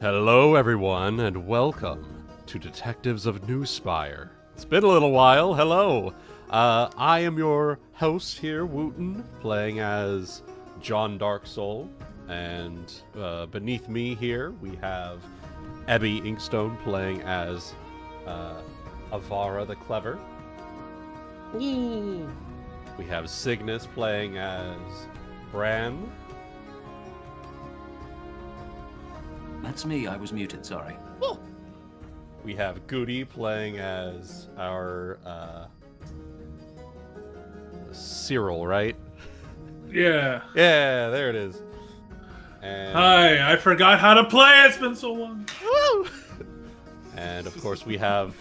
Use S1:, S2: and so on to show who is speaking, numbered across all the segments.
S1: Hello, everyone, and welcome to Detectives of Newspire. It's been a little while. Hello. I am your host here, Wuten, playing as John Darksoul, and beneath me here we have Ebby Inkstone playing as Avara the Clever.
S2: Yee.
S1: We have Cygnus playing as Bran.
S3: That's me, I was muted, sorry.
S1: We have Guti playing as our Cyrille, right?
S4: Yeah.
S1: Yeah, there it is. And,
S4: Hi, I forgot how to play. It's been so long.
S1: Woo! And of course we have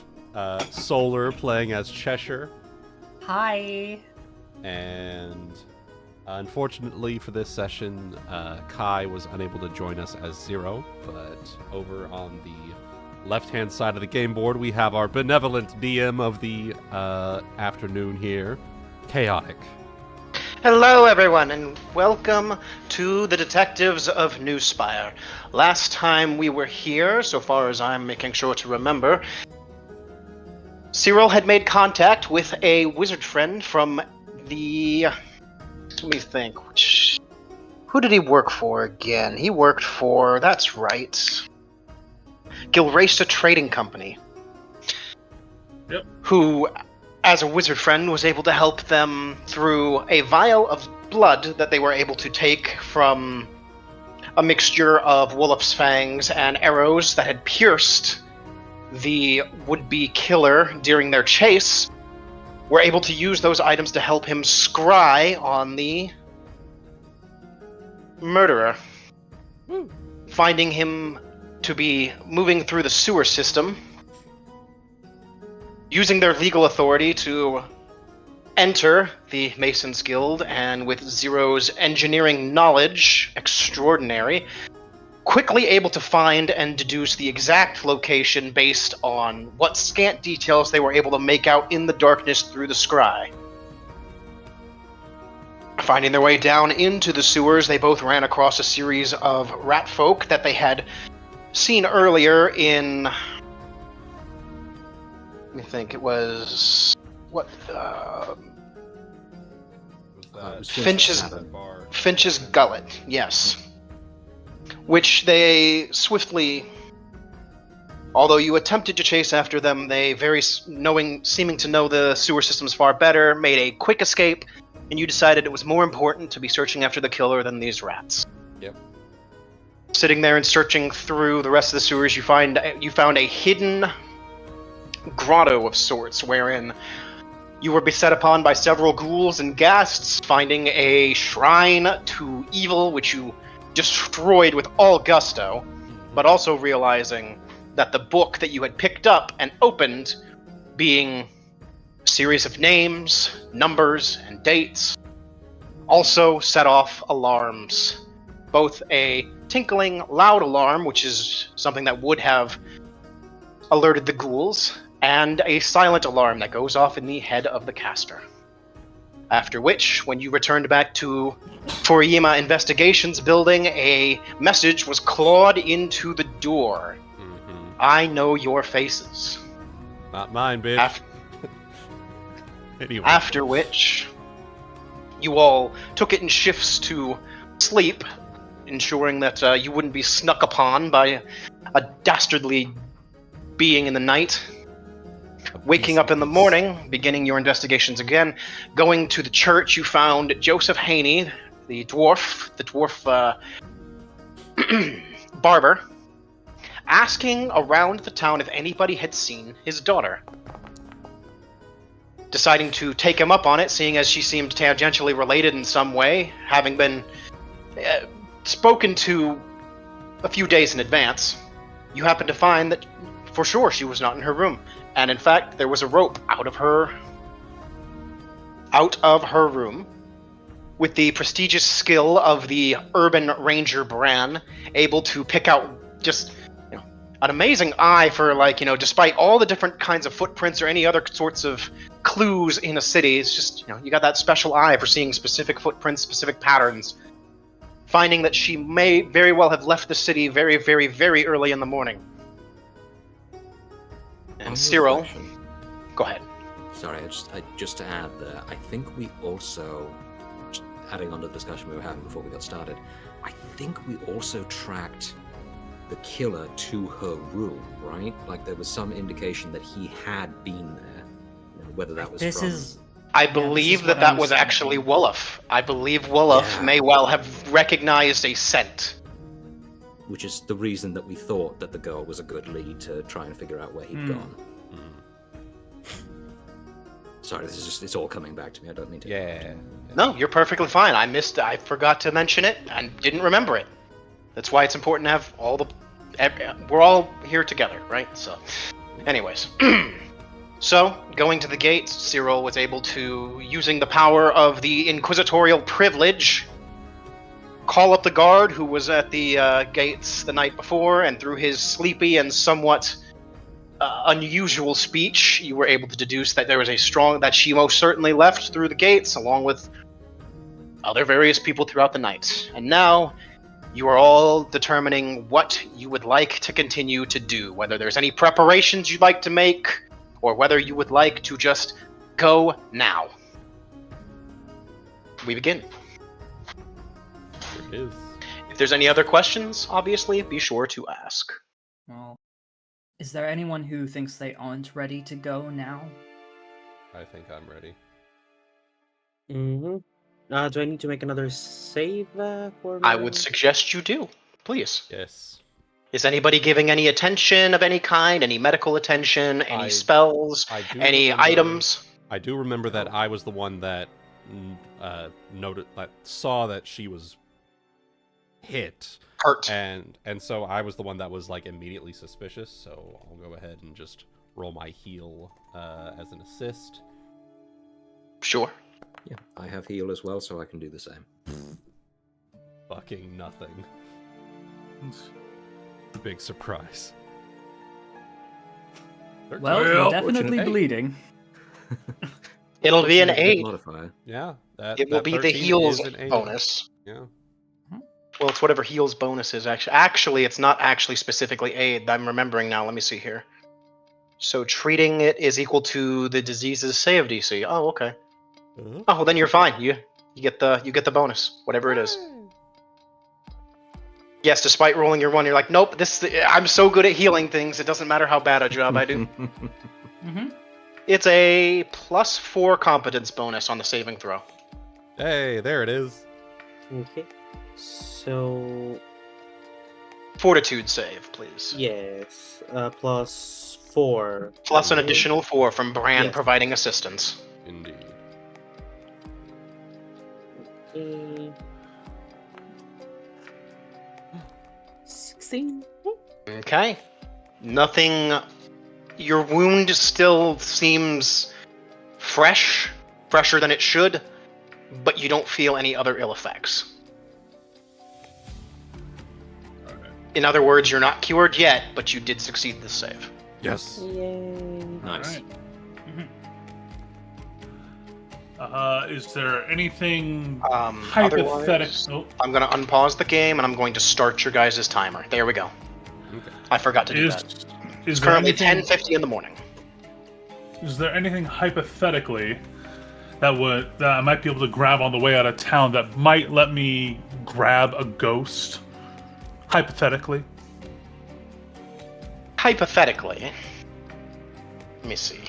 S1: Solar playing as Chesher.
S2: Hi.
S1: And unfortunately for this session, Kai was unable to join us as Zero, but over on the left-hand side of the game board, we have our benevolent DM of the afternoon here, Chaotic.
S5: Hello, everyone, and welcome to the Detectives of Newspire. Last time we were here, so far as I'm making sure to remember, Cyrille had made contact with a wizard friend from the... Let me think. Who did he work for again? He worked for... That's right. Gilrasa Trading Company.
S4: Yep.
S5: Who, as a wizard friend, was able to help them through a vial of blood that they were able to take from a mixture of Wolf's fangs and arrows that had pierced the would-be killer during their chase. Were able to use those items to help him scry on the murderer. Finding him to be moving through the sewer system, using their legal authority to enter the Masons Guild, and with Zero's engineering knowledge, extraordinary, quickly able to find and deduce the exact location based on what scant details they were able to make out in the darkness through the scry. Finding their way down into the sewers, they both ran across a series of rat folk that they had seen earlier in... Let me think, it was... What? Finch's Gullet, yes. Which they swiftly, although you attempted to chase after them, they seeming to know the sewer systems far better, made a quick escape, and you decided it was more important to be searching after the killer than these rats.
S1: Yep.
S5: Sitting there and searching through the rest of the sewers, you found a hidden grotto of sorts, wherein you were beset upon by several ghouls and ghasts, finding a shrine to evil, which you destroyed with all gusto, but also realizing that the book that you had picked up and opened, being a series of names, numbers, and dates, also set off alarms. Both a tinkling, loud alarm, which is something that would have alerted the ghouls, and a silent alarm that goes off in the head of the caster. After which, when you returned back to Furiya Investigations building, a message was clawed into the door.
S1: Mm-hmm.
S5: I know your faces.
S1: Not mine, bitch. Anyway.
S5: After which, you all took it in shifts to sleep, ensuring that you wouldn't be snuck upon by a dastardly being in the night. Waking up in the morning, beginning your investigations again, going to the church, you found Joseph Haney, the dwarf barber, asking around the town if anybody had seen his daughter. Deciding to take him up on it, seeing as she seemed tangentially related in some way, having been spoken to a few days in advance, you happened to find that for sure she was not in her room. And in fact, there was a rope out of her room, with the prestigious skill of the urban ranger Bran, able to pick out just an amazing eye for, despite all the different kinds of footprints or any other sorts of clues in a city. It's just, you got that special eye for seeing specific footprints, specific patterns. finding that she may very well have left the city very, very, very early in the morning. And Cyrille, go ahead.
S3: Sorry, just to add there, I think we also, just adding on to the discussion we were having before we got started, I think we also tracked the killer to her room, right? Like there was some indication that he had been there. You know, whether that was
S5: I believe that was actually Wolof. I believe Wolof may well have recognized a scent.
S3: Which is the reason that we thought that the girl was a good lead to try and figure out where he'd gone. Sorry, this is just—it's all coming back to me. I don't mean to.
S1: Yeah.
S5: No, you're perfectly fine. I forgot to mention it and didn't remember it. That's why it's important to have all the. We're all here together, right? So, anyways. So, going to the gates, Cyrille was able to, using the power of the inquisitorial privilege, call up the guard who was at the gates the night before, and through his sleepy and somewhat unusual speech, you were able to deduce that there was that she most certainly left through the gates, along with other various people throughout the night. And now, you are all determining what you would like to continue to do, whether there's any preparations you'd like to make, or whether you would like to just go now. We begin.
S1: There it is.
S5: If there's any other questions, obviously, be sure to ask.
S2: Well, is there anyone who thinks they aren't ready to go now?
S1: I think I'm ready.
S6: Mm-hmm. Do I need to make another save for me?
S5: I would suggest you do, please.
S1: Yes.
S5: Is anybody giving any attention of any kind? Any medical attention? Any spells? Any items?
S1: I do remember that I was the one that saw that she was hit.
S5: Hurt.
S1: And so I was the one that was like immediately suspicious, so I'll go ahead and just roll my heal as an assist.
S5: Sure.
S3: Yeah, I have heal as well, so I can do the same.
S1: Fucking nothing. Big surprise.
S2: Well, you're definitely bleeding.
S5: It'll be an 8.
S3: Modifier.
S1: Yeah.
S5: It will be the heals bonus.
S1: Yeah.
S5: Well, it's whatever heals bonus is, actually. Actually, it's not actually specifically aid. I'm remembering now. Let me see here. So treating it is equal to the disease's save DC. Oh, okay. Oh, well, then you're fine. You get the bonus, whatever it is. Yes, despite rolling your 1, you're like, nope. I'm so good at healing things. It doesn't matter how bad a job I do. It's a +4 competence bonus on the saving throw.
S1: Hey, there it is.
S6: Okay. So...
S5: Fortitude save, please.
S6: Yes. +4.
S5: Plus an additional 4 from Bran
S6: Yes.
S5: providing assistance.
S1: Indeed.
S6: Okay. 16.
S5: Okay. Nothing. Your wound still seems fresher than it should, but you don't feel any other ill effects. In other words, you're not cured yet, but you did succeed this save.
S1: Yes.
S6: Yay.
S3: Nice.
S4: Is there anything
S5: Otherwise,
S4: hypothetical?
S5: I'm going to unpause the game and I'm going to start your guys' timer. There we go.
S1: Okay.
S5: I forgot to do that.
S4: Is
S5: It's
S4: there
S5: currently
S4: anything,
S5: 10:50 in the morning.
S4: Is there anything hypothetically that I might be able to grab on the way out of town that might let me grab a ghost? Hypothetically.
S5: Hypothetically. Let me see.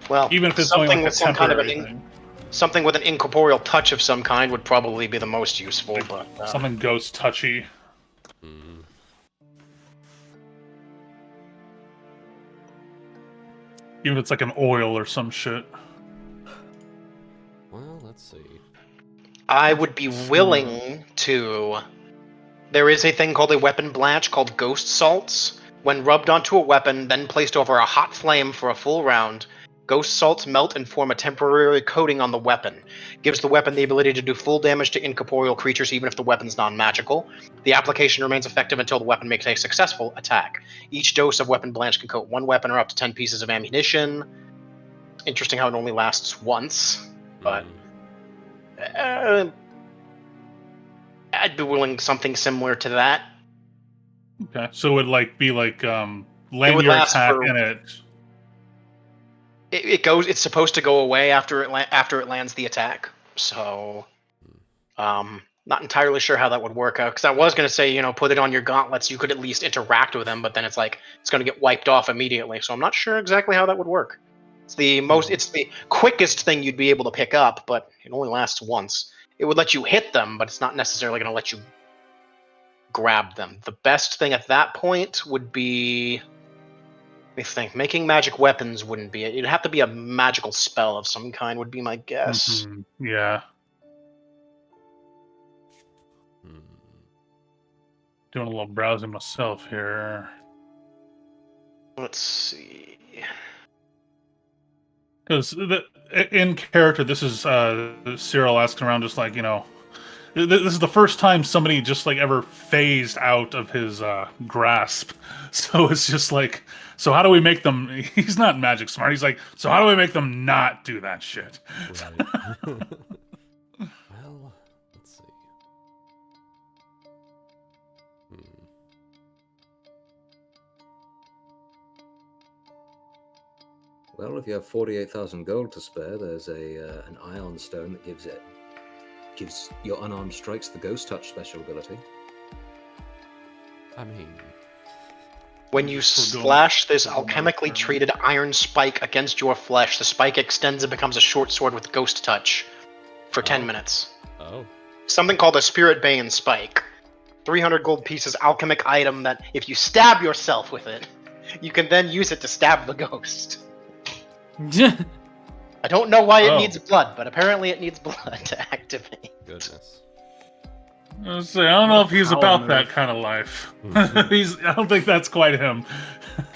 S5: Well,
S4: Even if it's only like a
S5: with some kind of
S4: temporary thing.
S5: something with an incorporeal touch of some kind would probably be the most useful, but
S4: Something ghost touchy. Even if it's like an oil or some shit.
S1: Well, let's see.
S5: I would be willing to. There is a thing called a weapon blanch called ghost salts. When rubbed onto a weapon, then placed over a hot flame for a full round, ghost salts melt and form a temporary coating on the weapon. Gives the weapon the ability to do full damage to incorporeal creatures even if the weapon's non-magical. The application remains effective until the weapon makes a successful attack. Each dose of weapon blanch can coat one weapon or up to 10 pieces of ammunition. Interesting how it only lasts once, but... I'd be willing something similar to that.
S4: Okay, so it would be like land
S5: would
S4: your
S5: last
S4: attack
S5: for-
S4: and it.
S5: It's supposed to go away after it lands the attack. So, not entirely sure how that would work out. Because I was going to say, put it on your gauntlets. You could at least interact with them, but then it's like it's going to get wiped off immediately. So I'm not sure exactly how that would work. It's the quickest thing you'd be able to pick up, but it only lasts once. It would let you hit them, but it's not necessarily going to let you grab them. The best thing at that point would be, let me think, making magic weapons wouldn't be it. It'd have to be a magical spell of some kind, would be my guess.
S4: Yeah. Doing a little browsing myself here.
S5: Let's see.
S4: Because in character, this is Cyrille asking around, just like, this is the first time somebody just like ever phased out of his grasp. So it's just like, so how do we make them? He's not magic smart. He's like, so how do we make them not do that shit?
S1: Right. Well, let's see.
S3: Well, if you have 48,000 gold to spare, there's an ion stone that gives your unarmed strikes the ghost touch special ability.
S1: I mean,
S5: When you slash this alchemically treated iron spike against your flesh, the spike extends and becomes a short sword with ghost touch for 10 minutes.
S1: oh,
S5: Something called a Spirit Bane spike. 300 gold pieces alchemic item that if you stab yourself with it, you can then use it to stab the ghost. I don't know why it needs blood, but apparently it needs blood to activate.
S1: goodness.
S4: I don't know if he's
S2: Power
S4: about
S2: move.
S4: that kind of life. I don't think that's quite him.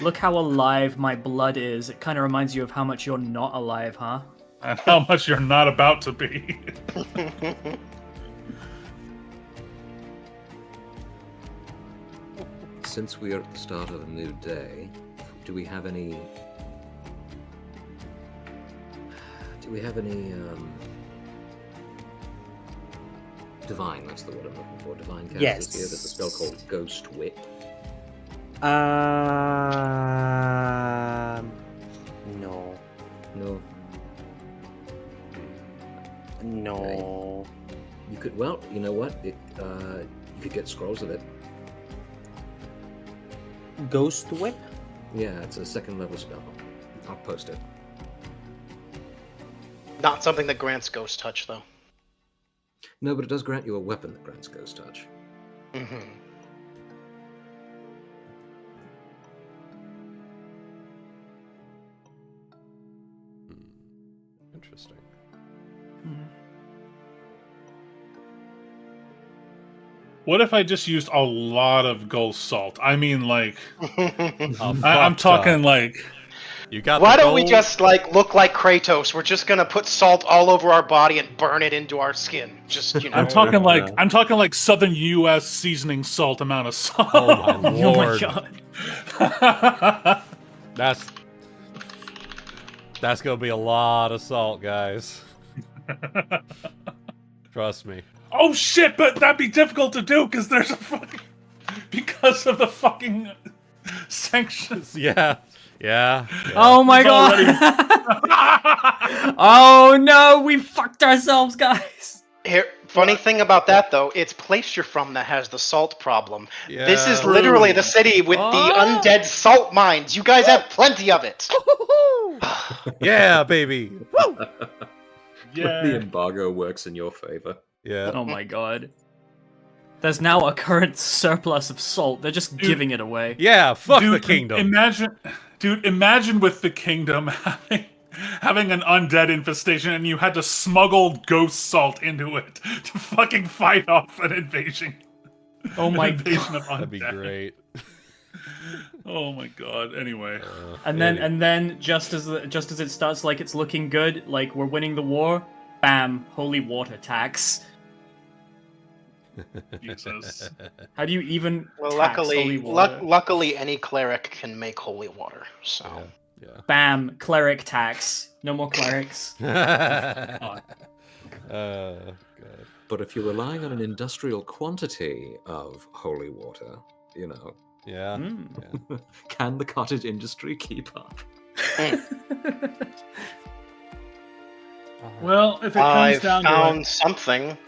S2: Look how alive my blood is. It kind of reminds you of how much you're not alive, huh?
S4: And how much you're not about to be.
S3: Since we are at the start of a new day, do we have any divine, that's the word I'm looking for. Divine casters
S6: Yes.
S3: here. There's a spell called Ghost Whip.
S6: No.
S3: No.
S6: No.
S3: You could, well, you know what? You could get scrolls of it.
S6: Ghost Whip?
S3: Yeah, it's a second level spell. I'll post it.
S5: Not something that grants ghost touch, though.
S3: No, but it does grant you a weapon that grants ghost touch.
S5: Mm-hmm.
S1: Interesting.
S4: What if I just used a lot of ghost salt? I mean, like, I'm
S1: fuck
S4: talking
S1: ton.
S4: like,
S1: You got.
S5: Why
S1: the
S5: don't we
S1: gold?
S5: just look like Kratos? We're just gonna put salt all over our body and burn it into our skin. Just
S4: I'm talking like Southern U.S. seasoning salt amount of salt.
S1: Oh my
S2: Oh my
S1: lord.
S2: god.
S1: That's gonna be a lot of salt, guys. Trust me.
S4: Oh shit! But that'd be difficult to do because there's a fucking because of the fucking sanctions.
S1: Yeah.
S2: Oh my
S4: It's
S2: god. Oh no, we fucked ourselves, guys.
S5: Here, funny thing about that though, it's place you're from that has the salt problem.
S1: Yeah.
S5: This is literally the city with the undead salt mines. You guys have plenty of it.
S1: Yeah, baby. Woo!
S4: Yeah.
S3: The embargo works in your favor.
S1: Yeah.
S2: Oh my god. There's now a current surplus of salt. They're just giving it away.
S1: Yeah, fuck
S4: Dude,
S1: the kingdom.
S4: Imagine with the kingdom having an undead infestation and you had to smuggle ghost salt into it to fucking fight off an invasion.
S2: Oh my
S4: invasion of undead.
S1: That'd be great.
S4: Oh my god. Anyway.
S2: And then just as it starts like it's looking good, like we're winning the war, bam, holy water tax.
S4: Jesus.
S2: How do you even
S5: Well,
S2: tax holy water?
S5: luckily, any cleric can make holy water. So
S1: Yeah.
S2: Bam, cleric tax. No more clerics.
S1: God.
S3: But if you're relying on an industrial quantity of holy water, you know,
S1: Yeah. yeah.
S3: can the cottage industry keep up?
S4: Well, if it
S5: I
S4: comes down to
S5: found
S4: it,
S5: something.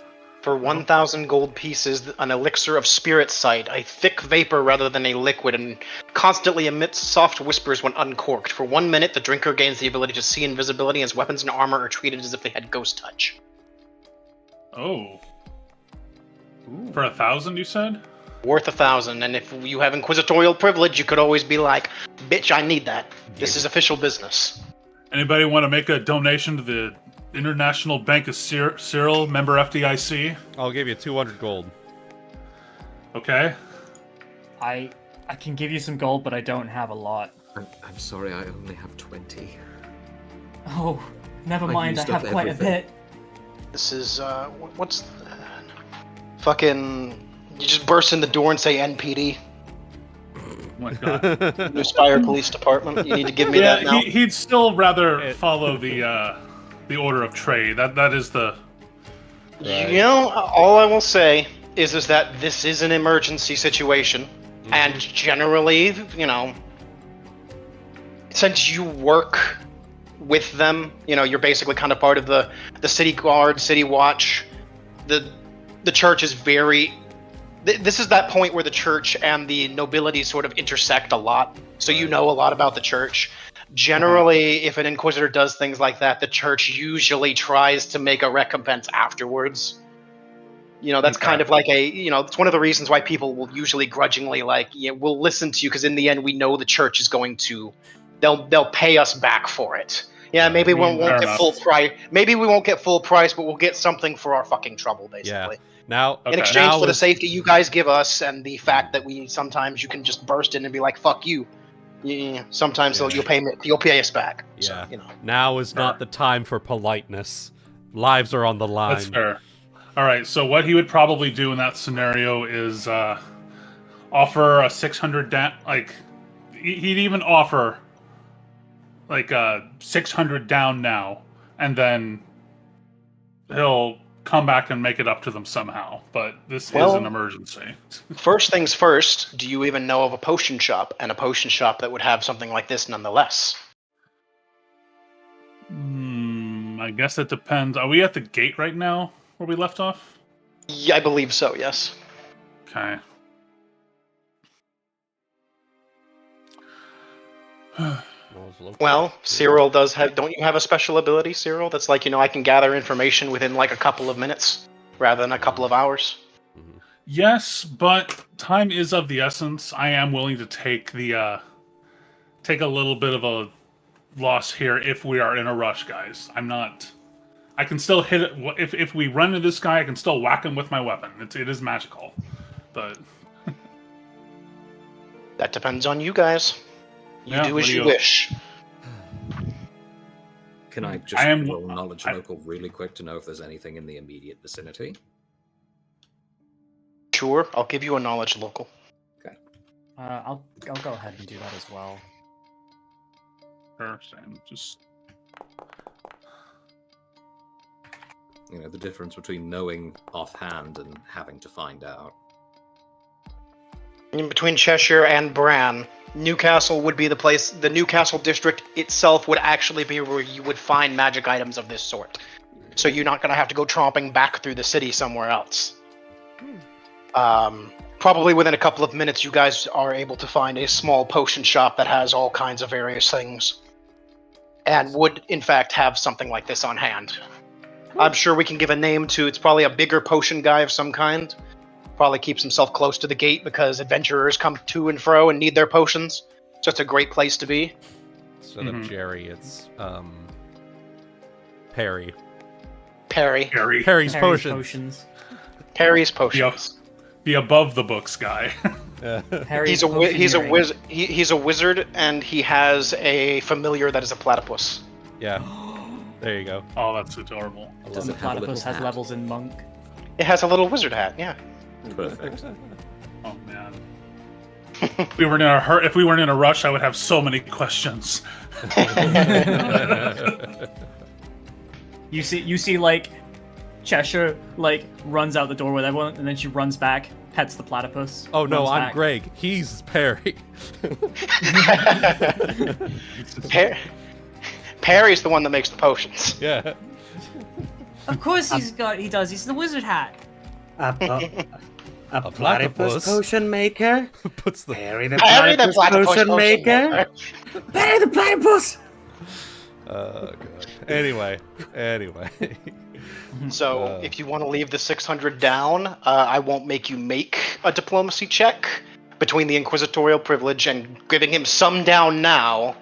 S5: For 1,000 gold pieces, an elixir of spirit sight, a thick vapor rather than a liquid, and constantly emits soft whispers when uncorked. For 1 minute, the drinker gains the ability to see invisibility, as weapons and armor are treated as if they had ghost touch.
S4: oh, for 1,000, you said?
S5: Worth 1,000, and if you have inquisitorial privilege, you could always be like, bitch, I need that. This is official business.
S4: Anybody want to make a donation to the International Bank of Cyrille, member FDIC?
S1: I'll give you 200 gold.
S4: Okay.
S2: I can give you some gold, but I don't have a lot.
S3: I'm sorry, I only have 20.
S2: Oh, never
S3: I
S2: mind. I
S3: used
S2: have
S3: up
S2: quite a
S3: everything.
S2: bit.
S5: This is, what's... fucking... You just burst in the door and say NPD.
S4: Oh my god.
S5: Newspire Police Department. You need to give me that now.
S4: He'd still rather follow the order of trade. That is the...
S1: Right.
S5: You know, all I will say is that this is an emergency situation, and generally, you know, since you work with them, you know, you're basically kind of part of the city guard, city watch. The church is very... This is that point where the church and the nobility sort of intersect a lot, so you know a lot about the church. Generally, if an inquisitor does things like that, the church usually tries to make a recompense afterwards. You know, that's kind of like it's one of the reasons why people will usually grudgingly we'll listen to you, because in the end we know the church is going to, they'll pay us back for it. Yeah, maybe we won't get full price. Maybe we won't get full price, but we'll get something for our fucking trouble, basically.
S1: Yeah. Now,
S5: In exchange for the safety you guys give us, and the fact that sometimes you can just burst in and be like, "Fuck you." Sometimes you'll pay us back.
S1: Yeah.
S5: So, you know.
S1: Now is not the time for politeness. Lives are on the line.
S4: That's fair. All right, so what he would probably do in that scenario is offer a 600 down. He'd even offer 600 down now, and then he'll come back and make it up to them somehow. But this is an emergency.
S5: First things first, do you even know of a potion shop, and a potion shop that would have something like this nonetheless?
S4: I guess it depends. Are we at the gate right now where we left off?
S5: Yeah, I believe so, yes.
S4: Okay.
S5: Well, Cyrille does have... Don't you have a special ability, Cyrille? That's I can gather information within a couple of minutes, rather than a couple of hours.
S4: Yes, but time is of the essence. I am willing to take a little bit of a loss here if we are in a rush, guys. I'm not... I can still hit it. If we run into this guy, I can still whack him with my weapon. It is magical. But...
S5: That depends on you guys. You do as you wish.
S3: Can I just roll knowledge local really quick to know if there's anything in the immediate vicinity?
S5: Sure, I'll give you a knowledge local.
S3: Okay.
S2: I'll go ahead and do that as well.
S4: First, and just...
S3: You know, the difference between knowing offhand and having to find out.
S5: In between Chesher and Bran, Newcastle would be the place. The Newcastle district itself would actually be where you would find magic items of this sort. So you're not going to have to go tromping back through the city somewhere else. Probably within a couple of minutes, you guys are able to find a small potion shop that has all kinds of various things. And would, in fact, have something like this on hand. I'm sure we can give a name to... It's probably a bigger potion guy of some kind. Probably keeps himself close to the gate because adventurers come to and fro and need their potions. So it's a great place to be.
S1: Instead of Jerry, it's Perry.
S5: Perry's
S1: Perry's
S2: potions.
S5: Perry's potions.
S4: The above the books guy.
S5: He's a wizard, and he has a familiar that is a platypus.
S1: Yeah. There you go.
S4: Oh, that's adorable.
S2: Does the platypus has levels in monk?
S5: It has a little wizard hat, yeah.
S3: Perfect.
S4: Oh man. If we weren't in a rush, I would have so many questions.
S2: You see Chesher like runs out the door with everyone, and then she runs back, pets the platypus.
S1: Oh no,
S2: runs
S1: I'm
S2: back.
S1: Greg. He's Perry.
S5: Perry's the one that makes the potions.
S1: Yeah.
S2: Of course he does. He's the wizard hat.
S6: A
S1: platypus.
S6: platypus potion maker?
S1: Puts the
S6: Perry the
S5: Perry the
S6: platypus
S5: platypus
S6: potion maker? Perry the platypus!
S1: God. Anyway.
S5: So, if you want to leave the 600 down, I won't make you make a diplomacy check. Between the inquisitorial privilege and giving him some down now,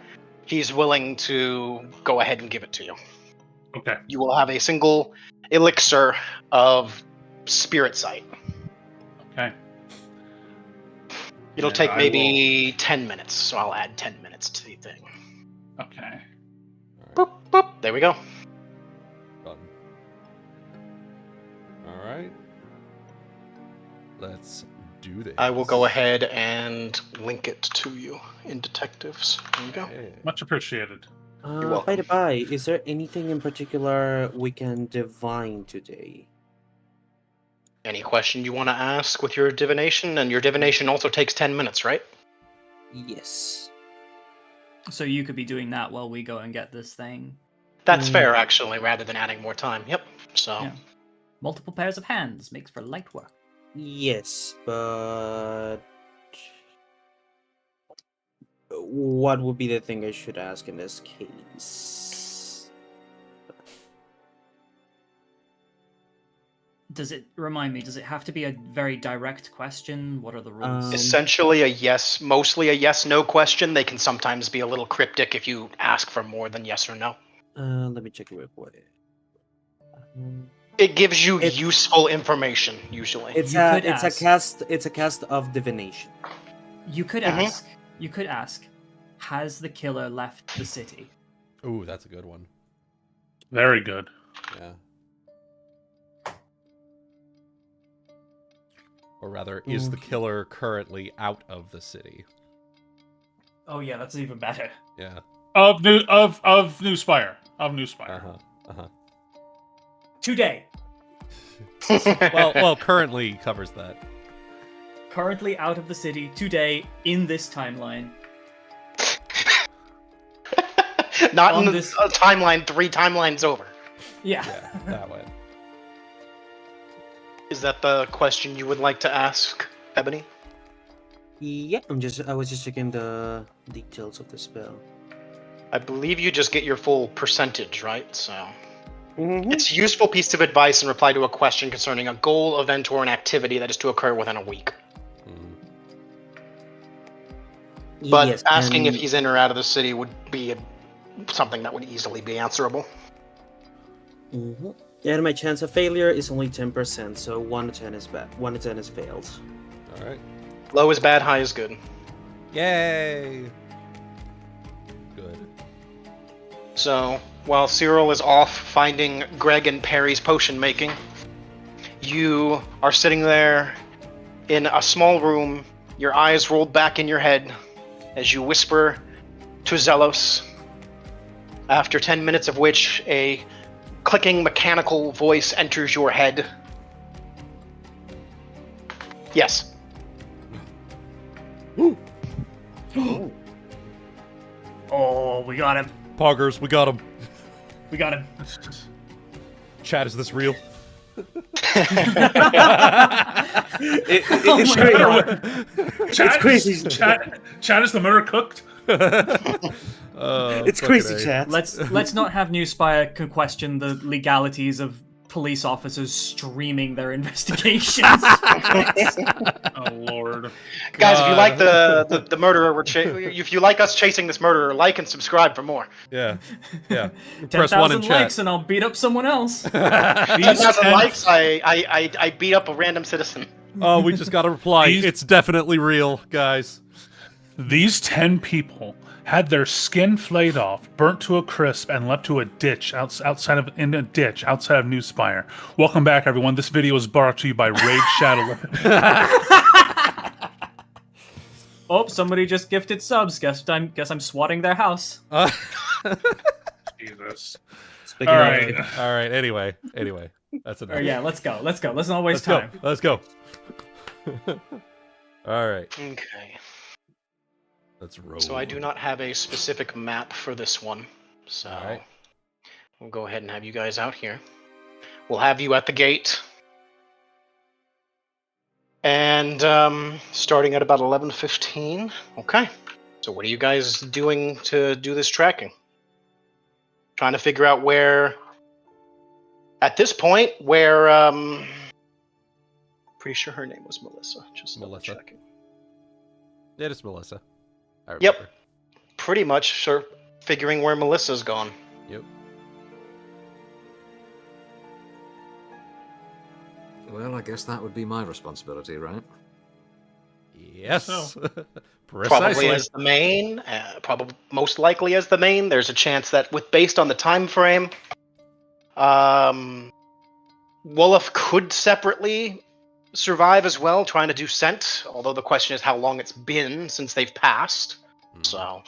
S5: he's willing to go ahead and give it to you.
S4: Okay.
S5: You will have a single elixir of spirit sight.
S4: Okay.
S5: It'll
S4: And
S5: take
S4: I
S5: maybe 10 minutes, so I'll add 10 minutes to the thing.
S4: Okay.
S5: Boop, boop. There we go.
S1: Done. All right. Let's do this.
S5: I will go ahead and link it to you in detectives. There you go.
S1: Okay.
S4: Much appreciated.
S5: welcome.
S6: By the by, is there anything in particular we can divine today?
S5: Any question you want to ask with your divination? And your divination also takes 10 minutes, right?
S6: Yes.
S2: So you could be doing that while we go and get this thing.
S5: That's fair, actually, rather than adding more time. Yep. So,
S2: Yeah. Multiple pairs of hands makes for light work.
S6: Yes, but what would be the thing I should ask in this case?
S2: Does it have to be a very direct question? What are the rules?
S5: essentially a yes, mostly a yes-no question. They can sometimes be a little cryptic if you ask for more than yes or no.
S6: Let me check it real quick.
S5: It gives you
S6: It-
S5: useful information, usually.
S6: It's
S2: You
S6: a
S2: could
S6: it's
S2: ask.
S6: a cast it's a cast of divination.
S2: You could
S5: Mhm.
S2: ask, has the killer left the city?
S1: Ooh, that's a good one.
S4: Very good.
S1: Yeah. Or rather, is the killer currently out of the city?
S2: Oh yeah, that's even better.
S1: Yeah.
S4: Of Newspire. Of Newspire.
S1: Uh-huh.
S2: Today.
S1: Well, currently covers that.
S2: Currently out of the city today in this timeline.
S5: Not
S2: On
S5: in the
S2: this-
S5: timeline 3 timelines over.
S2: Yeah.
S1: Yeah, that way.
S5: Is that the question you would like to ask, Ebony?
S6: Yeah, I was just checking the details of the spell.
S5: I believe you just get your full percentage, right? So
S6: Mhm.
S5: it's a useful piece of advice in reply to a question concerning a goal, event, or an activity that is to occur within a week.
S1: Mhm.
S5: But
S6: Yes,
S5: asking if
S6: and-
S5: he's in or out of the city would be something that would easily be answerable.
S6: Mhm. And my chance of failure is only 10%, so 1 to 10 is bad. 1 to 10 is failed.
S1: All right.
S5: Low is bad, high is good.
S1: Yay! Good.
S5: So, while Cyrille is off finding Greg and Perry's potion making, you are sitting there in a small room, your eyes rolled back in your head as you whisper to Zelos, after 10 minutes of which a clicking mechanical voice enters your head. Yes.
S2: Oh, we got him.
S1: Poggers, we got him.
S2: We got him.
S1: Chat, is this real?
S2: Oh my God.
S6: It's crazy.
S4: Chat is the murder cooked?
S6: It's
S1: fucking
S6: crazy,
S1: A.
S6: chat.
S2: Let's not have Newspire question the legalities of police officers streaming their investigations.
S4: Oh lord.
S5: Guys, if you
S1: God.
S5: like the murderer, if you like us chasing this murderer, like and subscribe for more.
S1: Yeah. Yeah. Press 1 in
S2: 10,000
S1: chat.
S2: likes and I'll beat up someone else.
S5: 10,000 likes, I beat up a random citizen.
S1: Oh, we just got a reply.
S4: These-
S1: It's definitely real, guys.
S4: These 10 people had their skin flayed off, burnt to a crisp, and left to a ditch outside of Newspire. Welcome back, everyone. This video is brought to you by Raid Shadow.
S2: Oh, somebody just gifted subs. Guess I'm swatting their house.
S4: Jesus.
S6: Speaking
S4: All
S6: of-
S4: right.
S1: All right. Anyway. That's enough.
S2: Or yeah, let's go. Let's go. Let's not waste
S1: Let's
S2: time.
S1: go. Let's go. All right.
S5: Okay.
S1: Let's roll.
S5: So I do not have a specific map for this one. So
S1: Alright.
S5: we'll go ahead and have you guys out here. We'll have you at the gate. And starting at about 11:15. Okay. So what are you guys doing to do this tracking? Trying to figure out where, at this point, where pretty sure her name was Melissa. Just
S1: Melissa.
S5: checking.
S1: It is Melissa. I
S5: Yep.
S1: remember.
S5: Pretty much sure figuring where Melissa's gone.
S1: Yep.
S3: Well, I guess that would be my responsibility, right?
S1: Yes.
S4: So.
S1: Precisely.
S5: Probably as the main, probably most likely as the main. There's a chance that, based on the time frame, Wolof could separately survive as well, trying to do scent. Although the question is how long it's been since they've passed. So,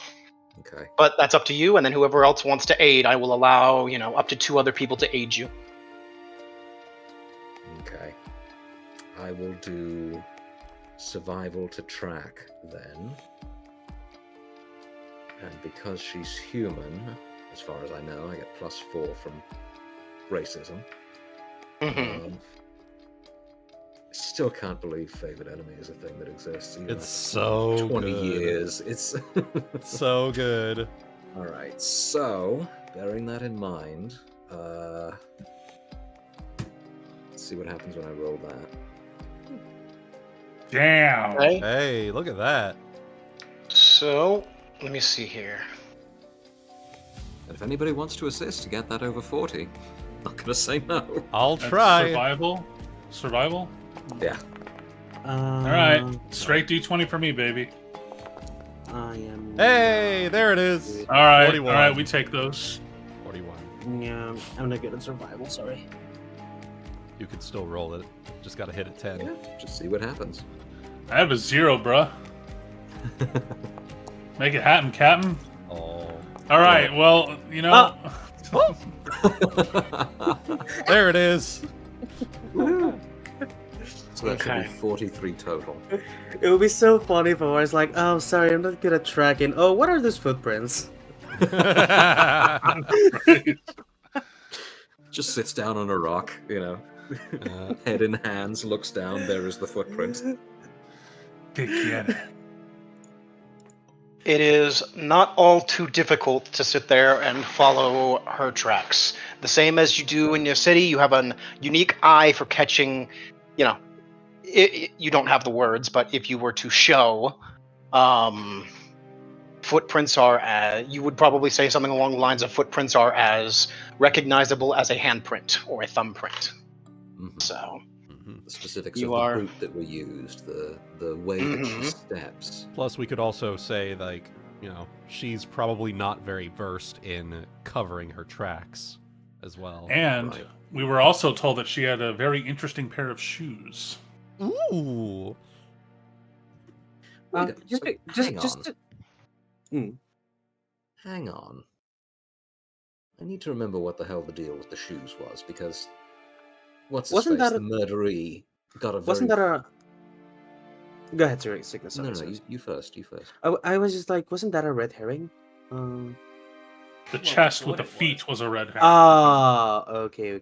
S3: Okay.
S5: but that's up to you. And then whoever else wants to aid, I will allow up to 2 other people to aid you.
S3: Okay. I will do survival to track then. And because she's human, as far as I know, I get +4 from racism.
S5: Mhm.
S3: Still can't believe favored enemy is a thing that exists. Even
S1: It's
S3: after
S1: so
S3: 20
S1: good.
S3: years. It's
S1: So good.
S3: all right. So, bearing that in mind, let's see what happens when I roll that.
S4: Damn.
S5: Okay.
S1: Hey, look at that.
S5: So, let me see here.
S3: And if anybody wants to assist to get that over 40, not gonna say no.
S1: I'll
S4: That's
S1: try.
S4: Survival?
S3: Yeah.
S4: All right. Straight D20 for me, baby.
S6: I am.
S1: Hey, there it is.
S4: All right.
S1: 41.
S4: All right, we take those.
S1: 41.
S6: Yeah, I'm not good at survival. Sorry.
S1: You can still roll it. Just gotta hit it 10.
S3: Yeah. Just see what happens.
S4: I have a 0, bruh. Make it happen, Captain.
S1: Oh.
S4: All right. Well,
S1: There it is.
S3: So that should
S5: Okay.
S3: be 43 total.
S6: It would be so funny if I was like, "Oh, sorry, I'm not good at tracking. Oh, what are those footprints?"
S3: Just sits down on a rock, head in hands, looks down. There is the footprint.
S4: Get it.
S5: It is not all too difficult to sit there and follow her tracks. The same as you do in your city, you have a unique eye for catching, you don't have the words, but if you were to show, footprints are, you would probably say something along the lines of footprints are as recognizable as a handprint or a thumbprint.
S3: Mhm.
S5: So,
S3: The specifics
S5: You
S3: of
S5: are-
S3: the boot that were used, the way that she steps.
S1: Plus, we could also say, like, she's probably not very versed in covering her tracks as well.
S4: And
S3: Right.
S4: we were also told that she had a very interesting pair of shoes.
S1: Ooh.
S3: Wait,
S6: Just,
S3: so
S6: just,
S3: hang
S6: just.
S3: on. Hang on. I need to remember what the hell the deal with the shoes was, because what's his
S6: Wasn't
S3: face?
S6: that a-
S3: The murderee got a very...
S6: Wasn't that a? Go ahead, sorry, Cygnus.
S3: No,
S6: sorry,
S3: no,
S6: sorry.
S3: you first, you first.
S6: I was just like, wasn't that a red herring?
S4: The chest with
S2: what
S4: the
S2: it was.
S4: feet was a red herring.
S6: Ah, okay.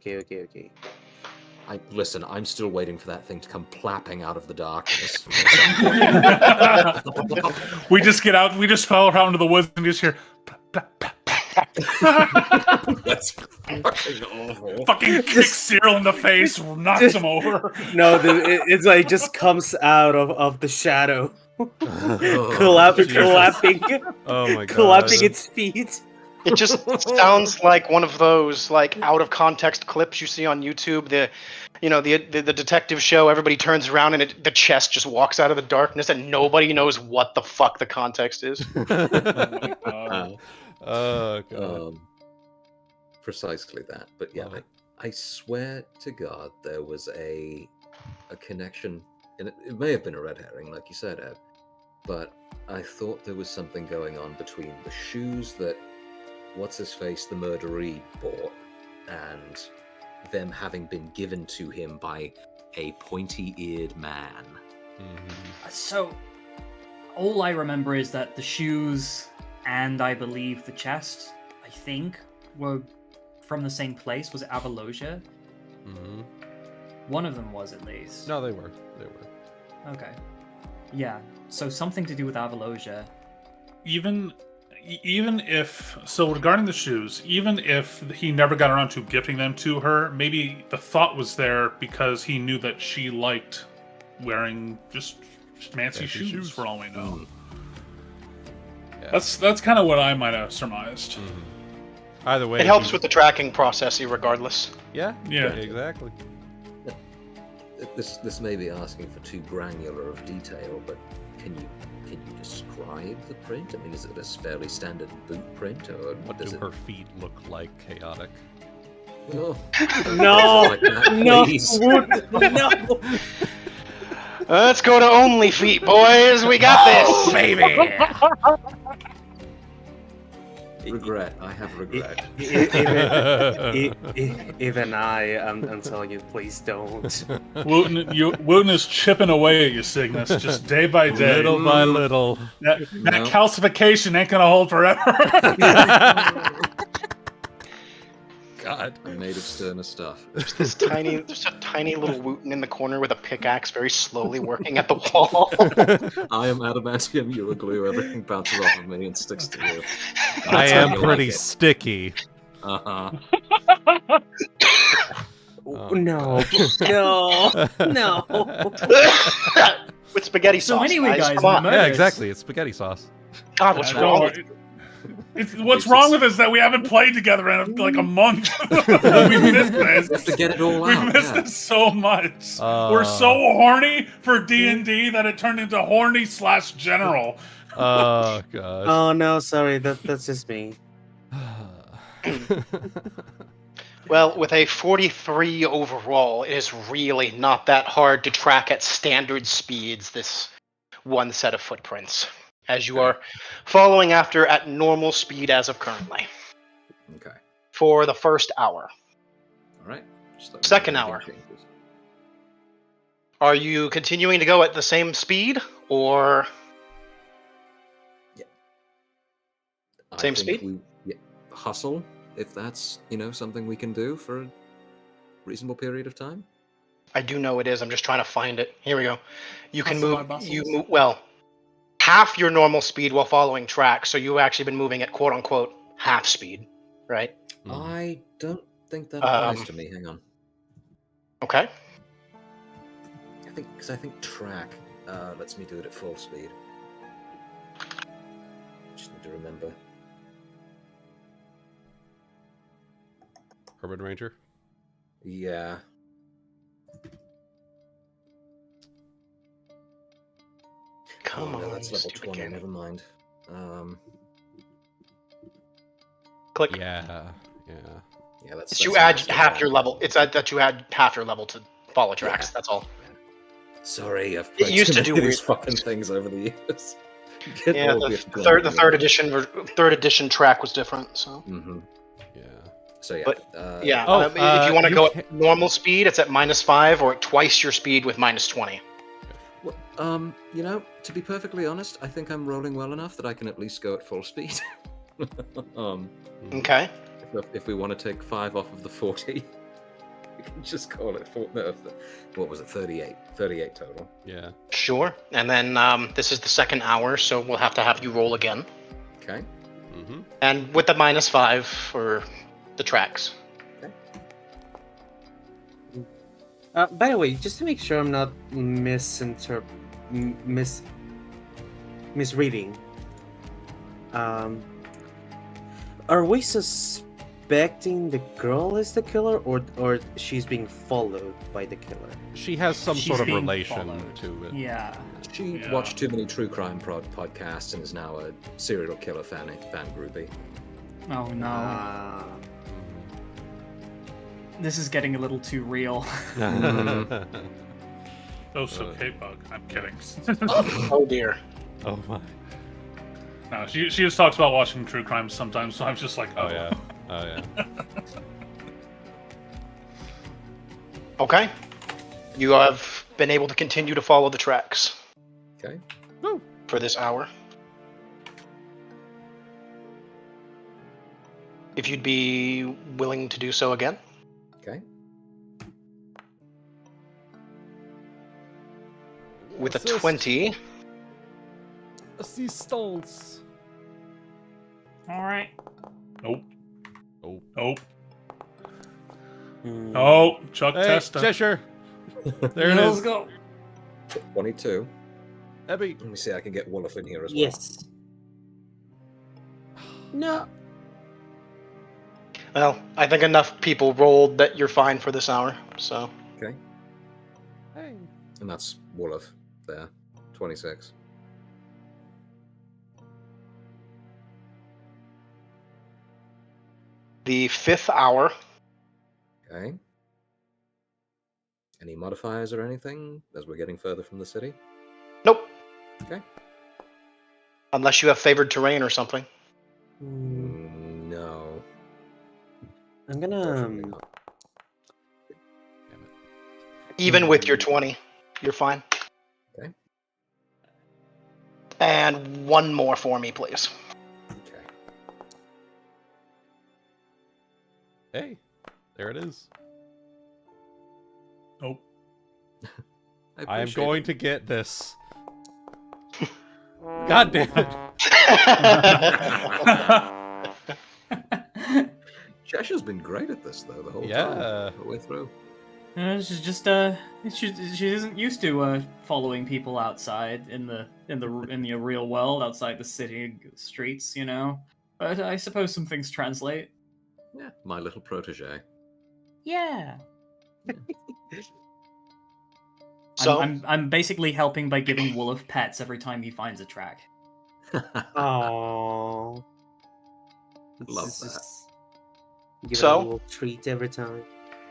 S3: Listen, I'm still waiting for that thing to come plapping out of the darkness.
S4: We just get out, we just fell around into the woods and just hear
S3: That's fucking awful.
S4: fucking kick Cyrille in the face, knocks him over.
S6: No, it's like just comes out of the shadow,
S3: Oh,
S1: Jesus.
S6: clapping,
S1: Oh my god.
S6: clapping its feet.
S5: it just sounds like one of those out of context clips you see on YouTube. The detective show. Everybody turns around and the chest just walks out of the darkness, and nobody knows what the fuck the context is.
S1: Oh god.
S3: Precisely that. But yeah,
S1: Love it.
S3: I swear to God, there was a connection, and it may have been a red herring, like you said, Ed, but I thought there was something going on between the shoes that what's-his-face, the murderee, bought, and them having been given to him by a pointy-eared man.
S2: So, all I remember is that the shoes and I believe the chest, I think, were from the same place. Was it Avalosia?
S1: Mm-hmm.
S2: One of them was, at least.
S1: No, they were. They were.
S2: Okay. Yeah, so something to do with Avalosia.
S4: Even if so, regarding the shoes, even if he never got around to gifting them to her, maybe the thought was there because he knew that she liked wearing just fancy shoes, for all we know.
S1: Yeah.
S4: That's kind of what I might have surmised.
S1: Either way,
S5: It helps with the tracking process, regardless.
S1: Yeah.
S4: Yeah.
S1: Exactly.
S3: This may be asking for too granular of detail, but can you describe the print? I mean, is it a fairly standard boot print, or
S1: What
S3: does
S1: do
S3: it?
S1: her feet look like? Chaotic.
S3: Oh,
S6: No,
S3: like that,
S6: no,
S3: please.
S6: no.
S5: Let's go to Only Feet, boys. We got this, baby.
S3: Regret. I have regret.
S6: Even I'm telling you, please don't.
S4: Wuten is chipping away at you, Cygnus, just day by day.
S1: Little by little.
S4: That
S3: No.
S4: calcification ain't gonna hold forever.
S1: God.
S3: I'm made of sterner stuff.
S5: There's a tiny little Wooten in the corner with a pickaxe, very slowly working at the wall.
S3: I am adamantium, you're a glue, everything bounces off of me and sticks to you.
S1: I
S3: That's how
S1: am
S3: you
S1: pretty
S3: like it.
S1: sticky.
S3: Uh-huh.
S1: Oh,
S6: No, no.
S5: With spaghetti
S2: So
S5: sauce.
S2: anyway, guys,
S5: come on.
S2: no-
S1: Yeah,
S2: Nice.
S1: exactly. It's spaghetti sauce.
S5: God, what's
S4: Don't
S5: wrong?
S4: worry. What's wrong with us that we haven't played together in like a month? We missed
S3: You have
S4: this.
S3: to get it all
S4: We
S3: out.
S4: missed
S3: yeah.
S4: this so much. We're so horny for D&D that it turned into horny/general.
S1: Oh god.
S6: Oh no, sorry, that's just me.
S5: Well, with a 43 overall, it is really not that hard to track at standard speeds this one set of footprints, as you are following after at normal speed as of currently,
S3: Okay.
S5: for the first hour.
S3: All right. Just let me know
S5: Second
S3: if
S5: hour.
S3: anything changes.
S5: Are you continuing to go at the same speed, or
S3: I
S5: Same
S3: think
S5: speed?
S3: hustle, if that's, something we can do for a reasonable period of time.
S5: I do know it is, I'm just trying to find it. Here we go. You can
S2: Hustle our
S5: move,
S2: bustles.
S5: well, half your normal speed while following tracks, so you've actually been moving at quote-unquote half speed, right?
S3: I don't think that applies
S5: Um,
S3: to me. Hang on.
S5: Okay.
S3: I think track lets me do it at full speed. Just need to remember.
S1: Urban Ranger.
S3: Yeah.
S5: Come
S3: Oh, no,
S5: on,
S3: that's level
S5: stupid
S3: 20.
S5: game.
S3: Never mind.
S5: Click.
S1: Yeah. Yeah.
S3: Yeah, that's.
S5: It's you
S3: that's
S5: add
S3: almost
S5: half
S3: it.
S5: your level. It's that you add half your level to follow tracks.
S3: Yeah.
S5: That's all.
S3: Sorry, I've
S5: It
S3: played
S5: used
S3: too
S5: to
S3: many
S5: do
S3: of these
S5: weird
S3: fucking things over the years.
S5: Yeah, the third edition track was different. So
S3: Mm-hmm.
S1: Yeah.
S3: So yeah.
S5: But-
S3: yeah.
S5: if you want to
S1: you
S5: go
S1: ca-
S5: at normal speed, it's at -5 or at twice your speed with -20.
S3: Well, to be perfectly honest, I think I'm rolling well enough that I can at least go at full speed.
S5: Okay.
S3: If we want to take 5 off of the 40, we can just call it what was it? 38. 38 total.
S1: Yeah.
S5: Sure. And then this is the second hour, so we'll have to have you roll again.
S3: Okay.
S1: Mm-hmm.
S5: And with the -5 for the tracks.
S6: By the way, just to make sure I'm not misreading, are we suspecting the girl is the killer, or she's being followed by the killer?
S1: She has some
S2: She's
S1: sort of
S2: being
S1: relation
S2: followed.
S1: to it.
S2: Yeah.
S3: She
S4: Yeah.
S3: watched too many true crime podcasts and is now a serial killer fan groupie.
S2: Oh no.
S6: Ah.
S2: This is getting a little too real.
S4: Oh, so K-Bug. I'm kidding.
S5: Oh dear.
S1: Oh my.
S4: No, she just talks about watching true crime sometimes, so I'm just like,
S1: Oh yeah. Oh yeah.
S5: Okay. You have been able to continue to follow the tracks
S3: Okay.
S5: for this hour. If you'd be willing to do so again.
S3: Okay.
S5: With a
S1: Assist.
S5: 20.
S1: Assistance.
S2: All right.
S4: Nope.
S1: Oh.
S4: Nope.
S6: Hmm.
S4: Oh, Chuck
S1: Hey,
S4: Testa.
S1: Chesher. There it
S2: Let's
S1: is.
S2: go.
S3: 22.
S1: Ebby.
S3: Let me see. I can get Wolof in here as well.
S6: Yes. No.
S5: Well, I think enough people rolled that you're fine for this hour, so.
S3: Okay.
S1: Hey.
S3: And that's Wolof there. 26.
S5: The 5th hour.
S3: Okay. Any modifiers or anything as we're getting further from the city?
S5: Nope.
S3: Okay.
S5: Unless you have favored terrain or something.
S6: Hmm.
S3: No.
S6: I'm gonna.
S3: Definitely not.
S5: Even with your 20, you're fine.
S3: Okay.
S5: And one more for me, please.
S3: Okay.
S1: Hey. There it is.
S4: Nope.
S1: I am
S3: appreciate
S1: going
S3: it.
S1: to get this. God damn it.
S3: Cheshire's been great at this though the whole
S1: Yeah.
S3: time, the whole way through.
S2: She's just she isn't used to following people outside in the real world, outside the city streets, you know. But I suppose some things translate.
S3: Yeah, my little protege.
S2: Yeah.
S5: So,
S2: I'm basically helping by giving Wolof pets every time he finds a track.
S6: Aww.
S3: Love
S6: It's
S3: that.
S6: just- Give it
S5: So?
S6: a little treat every time.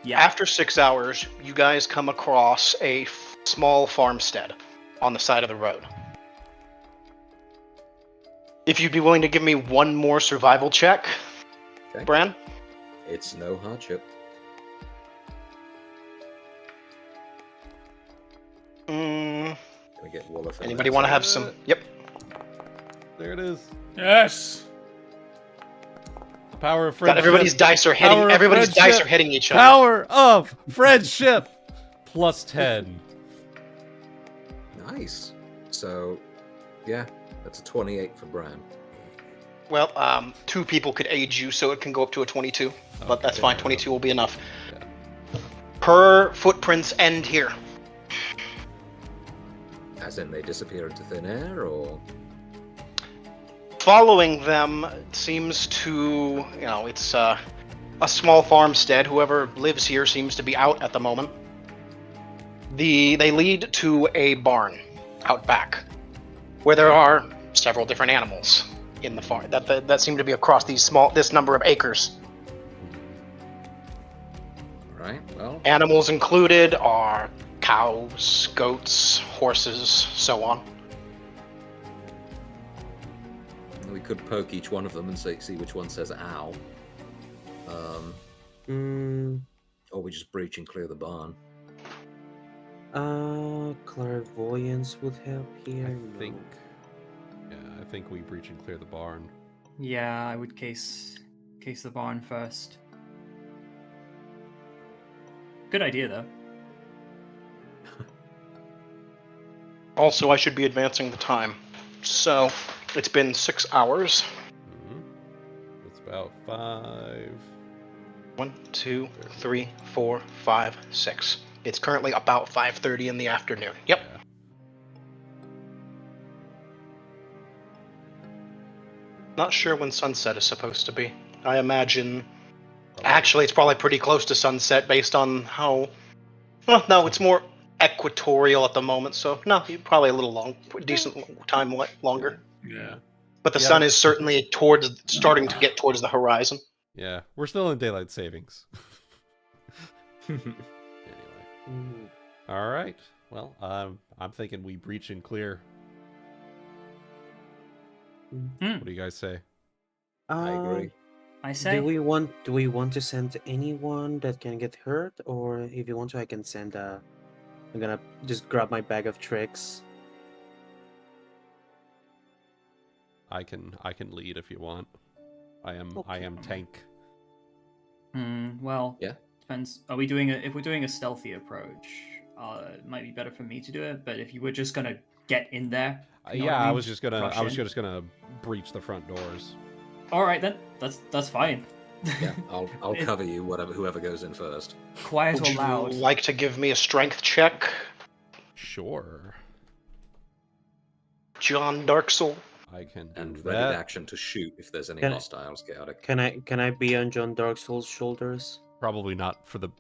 S2: Yeah.
S5: after 6 hours, you guys come across a small farmstead on the side of the road. If you'd be willing to give me one more survival check,
S3: Okay.
S5: Bran?
S3: It's no hardship.
S5: Mm,
S3: Can we get Wolof in
S5: anybody
S3: there?
S5: want to have some? Yep.
S1: There it is.
S4: Yes.
S1: The power of
S5: God,
S1: friendship.
S5: everybody's dice are hitting.
S1: Power of
S5: Everybody's dice
S1: friendship.
S5: are hitting each other.
S1: Power of friendship. Plus 10.
S3: Nice. So, yeah, that's a 28 for Bran.
S5: Well, 2 people could aid you, so it can go up to a 22. But
S1: Okay,
S5: that's fine.
S3: yeah.
S5: 22 will be enough.
S1: Yeah.
S5: Per footprints end here.
S3: As in they disappear into thin air, or
S5: Following them seems to, it's a small farmstead. Whoever lives here seems to be out at the moment. They lead to a barn out back, where there are several different animals in the farm that seem to be across this number of acres.
S3: right? Well,
S5: Animals included are cows, goats, horses, so on.
S3: we could poke each one of them and see which one says "ow,"
S6: Hmm.
S3: or we just breach and clear the barn.
S6: Clairvoyance would help here.
S1: I
S6: No.
S1: think. Yeah, I think we breach and clear the barn.
S2: Yeah, I would case the barn first. Good idea though.
S5: Also, I should be advancing the time. So, it's been 6 hours.
S1: Mhm. It's about 5.
S5: 1, 2, 3, 4, 5, 6. It's currently about 5:30 in the afternoon. Yep.
S1: Yeah.
S5: Not sure when sunset is supposed to be. I imagine. Actually, it's probably pretty close to sunset based on how. Well, no, it's more equatorial at the moment, so no, probably a little decent time longer.
S4: Yeah.
S5: But the
S1: Yeah.
S5: sun is certainly starting to get towards the horizon.
S1: Yeah, we're still in daylight savings. Anyway.
S6: Hmm.
S1: All right. Well, I'm thinking we breach and clear.
S2: Hmm.
S1: What do you guys say?
S3: I agree.
S2: I say.
S6: Do we want to send anyone that can get hurt, or if you want to, I can send I'm gonna just grab my bag of tricks.
S1: I can lead if you want. I am tank.
S2: Well,
S3: Yeah.
S2: depends. If we're doing a stealthy approach, it might be better for me to do it. But if you were just gonna get in there, you know what
S1: Yeah,
S2: I
S1: I
S2: mean?
S1: was just gonna
S2: Rush in.
S1: breach the front doors.
S2: All right then, that's fine.
S3: Yeah, I'll cover you, whoever goes in first.
S2: Quiet
S5: Would
S2: or
S5: you
S2: loud.
S5: like to give me a strength check,
S1: Sure.
S5: John Darksoul?
S1: I can do
S3: And
S1: that.
S3: ready action to shoot if there's any
S6: Can I-
S3: hostiles chaotic.
S6: Can I be on John Darksoul's shoulders?
S1: Probably not for the.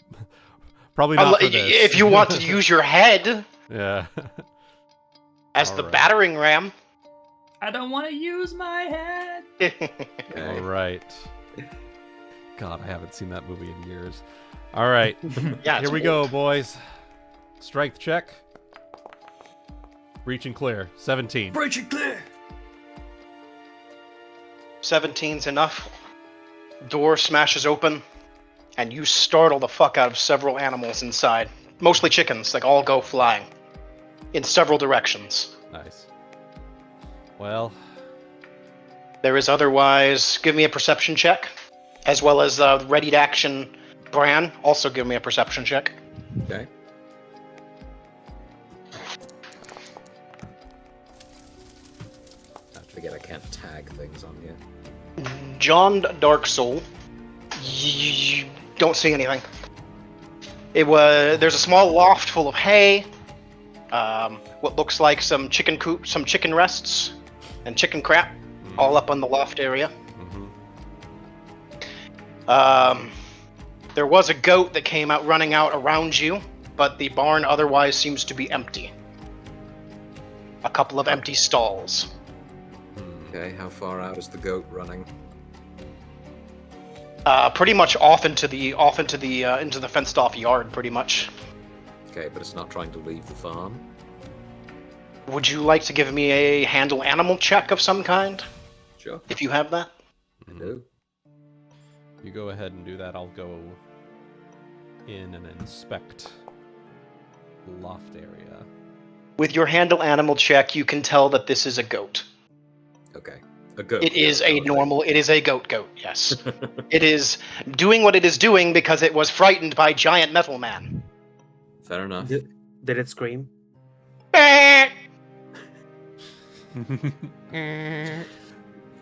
S1: Probably not for this.
S5: If you want to use your head
S1: Yeah.
S5: as the
S1: Alright.
S5: battering ram.
S2: I don't want to use my head.
S3: Okay.
S1: All right. God, I haven't seen that movie in years. All right.
S5: Yeah,
S1: Here we go, boys. Strength check. Reach and clear. 17.
S2: Breach it clear.
S5: 17's enough. Door smashes open, and you startle the fuck out of several animals inside. Mostly chickens, like all go flying in several directions.
S1: Nice. Well,
S5: There is otherwise. Give me a perception check, as well as ready to action. Bran, also give me a perception check.
S3: Okay. I forget I can't tag things on here.
S5: John Darksoul, you don't see anything. There's a small loft full of hay, what looks like some chicken coop, some chicken rests, and chicken crap, all up on the loft area. There was a goat that came out running out around you, but the barn otherwise seems to be empty. A couple of empty stalls.
S3: Okay, how far out is the goat running?
S5: Pretty much off into the fenced off yard, pretty much.
S3: Okay, but it's not trying to leave the farm.
S5: Would you like to give me a handle animal check of some kind,
S3: Sure.
S5: if you have that?
S3: I do.
S1: you go ahead and do that. I'll go in and inspect loft area.
S5: With your handle animal check, you can tell that this is a goat.
S3: Okay. A goat.
S5: It is
S3: yeah,
S5: a normal. It is a goat. Yes. It is doing what it is doing because it was frightened by giant metal man.
S3: Fair enough.
S6: Did it scream?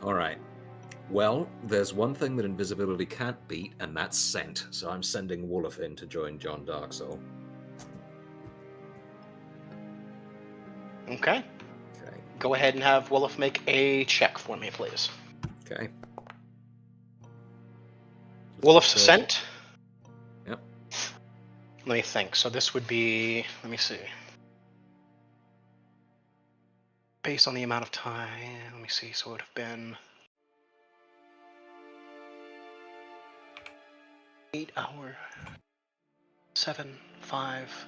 S3: All right. Well, there's one thing that invisibility can't beat, and that's scent. So I'm sending Wolof in to join John Darksoul.
S5: Okay.
S3: Okay.
S5: Go ahead and have Wolof make a check for me, please.
S3: Okay.
S5: Wolof's scent.
S3: Yep.
S5: Let me think. So this would be. Let me see. Based on the amount of time. Let me see. So it would have been 8 hour. 7, 5,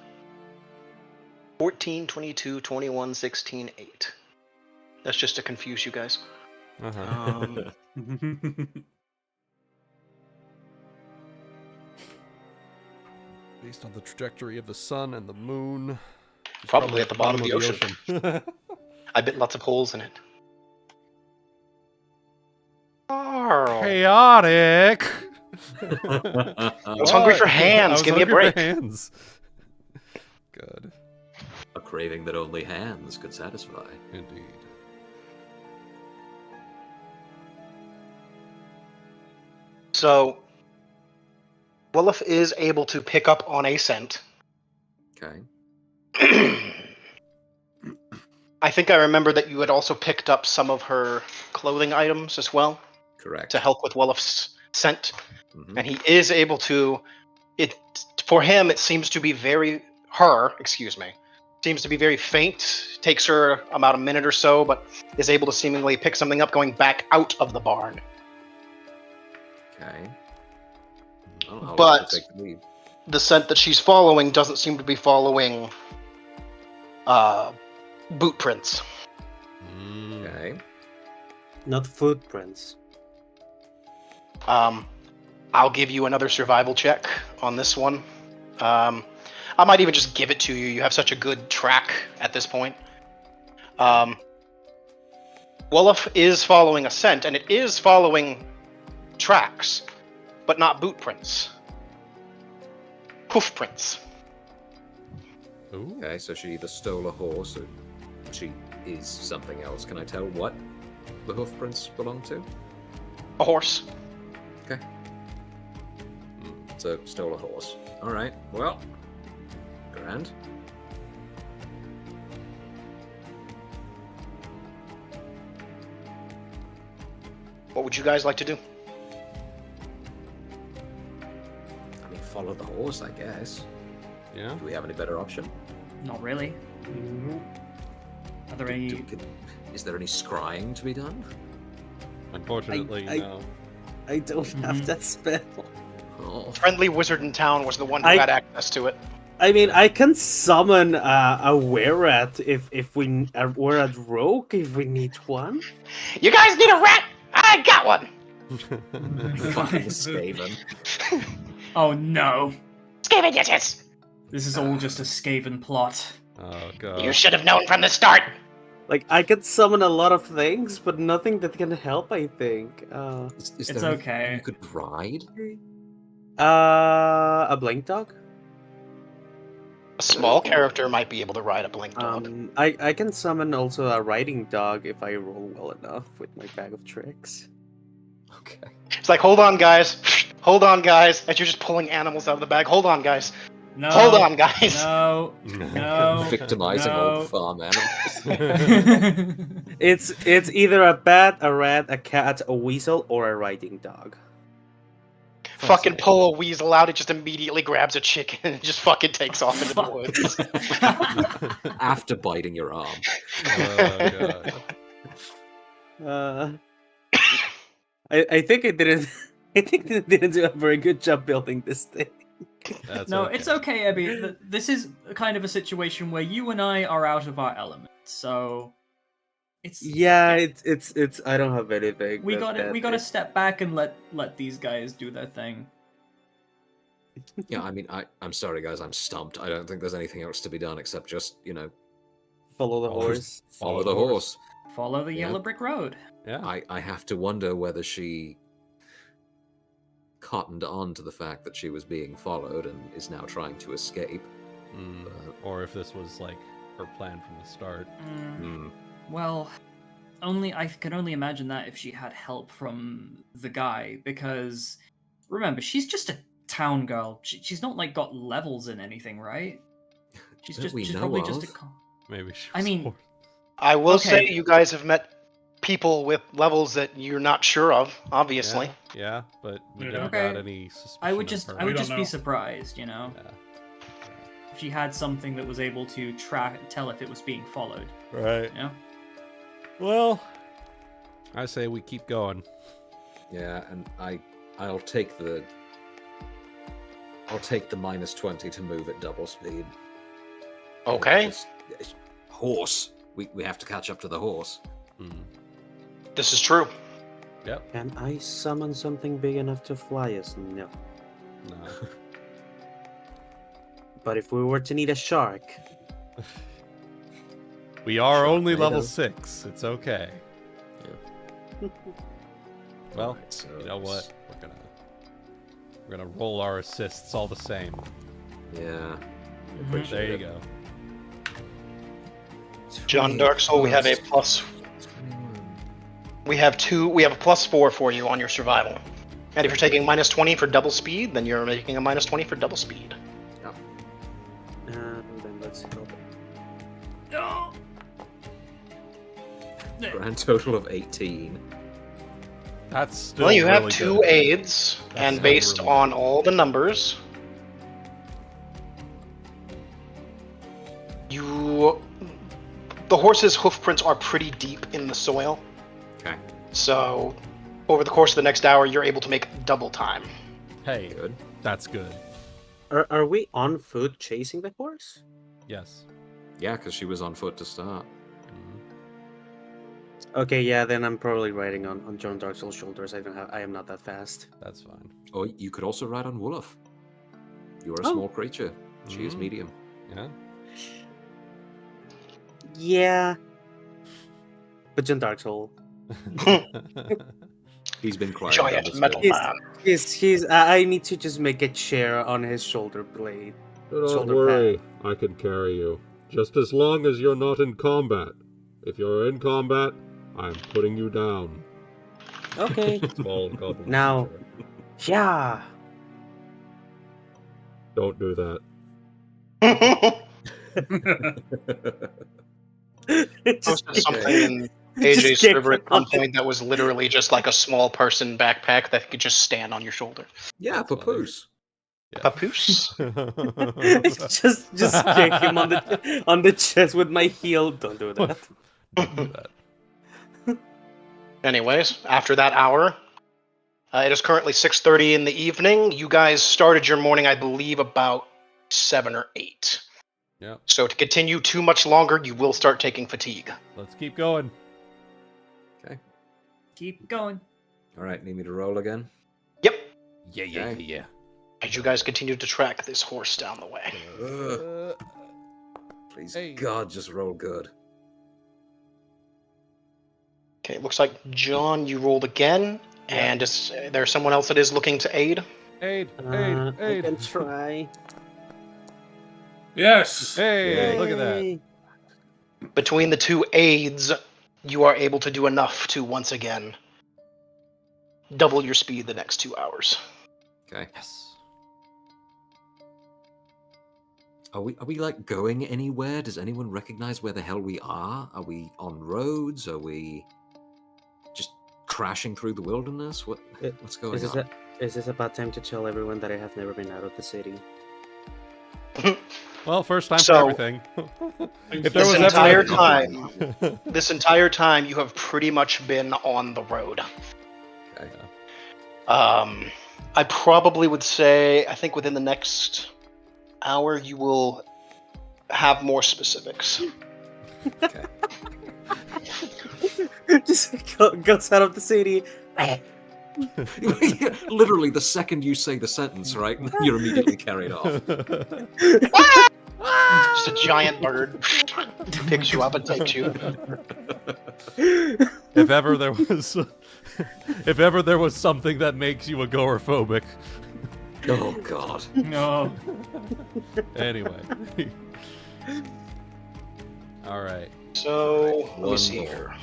S5: 14, 22, 21, 16, 8. That's just to confuse you guys.
S1: Uh-huh. Based on the trajectory of the sun and the moon. It's
S5: Probably at the bottom of the ocean.
S1: ocean.
S5: I bit lots of holes in it. Oh,
S1: Chaotic.
S5: I was hungry for hands. Give me a break.
S1: Hands. Good.
S3: A craving that only hands could satisfy.
S1: Indeed.
S5: So, Wolof is able to pick up on a scent.
S3: Okay.
S5: I think I remember that you had also picked up some of her clothing items as well
S3: Correct.
S5: to help with Wolof's scent,
S3: Mhm.
S5: and he is able to. For him, it seems to be seems to be very faint. Takes her about a minute or so, but is able to seemingly pick something up going back out of the barn.
S3: Okay. I'll
S5: But-
S3: let you take the lead.
S5: The scent that she's following doesn't seem to be following boot prints.
S1: Mm.
S3: Okay.
S6: Not footprints.
S5: I'll give you another survival check on this one. I might even just give it to you. You have such a good track at this point. Wolof is following a scent, and it is following tracks, but not boot prints. Hoof prints.
S1: Ooh.
S3: Okay, so she either stole a horse or she is something else. Can I tell what the hoof prints belong to?
S5: A horse.
S3: Okay. So, stole a horse. Alright, well, grand.
S5: What would you guys like to do?
S3: I mean, follow the horse, I guess.
S1: Yeah.
S3: Do we have any better option?
S2: Not really. Are there any?
S3: Is there any scrying to be done?
S1: Unfortunately, no.
S6: I don't have that spell.
S3: Oh.
S5: Friendly wizard in town was the one who
S6: I-
S5: had access to it.
S6: I mean, I can summon a were-rat if we we're at rogue if we need one.
S5: You guys need a rat? I got one!
S3: Fucking Skaven.
S2: Oh no!
S5: Skaven, yes!
S2: This is all just a Skaven plot.
S1: Oh god.
S5: You should have known from the start!
S6: Like, I can summon a lot of things, but nothing that can help, I think.
S3: Is
S2: It's
S3: there anything
S2: okay.
S3: you could ride?
S6: A blink dog?
S5: A small character might be able to ride a blink dog.
S6: I can summon also a riding dog if I roll well enough with my bag of tricks.
S3: Okay.
S5: It's like, hold on, guys. Hold on, guys. As you're just pulling animals out of the bag. Hold on, guys.
S2: No.
S5: Hold on, guys.
S2: No. No.
S3: Victimizing
S2: no.
S3: old farm animals.
S6: It's either a bat, a rat, a cat, a weasel, or a riding dog.
S5: Fucking pull a weasel out, it just immediately grabs a chicken and just fucking takes off into the woods.
S3: After biting your arm.
S1: Oh god.
S6: I think I didn't. I think they didn't do a very good job building this thing.
S1: That's
S2: No,
S1: okay.
S2: it's okay, Ebby. This is kind of a situation where you and I are out of our element, so it's
S6: Yeah, it's. I don't have anything.
S2: we got
S6: that-
S2: We got to step back and let these guys do their thing.
S3: Yeah, I mean, I'm sorry, guys, I'm stumped. I don't think there's anything else to be done except just,
S6: follow the
S1: Follow-
S6: horse.
S3: follow the horse.
S2: Follow the
S3: Yeah.
S2: yellow brick road.
S1: Yeah.
S3: I have to wonder whether she cottoned on to the fact that she was being followed and is now trying to escape.
S1: Or if this was like her plan from the start.
S3: Hmm.
S2: Well, I can only imagine that if she had help from the guy, because remember, she's just a town girl. She's not like got levels in anything, right? She's
S3: That
S2: just
S3: we
S2: she's
S3: know
S2: probably
S3: of.
S2: just a
S1: Maybe she
S2: I
S1: was
S2: mean-
S1: hor-
S5: I will say
S2: Okay.
S5: you guys have met people with levels that you're not sure of, obviously.
S1: Yeah, but we
S4: Yeah.
S1: never
S2: Okay.
S1: got any suspicion
S2: I would
S1: of
S2: just
S1: her.
S2: I would
S4: don't
S2: just be
S4: know.
S2: surprised, you know,
S1: Yeah.
S2: if she had something that was able to tell if it was being followed.
S1: Right.
S2: You know?
S1: Well, I say we keep going.
S3: Yeah, and I'll take the -20 to move at double speed.
S5: Okay.
S3: It's horse. We have to catch up to the horse.
S5: This is true.
S1: Yep.
S6: Can I summon something big enough to fly us? No.
S1: No.
S6: But if we were to need a shark,
S1: We are only
S3: Sharknado.
S1: level 6. It's okay. Well,
S3: Alright, so
S1: you know
S3: it's-
S1: what? We're gonna roll our assists all the same.
S3: Yeah.
S2: Mhm.
S1: There you go.
S5: John Darksoul, we have a plus.
S3: 21.
S5: We have a +4 for you on your survival. And if you're taking -20 for double speed, then you're making a -20 for double speed.
S6: then let's help.
S2: No.
S3: Grand total of 18.
S1: That's still
S5: Well, you have
S1: really
S5: 2
S1: good.
S5: aids, and
S1: still
S5: based
S1: really
S5: on all the numbers, the horse's hoof prints are pretty deep in the soil.
S3: Okay.
S5: So, over the course of the next hour, you're able to make double time.
S1: Hey,
S3: Good.
S1: that's good.
S6: Are we on foot chasing the horse?
S1: Yes.
S3: Yeah, because she was on foot to start.
S6: Okay, yeah, then I'm probably riding on John Darksoul's shoulders. I am not that fast.
S1: That's fine.
S3: Or you could also ride on Wolof. You are a
S6: Oh.
S3: small creature. She is
S1: Mm.
S3: medium.
S1: Yeah.
S6: Yeah. But John Darksoul.
S3: He's been quiet.
S5: Giant metal
S6: He's,
S5: man.
S6: he's I need to just make a chair on his shoulder blade.
S1: Do not
S6: Shoulder
S1: worry, I can carry you. Just as long as you're not in combat. If you're in combat, I'm putting you down.
S6: Okay.
S1: Small goblin.
S6: Now-
S1: creature.
S6: Yeah.
S1: Don't do that.
S6: Just
S5: Posted something
S6: kidding.
S5: in
S6: Just
S5: AJ's
S6: kick
S5: server at
S6: him
S5: some
S6: off the-
S5: point that was literally just like a small person backpack that could just stand on your shoulder.
S3: Yeah,
S1: That's funny.
S3: Papoose.
S5: Papoose?
S6: just kick him on the chest with my heel. Don't do that.
S1: Don't do that.
S5: Anyways, after that hour, it is currently 6:30 in the evening. You guys started your morning, I believe, about 7 or 8.
S1: Yep.
S5: So to continue too much longer, you will start taking fatigue.
S1: Let's keep going.
S3: Okay.
S2: Keep going.
S3: All right, need me to roll again?
S5: Yep.
S1: Yeah,
S3: Okay.
S5: As you guys continue to track this horse down the way.
S3: Please,
S1: Hey.
S3: God, just roll good.
S5: Okay, it looks like John, you rolled again, and is there someone else that is looking to aid?
S1: Aid,
S6: I
S1: aid.
S6: can try.
S4: Yes.
S1: Hey, look at that.
S6: Yay.
S5: Between the two aids, you are able to do enough to once again double your speed the next 2 hours.
S3: Okay.
S1: Yes.
S3: Are we like going anywhere? Does anyone recognize where the hell we are? Are we on roads? Are we just crashing through the wilderness? What's going on?
S6: Is this a bad time to tell everyone that I have never been out of the city?
S1: Well, first time
S5: So-
S1: for everything. If there
S5: This
S1: was
S5: entire
S1: ever...
S5: time, this entire time, you have pretty much been on the road.
S3: Okay.
S5: I probably would say, I think within the next hour, you will have more specifics.
S3: Okay.
S6: Just goes out of the city.
S3: Literally, the second you say the sentence, right, you're immediately carried off.
S5: Just a giant bird picks you up and takes you.
S1: If ever there was... if ever there was something that makes you agoraphobic.
S3: Oh God.
S2: No.
S1: Anyway. Alright.
S5: So, let me
S3: One
S5: see
S3: more.
S5: here.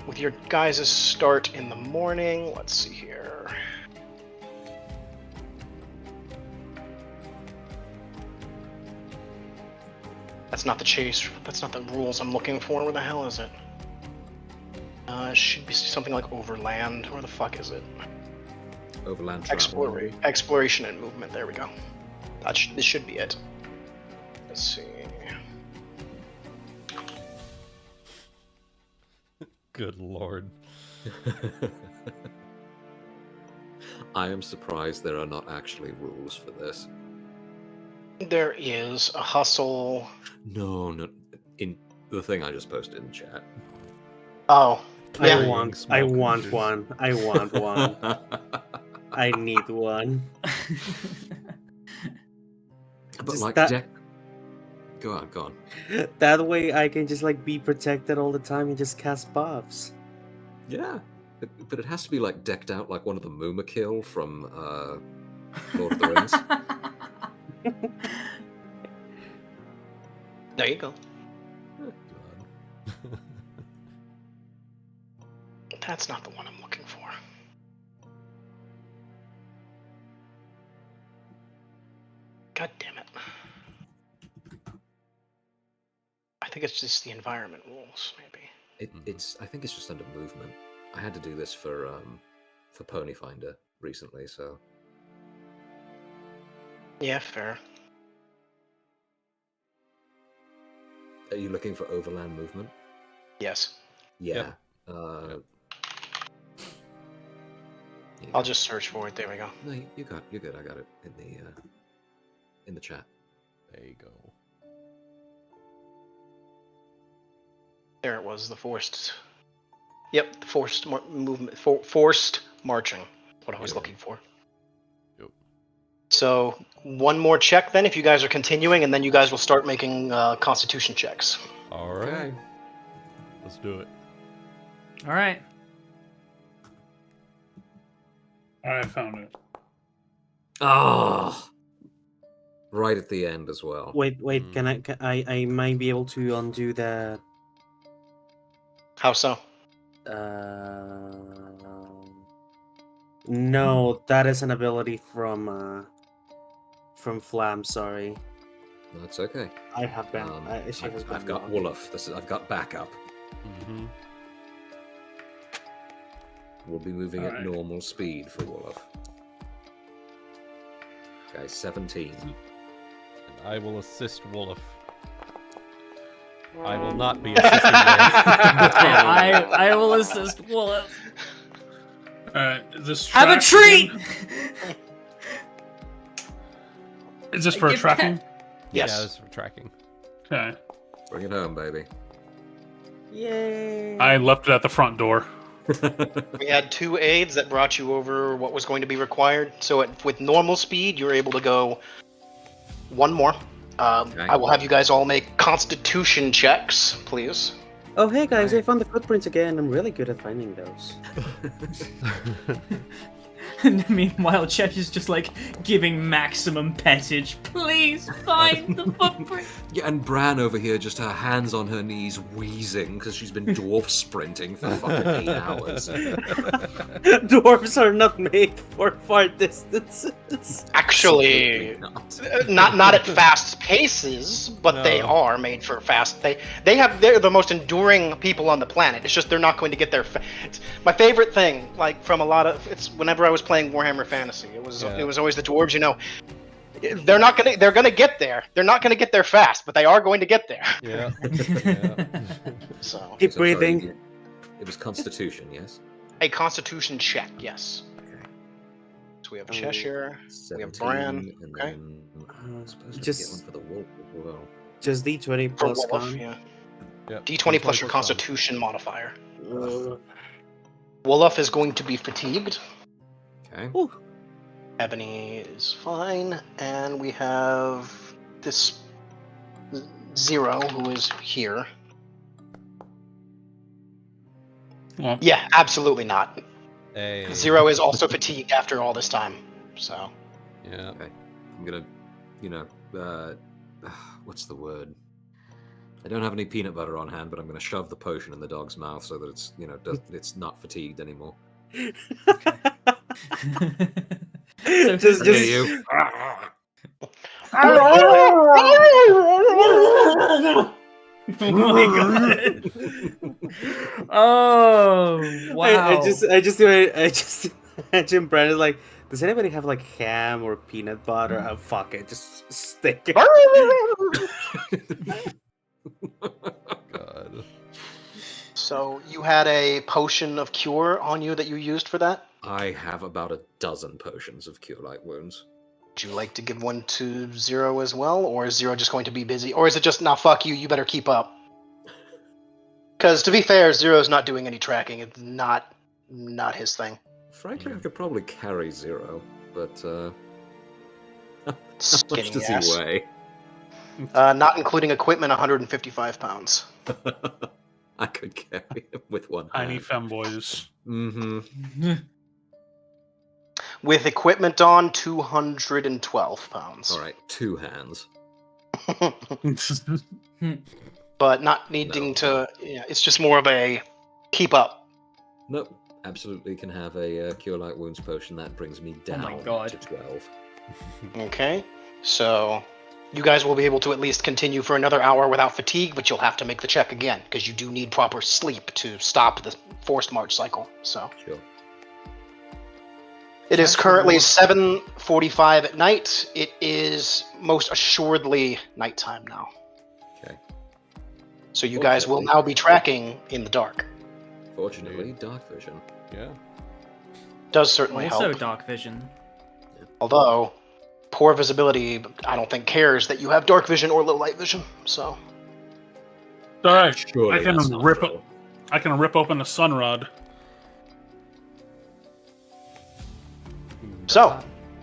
S5: With your guys' start in the morning, let's see here. That's not the chase. That's not the rules I'm looking for. Where the hell is it? It should be something like overland. Where the fuck is it?
S3: Overland travel.
S5: Exploration and movement. There we go. This should be it. Let's see.
S1: Good lord.
S3: I am surprised there are not actually rules for this.
S5: There is a hustle.
S3: No, in the thing I just posted in chat.
S5: Oh,
S6: I
S5: yeah.
S6: want
S1: Small
S6: one.
S1: creatures.
S6: I want one. I need one.
S3: But
S6: Just
S3: like,
S6: that-
S3: go on.
S6: That way I can just like be protected all the time and just cast buffs.
S3: Yeah, but it has to be like decked out like one of the Moomakill from Lord of the Rings.
S5: There you go. That's not the one I'm looking for. God damn it. I think it's just the environment rules, maybe.
S3: It's I think it's just under movement. I had to do this for Ponyfinder recently, so
S5: Yeah, fair.
S3: are you looking for overland movement?
S5: Yes.
S3: Yeah.
S1: Yep.
S3: Yeah.
S5: I'll just search for it. There we go.
S3: No, you're good. I got it in the chat.
S1: There you go.
S5: There it was, the forced. Yep, the forced movement, forced marching. What I was looking for.
S1: Yep.
S5: So one more check then, if you guys are continuing, and then you guys will start making Constitution checks.
S1: All right.
S3: Okay.
S1: Let's do it.
S2: All right.
S4: I found it.
S3: Ah, right at the end as well.
S6: Wait, can I might be able to undo the
S5: How so?
S6: no, that is an ability from Flam, sorry.
S3: That's okay.
S6: I have been she has been
S3: I've got
S6: locked.
S3: Wolof. I've got backup.
S1: Mm-hmm.
S3: We'll be moving at
S4: Alright.
S3: normal speed for Wolof. Okay, 17.
S1: And I will assist Wolf. I will not be assisting Wolf.
S2: I will assist Wolf.
S4: Alright, is this
S2: Have a
S4: track
S2: treat.
S4: again? Is this for
S2: Give
S4: tracking?
S5: Yes.
S1: Yeah, this is for tracking.
S4: Okay.
S3: Bring it home, baby.
S6: Yay!
S4: I left it at the front door.
S5: We had 2 aids that brought you over what was going to be required. So with normal speed, you're able to go one more.
S3: Okay.
S5: I will have you guys all make Constitution checks, please.
S6: Oh hey guys, I found the footprints again. I'm really good at finding those.
S2: And meanwhile, Chesher's just like giving maximum pettage. Please find the footprint.
S3: Yeah, and Bran over here, just her hands on her knees, wheezing because she's been dwarf sprinting for fucking 8 hours.
S6: Dwarves are not made for far distances.
S5: Actually,
S3: Absolutely
S5: not at fast paces, but they
S1: No.
S5: are made for fast. They're the most enduring people on the planet. It's just they're not going to get there. It's my favorite thing, like from a lot of it's whenever I was playing Warhammer Fantasy, it was always the dwarves. You know, they're gonna get there. They're not gonna get there fast, but they are going to get there.
S1: Yeah. Yeah.
S5: So
S6: Keep
S3: So sorry,
S6: breathing.
S3: it was Constitution, yes?
S5: a Constitution check, yes.
S3: Okay.
S5: So we have Cheshire. We have
S3: 17,
S5: Bran,
S3: and
S5: okay.
S3: then I suppose we get
S6: just-
S3: one for the wolf as well.
S6: Just D20
S5: For
S6: plus
S5: Wolf,
S6: con.
S5: yeah.
S1: Yep.
S5: D20 plus your
S1: con.
S5: Constitution modifier.
S6: Uh,
S5: Wolof is going to be fatigued.
S3: Okay.
S5: Ebony is fine, and we have this Zero who is here.
S4: Well,
S5: Yeah, absolutely not.
S1: Hey.
S5: Zero is also fatigued after all this time. So
S1: Yeah.
S3: I'm gonna, what's the word? I don't have any peanut butter on hand, but I'm gonna shove the potion in the dog's mouth so that it's, it's not fatigued anymore.
S2: So
S6: just
S3: Hear you.
S2: oh my god. Oh wow.
S6: I just imagine Brandon like, does anybody have like ham or peanut butter? Oh, fuck it, just stick it.
S1: God.
S5: So you had a potion of cure on you that you used for that?
S3: I have about a dozen potions of cure light wounds.
S5: Would you like to give one to Zero as well, or is Zero just going to be busy? Or is it just, nah, fuck you, you better keep up? Because to be fair, Zero's not doing any tracking. It's not his thing.
S3: Frankly, I could probably carry Zero, but how much
S5: Skinny
S3: does
S5: ass.
S3: he weigh?
S5: Not including equipment, 155 pounds.
S3: I could carry him with one
S4: tiny
S3: hand.
S4: femboys.
S3: Mm-hmm.
S5: With equipment on, 212 pounds.
S3: All right, 2 hands.
S5: But not needing to. Yeah, it's just more of a keep up.
S3: Nope, absolutely can have a cure light wounds potion. That brings me
S2: Oh
S3: down
S2: my God.
S3: to 12.
S5: Okay, so you guys will be able to at least continue for another hour without fatigue, but you'll have to make the check again because you do need proper sleep to stop the forced march cycle. So
S3: Sure.
S5: it is currently 7:45 at night. It is most assuredly nighttime now.
S3: Okay.
S5: So you guys will now be tracking in the dark.
S3: Fortunately, dark vision.
S1: Yeah.
S5: Does certainly
S2: Also
S5: help.
S2: dark vision.
S5: Although poor visibility, I don't think cares that you have dark vision or low light vision. So
S4: All right,
S3: Surely
S4: I can
S3: that's not
S4: rip
S3: true.
S4: I can rip open the sun rod.
S5: So,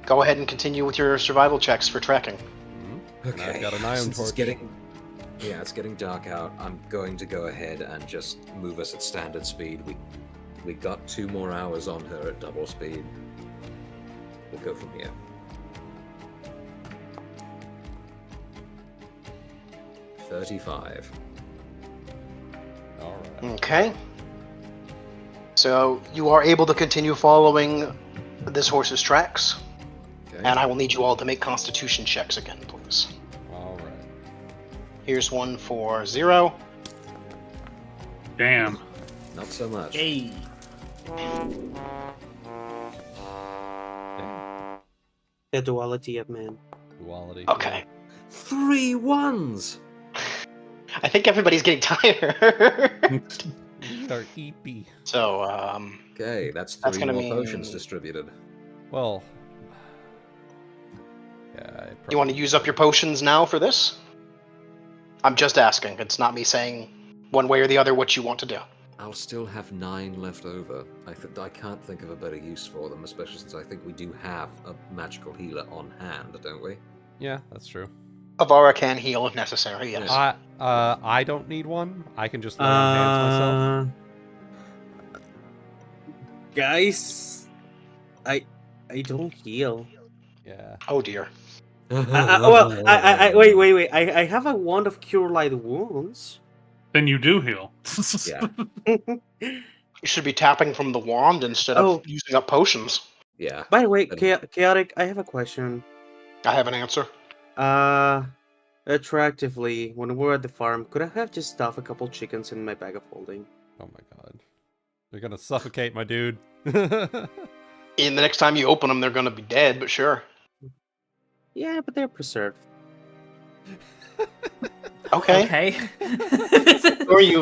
S5: go ahead and continue with your survival checks for tracking.
S3: Okay.
S1: I've got an iron
S3: since
S1: torch.
S3: it's getting dark out. I'm going to go ahead and just move us at standard speed. We got 2 more hours on her at double speed. We'll go from here. 35.
S1: All right.
S5: Okay. So you are able to continue following this horse's tracks,
S3: Okay.
S5: and I will need you all to make Constitution checks again, please.
S1: All right.
S5: Here's one for 0.
S4: Damn.
S3: Not so much.
S2: Hey.
S6: The duality of man.
S1: Duality.
S5: Okay.
S3: 3 ones.
S5: I think everybody's getting tired.
S1: We are EP.
S5: So,
S3: Okay, that's
S5: That's
S3: 3
S5: gonna
S3: more
S5: mean-
S3: potions distributed.
S1: Well. Yeah.
S5: you want to use up your potions now for this? I'm just asking. It's not me saying one way or the other what you want to do.
S3: I'll still have 9 left over. I can't think of a better use for them, especially since I think we do have a magical healer on hand, don't we?
S1: Yeah, that's true.
S5: Avara can heal if necessary, yes.
S1: I don't need one. I can just enhance myself.
S6: Guys, I don't heal.
S1: Yeah.
S5: Oh dear.
S6: Wait. I have a wand of cure light wounds.
S4: Then you do heal.
S3: Yeah.
S5: You should be tapping from the wand instead
S6: Oh.
S5: of using up potions.
S3: Yeah.
S6: By the way,
S3: Then-
S6: chaotic. I have a question.
S5: I have an answer.
S6: Attractively, when we were at the farm, could I have just stuffed a couple chickens in my bag of holding?
S1: Oh my god. They're gonna suffocate my dude.
S5: In the next time you open them, they're going to be dead, but sure.
S6: Yeah, but they're preserved.
S5: Okay.
S2: Okay.
S5: Or you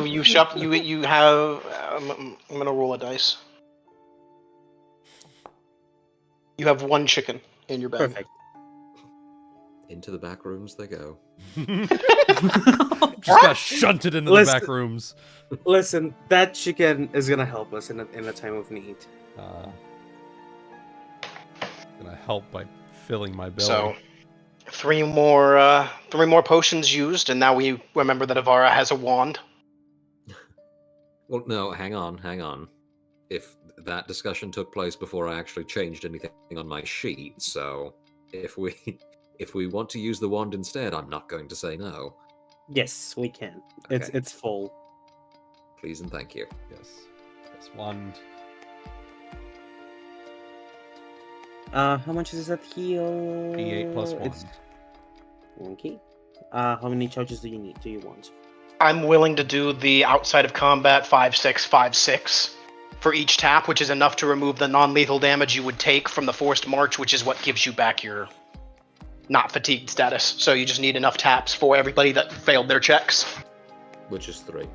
S5: have. I'm gonna roll a dice. You have 1 chicken in your bag.
S6: Perfect.
S3: Into the back rooms they go.
S1: Just got shunted into the
S6: Listen-
S1: back rooms.
S6: Listen, that chicken is gonna help us in a time of need.
S1: Gonna help by filling my belly.
S5: So, 3 more potions used, and now we remember that Avara has a wand.
S3: Well, no, hang on. If that discussion took place before I actually changed anything on my sheet, so if we want to use the wand instead, I'm not going to say no.
S6: Yes, we can.
S3: Okay.
S6: It's full.
S3: Please and thank you.
S1: Yes. Yes, wand.
S6: How much is that heal?
S1: D8 plus 1.
S6: It's okay. How many charges do you want?
S5: I'm willing to do the outside of combat 5/6, 5/6 for each tap, which is enough to remove the non-lethal damage you would take from the forced march, which is what gives you back your not fatigued status. So you just need enough taps for everybody that failed their checks.
S3: Which is 3.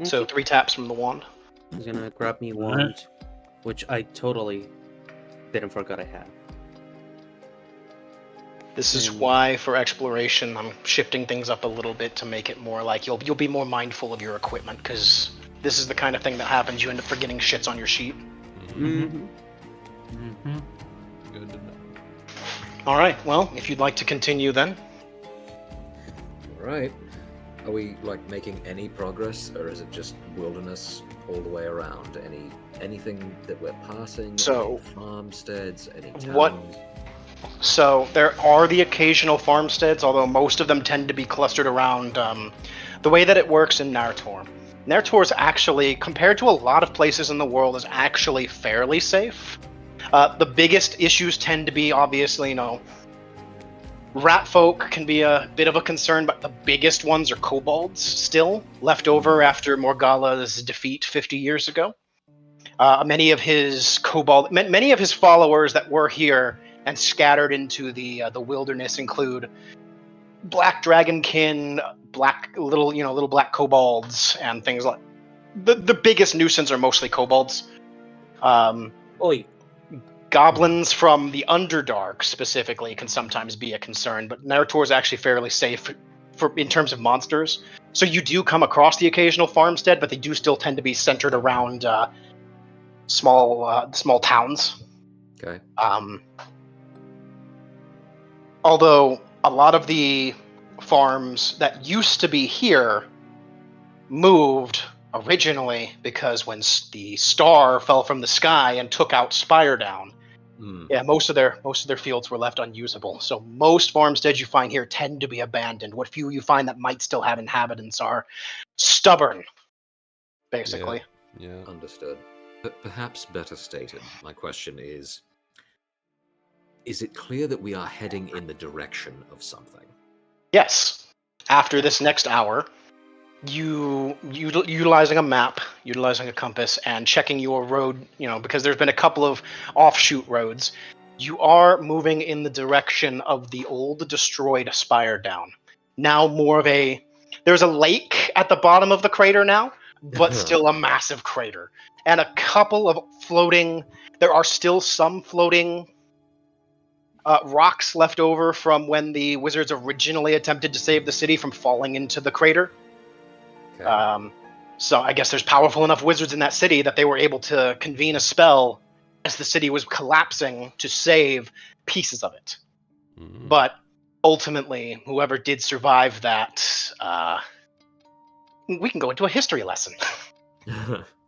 S5: So 3 taps from the wand.
S6: He's gonna grab me wand, which I totally didn't forget I had.
S5: This is why, for exploration, I'm shifting things up a little bit to make it more like you'll be more mindful of your equipment, because this is the kind of thing that happens. You end up forgetting shits on your sheet.
S6: Mm-hmm.
S1: Good to know.
S5: All right. Well, if you'd like to continue, then
S3: Right. Are we making any progress, or is it just wilderness all the way around? Anything that we're passing?
S5: So,
S3: any farmsteads? Any towns?
S5: what- So there are the occasional farmsteads, although most of them tend to be clustered around the way that it works in Nartor. Nartor is actually, compared to a lot of places in the world, is actually fairly safe. The biggest issues tend to be, obviously, rat folk can be a bit of a concern, but the biggest ones are kobolds still, left over after Morgala's defeat 50 years ago. Many of his followers that were here and scattered into the wilderness include black dragonkin, little black kobolds, and things like. The biggest nuisance are mostly kobolds.
S6: Oi.
S5: Goblins from the Underdark specifically can sometimes be a concern, but Nartor is actually fairly safe in terms of monsters. So you do come across the occasional farmstead, but they do still tend to be centered around small towns.
S3: Okay.
S5: Although a lot of the farms that used to be here moved originally because when the star fell from the sky and took out Spire down, yeah, most of their fields were left unusable. So most farmsteads you find here tend to be abandoned. What few you find that might still have inhabitants are stubborn, basically.
S1: Yeah.
S3: Understood. But perhaps better stated, my question is it clear that we are heading in the direction of something?
S5: Yes. After this next hour, you utilizing a map, utilizing a compass, and checking your road, because there's been a couple of offshoot roads, you are moving in the direction of the old destroyed Spire Down. Now there's a lake at the bottom of the crater now, but still a massive crater. And a couple of there are still some floating rocks left over from when the wizards originally attempted to save the city from falling into the crater.
S3: Okay.
S5: So I guess there's powerful enough wizards in that city that they were able to convene a spell as the city was collapsing to save pieces of it. But ultimately, whoever did survive that, we can go into a history lesson.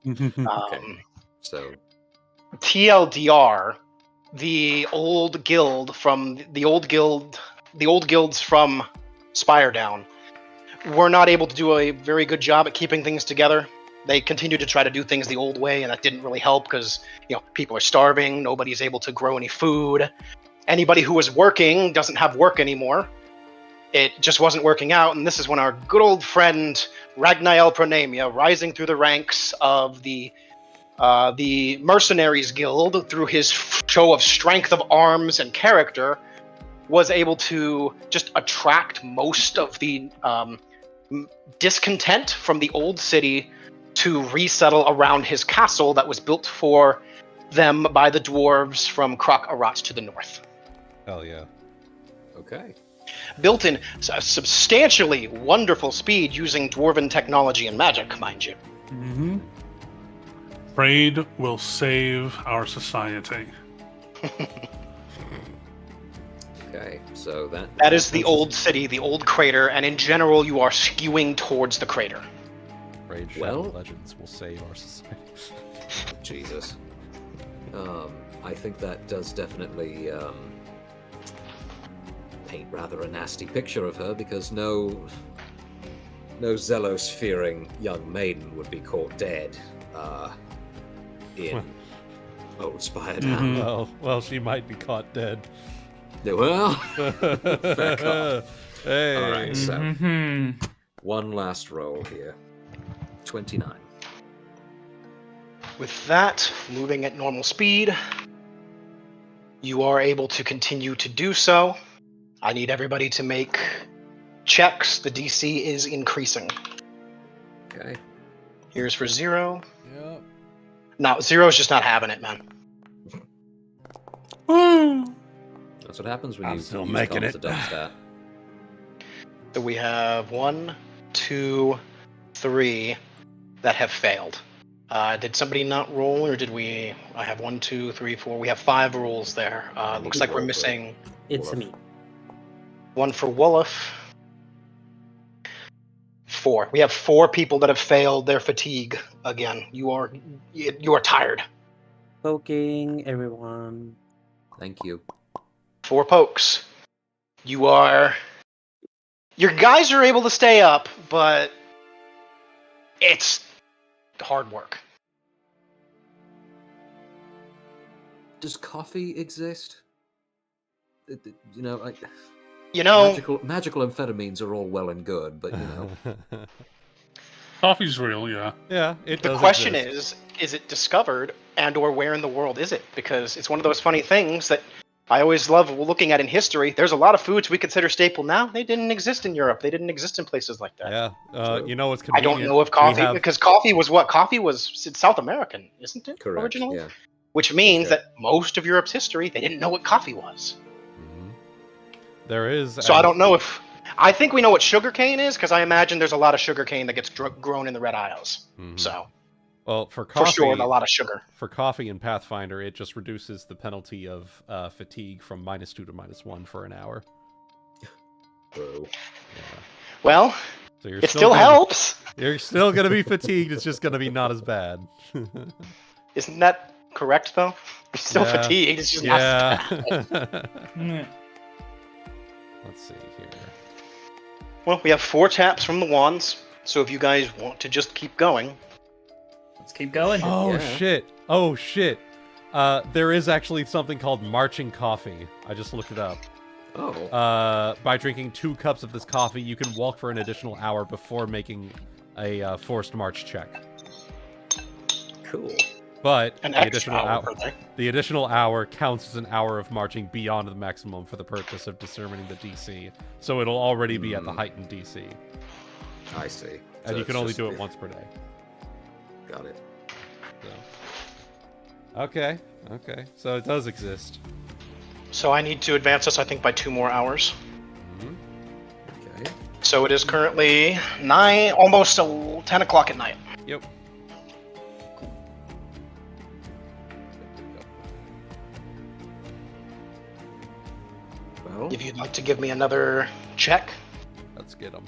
S3: Okay. So
S5: TLDR, the old guilds from Spire Down were not able to do a very good job at keeping things together. They continued to try to do things the old way, and that didn't really help because people are starving. Nobody's able to grow any food. Anybody who was working doesn't have work anymore. It just wasn't working out, and this is when our good old friend Ragnael Pronamia, rising through the ranks of the Mercenaries Guild through his show of strength of arms and character, was able to just attract most of the discontent from the old city to resettle around his castle that was built for them by the dwarves from Krok-Arat to the north.
S1: Hell yeah.
S3: okay.
S5: Built in a substantially wonderful speed using dwarven technology and magic, mind you.
S4: Mm-hmm. Trade will save our society.
S3: Okay. So
S5: That is the old city, the old crater, and in general you are skewing towards the crater.
S1: Raid
S3: Well-
S1: Shadow Legends will save our society.
S3: Jesus. I think that does definitely paint rather a nasty picture of her, because no Zelos-fearing young maiden would be caught dead in Old Spire Down.
S1: Well, she might be caught dead.
S3: Well, fair call.
S1: Hey.
S3: All right, so
S2: Mhm.
S3: one last roll here. 29.
S5: With that, moving at normal speed, you are able to continue to do so. I need everybody to make checks. The DC is increasing.
S3: Okay.
S5: Here's for 0.
S1: Yep.
S5: No, 0's just not having it, man.
S3: That's what happens when
S1: I'm
S3: you
S1: still
S3: use
S1: making
S3: con as
S1: it.
S3: a dumb stat.
S5: So we have 1, 2, 3 that have failed. Did somebody not roll, or did we? I have 1, 2, 3, 4. We have 5 rolls there. Looks like we're
S3: roll for it.
S5: missing
S6: It's
S3: Wolf.
S6: me.
S5: 1 for Wolof. 4. We have 4 people that have failed their fatigue again. You are tired.
S6: Poking everyone.
S3: Thank you.
S5: 4 pokes. Your guys are able to stay up, but it's hard work.
S3: Does coffee exist? Like
S5: You know,
S3: magical amphetamines are all well and good, but
S4: Coffee's real, yeah.
S1: Yeah, it
S5: the
S1: does
S5: question
S1: exist.
S5: is it discovered, and or where in the world is it? Because it's one of those funny things that I always love looking at in history. There's a lot of foods we consider staple now. They didn't exist in Europe. They didn't exist in places like that.
S1: Yeah,
S3: True.
S1: you know it's
S5: I
S1: convenient.
S5: don't know if
S1: We
S5: coffee,
S1: have-
S5: because coffee was what? Coffee was South American, isn't it?
S3: correct.
S5: Originally?
S3: Yeah.
S5: Which means
S3: Okay.
S5: that most of Europe's history, they didn't know what coffee was.
S1: Mhm. There is.
S5: So I don't know if I think we know what sugarcane is, because I imagine there's a lot of sugarcane that gets grown in the Red Isles.
S1: Mhm.
S5: So,
S1: Well, for coffee,
S5: for sure, a lot of sugar.
S1: For coffee in Pathfinder, it just reduces the penalty of fatigue from -2 to -1 for an hour.
S3: Bro.
S1: Yeah.
S5: Well,
S1: So you're
S5: it still helps.
S1: You're still gonna be fatigued. It's just gonna be not as bad.
S5: Isn't that correct, though? You're still
S1: Yeah.
S5: fatigued. It's just not
S1: Yeah.
S5: as bad.
S2: Mm.
S1: Let's see here.
S5: Well, we have 4 taps from the wands, so if you guys want to just keep going.
S2: Let's keep going.
S1: Oh
S3: Yeah.
S1: shit! Oh shit! There is actually something called marching coffee. I just looked it up.
S3: Oh.
S1: By drinking 2 cups of this coffee, you can walk for an additional hour before making a forced march check.
S3: Cool.
S1: But
S5: An
S1: the
S5: extra
S1: additional
S5: hour per day.
S1: the additional hour counts as an hour of marching beyond the maximum for the purpose of determining the DC. So it'll already be at the heightened DC,
S3: I see.
S1: and
S3: So
S1: you
S3: it's
S1: can only
S3: just
S1: do it
S3: the-
S1: once per day.
S3: Got it.
S1: So. Okay. So it does exist.
S5: So I need to advance us, I think, by 2 more hours.
S1: Mhm.
S3: Okay.
S5: So it is currently 9, almost 10 o'clock at night.
S1: Yep.
S3: Well,
S5: If you'd like to give me another check.
S1: Let's get them.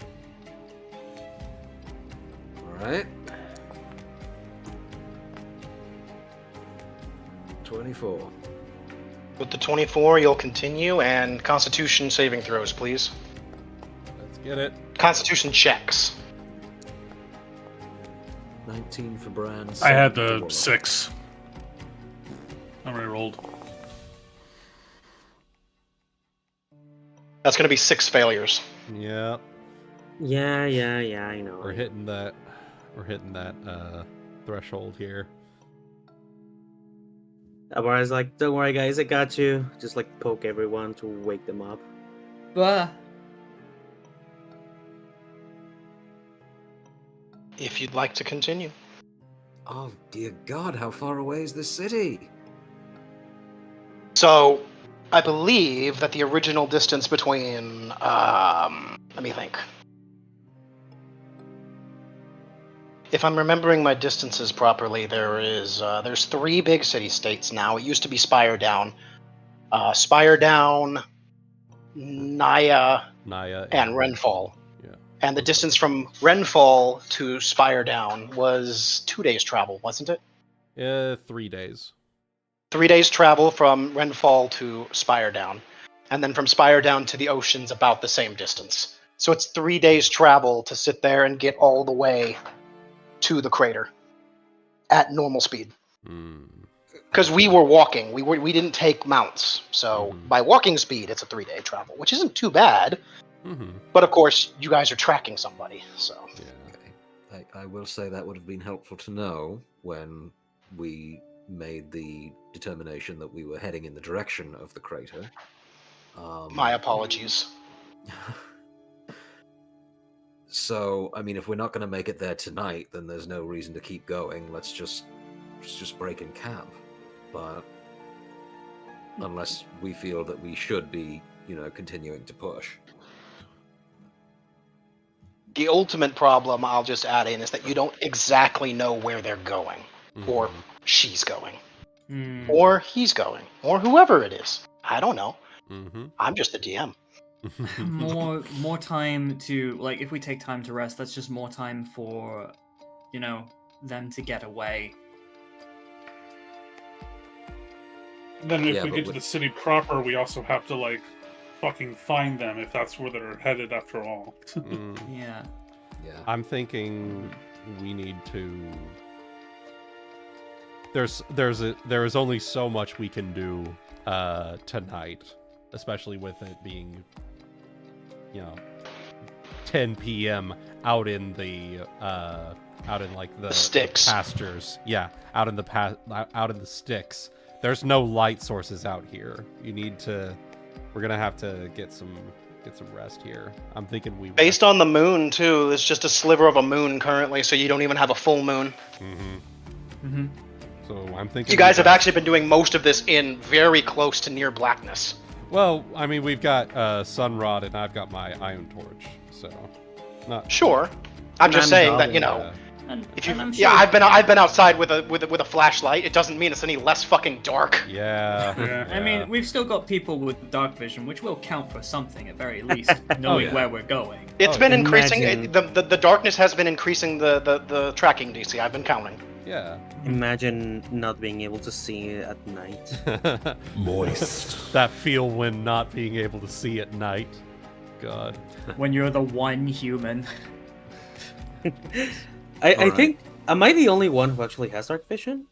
S3: all right. 24.
S5: With the 24, you'll continue, and Constitution saving throws, please.
S1: Let's get it.
S5: Constitution checks.
S3: 19 for Bran.
S4: I had
S3: 7 for
S4: the
S3: Warlock.
S4: 6. I already rolled.
S5: That's going to be 6 failures.
S1: Yep.
S6: Yeah, I know.
S1: We're hitting that. We're hitting that threshold here.
S6: Avara's like, don't worry, guys, I got you. Just like poke everyone to wake them up.
S2: Bah.
S5: If you'd like to continue.
S3: Oh dear God! How far away is this city?
S5: So, I believe that the original distance between, let me think. If I'm remembering my distances properly, there's 3 big city-states now. It used to be Spire Down. Spire Down, Naya, and Renfall.
S1: Yeah.
S5: And the distance from Renfall to Spire Down was 2 days travel, wasn't it?
S1: 3 days.
S5: 3 days travel from Renfall to Spire Down. And then from Spire Down to the ocean's about the same distance. So it's 3 days travel to sit there and get all the way to the crater at normal speed.
S1: Mm.
S5: Because we were walking, we didn't take mounts. So
S1: Mhm.
S5: by walking speed, it's a 3-day travel, which isn't too bad.
S1: Mm-hmm.
S5: But of course, you guys are tracking somebody, so.
S1: Yeah.
S3: Okay. I will say that would have been helpful to know when we made the determination that we were heading in the direction of the crater.
S5: My apologies.
S3: So, I mean, if we're not going to make it there tonight, then there's no reason to keep going. Let's just break in camp. But unless we feel that we should be, continuing to push.
S5: The ultimate problem, I'll just add in, is that you don't exactly know where they're going, or she's going,
S2: Hmm.
S5: or he's going, or whoever it is. I don't know.
S1: Mm-hmm.
S5: I'm just the DM.
S2: more time to, like, if we take time to rest, that's just more time for, them to get away.
S4: Then if
S3: Yeah,
S4: we
S3: but
S4: get to
S3: with-
S4: the city proper, we also have to, like, fucking find them if that's where they're headed after all.
S1: Mm.
S2: Yeah.
S3: Yeah.
S1: I'm thinking we need to. There is only so much we can do tonight, especially with it being, 10 p.m. out in the
S5: Sticks.
S1: pastures. Yeah, out in the sticks. There's no light sources out here. We're gonna have to get some rest here. I'm thinking we
S5: Based on the moon, too, it's just a sliver of a moon currently, so you don't even have a full moon.
S1: Mm-hmm.
S2: Mm-hmm.
S1: So I'm thinking
S5: You guys have actually been doing most of this in very close to near blackness.
S1: Well, I mean, we've got Sun Rod and I've got my Iron Torch, so not
S5: Sure. I'm just saying that, you know,
S1: yeah.
S5: if you
S2: And I'm
S5: yeah,
S2: sure-
S5: I've been outside with a flashlight. It doesn't mean it's any less fucking dark.
S1: Yeah.
S4: Yeah.
S2: I mean, we've still got people with dark vision, which will count for something at very least, knowing
S3: yeah.
S2: where we're going.
S5: It's
S1: Oh,
S5: been increasing.
S6: imagine-
S5: The darkness has been increasing the tracking DC. I've been counting.
S1: yeah.
S6: Imagine not being able to see at night.
S1: Moist. That feel when not being able to see at night. God.
S2: When you're the one human.
S6: I
S3: Alright.
S6: think, am I the only one who actually has dark vision?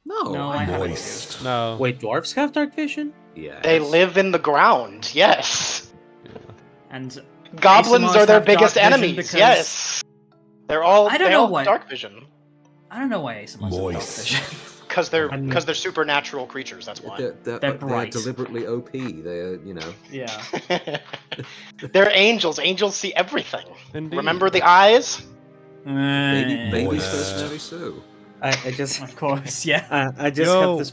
S2: No, I haven't. Dude.
S1: No.
S6: Wait, dwarves have dark vision?
S3: Yeah.
S5: They live in the ground. Yes.
S2: And
S5: Goblins
S2: Aasimars
S5: are their
S2: have dark
S5: biggest
S2: vision
S5: enemies.
S2: because-
S5: Yes. They're all.
S2: I don't
S5: they
S2: know
S5: all have
S2: why-
S5: dark vision
S2: I don't know why Aasimars have dark vision.
S5: because
S6: I'm-
S5: they're supernatural creatures. That's why.
S2: They're bright.
S3: deliberately OP. They're, you know.
S2: Yeah.
S5: They're angels. Angels see everything.
S1: Indeed.
S5: Remember the eyes?
S3: Baby's
S1: Moist.
S3: first Mary Sue.
S6: I just,
S2: Of course, yeah.
S6: I just
S1: Yo.
S6: have this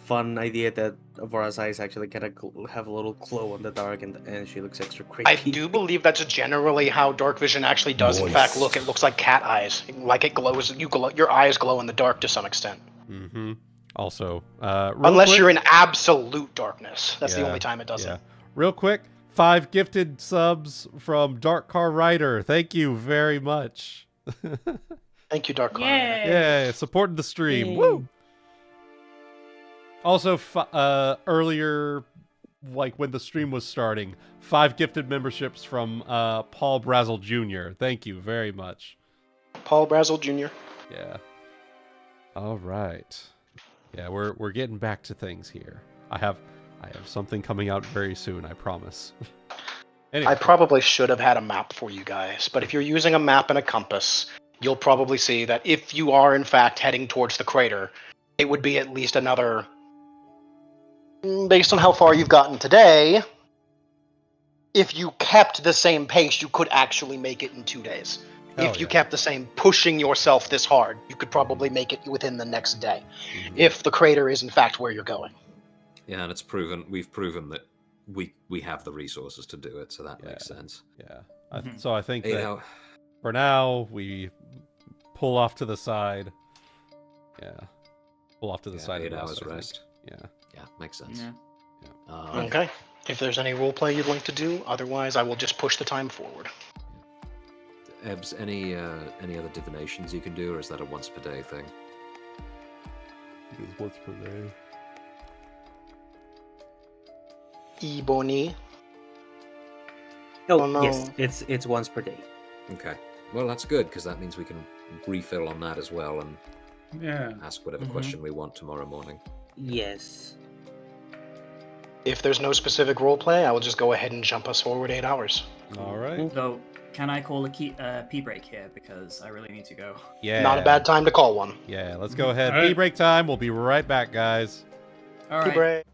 S6: fun idea that Avara's eyes actually kind of have a little glow in the dark, and she looks extra creepy.
S5: I do believe that's generally how dark vision actually does. In fact, look, it looks like cat eyes. Like it glows. Your eyes glow in the dark to some extent.
S1: Mm-hmm. Also,
S5: Unless you're in absolute darkness. That's the
S1: Yeah,
S5: only time it doesn't.
S1: Yeah. Real quick, 5 gifted subs from Dark Car Rider. Thank you very much.
S5: Thank you, Dark Cloud.
S1: Yeah, supporting the stream.
S6: Yay.
S1: Woo! Also, earlier, like when the stream was starting, 5 gifted memberships from Paul Brazel Jr. Thank you very much.
S5: Paul Brazel Jr.
S1: Yeah. All right. Yeah, we're getting back to things here. I have something coming out very soon, I promise. Anyway.
S5: I probably should have had a map for you guys, but if you're using a map and a compass, you'll probably see that if you are in fact heading towards the crater, it would be at least another, based on how far you've gotten today, if you kept the same pace, you could actually make it in 2 days.
S1: Oh,
S5: If you
S1: yeah.
S5: kept the same pushing yourself this hard, you could probably make it within the next day,
S1: Mhm.
S5: if the crater is in fact where you're going.
S3: Yeah, and we've proven that we have the resources to do it, so that makes sense.
S1: Yeah.
S2: Mhm.
S1: So I think
S3: 8
S1: that
S3: hour.
S1: for now we pull off to the side. Yeah. Pull off to the
S3: Yeah,
S1: side.
S3: 8
S1: of
S3: hours
S1: us, I think.
S3: rest.
S1: Yeah.
S3: Yeah, makes sense.
S2: Yeah.
S5: Okay. If there's any roleplay you'd like to do, otherwise I will just push the time forward.
S3: Ebbs, any other divinations you can do, or is that a once per day thing?
S1: Once per day.
S5: Ebony.
S6: Oh,
S5: Oh, no.
S6: yes, it's once per day.
S3: Okay. Well, that's good, because that means we can refill on that as well and
S4: Yeah.
S3: ask whatever
S2: Mhm.
S3: question we want tomorrow morning.
S6: Yes.
S5: If there's no specific roleplay, I will just go ahead and jump us forward 8 hours.
S1: All right.
S2: Though, can I call a pee break here because I really need to go.
S1: Yeah.
S5: Not a bad time to call one.
S1: Yeah, let's go ahead.
S4: All right.
S1: Tea break time. We'll be right back, guys.
S2: All
S5: Tea
S2: right.
S5: break.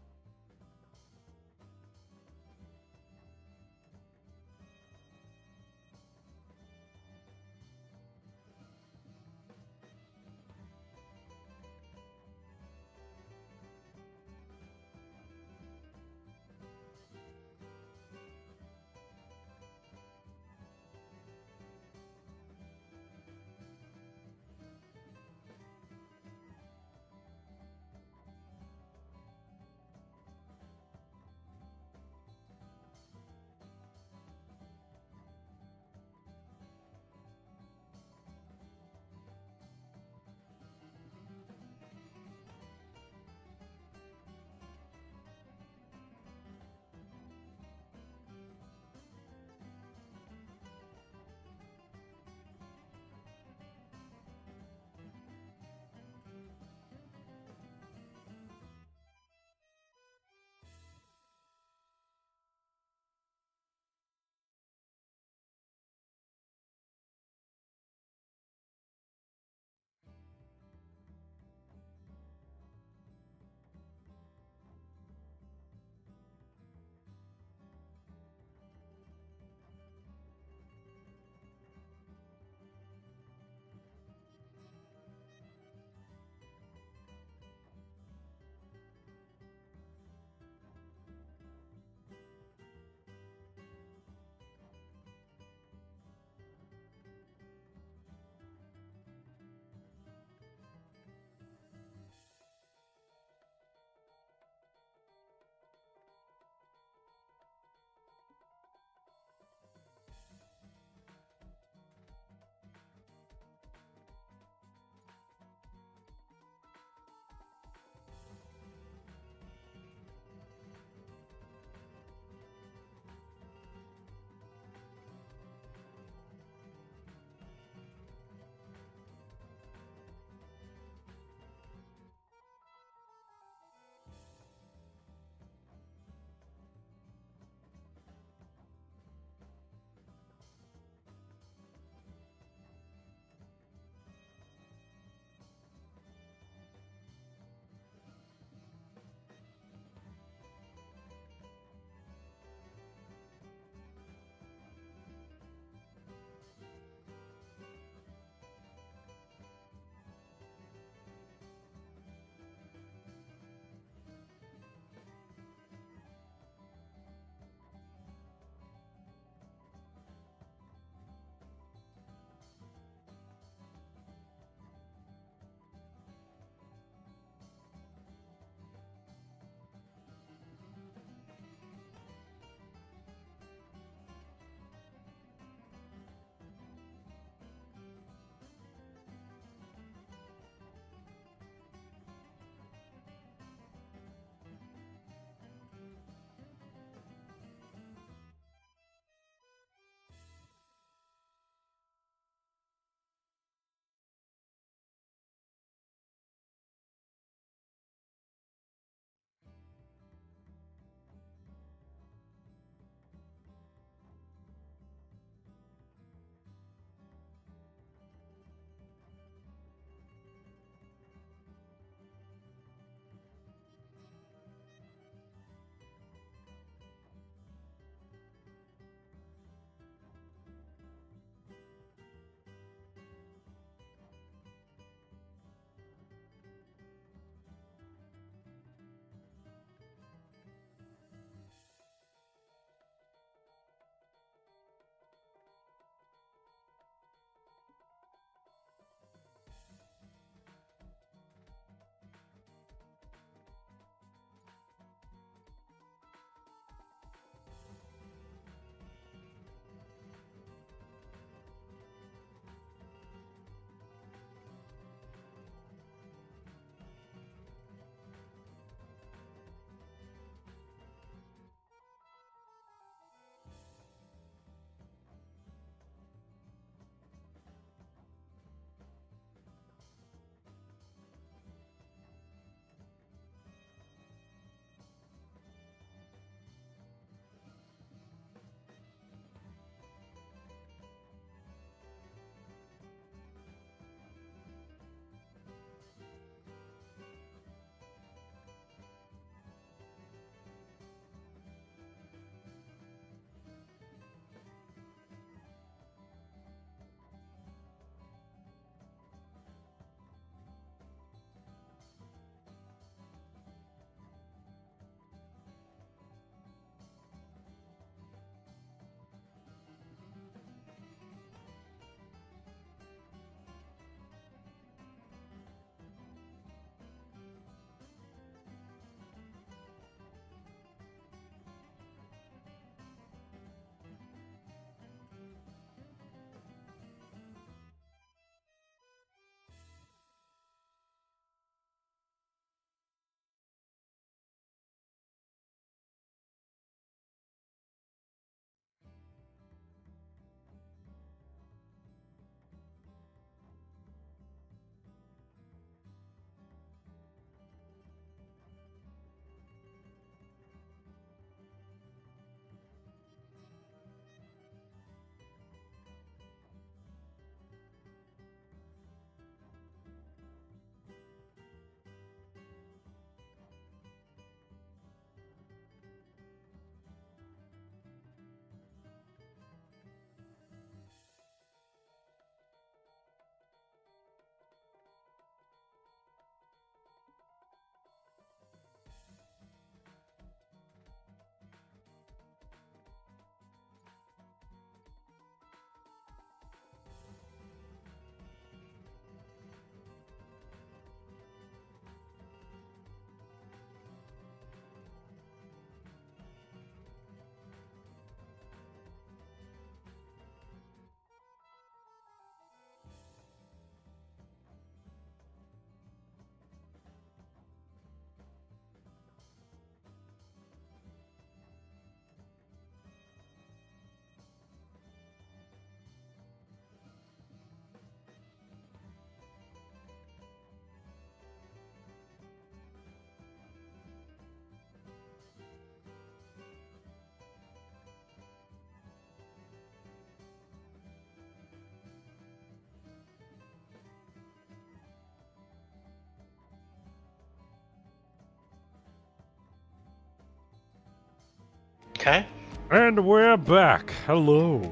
S5: Okay.
S1: And we're back. Hello.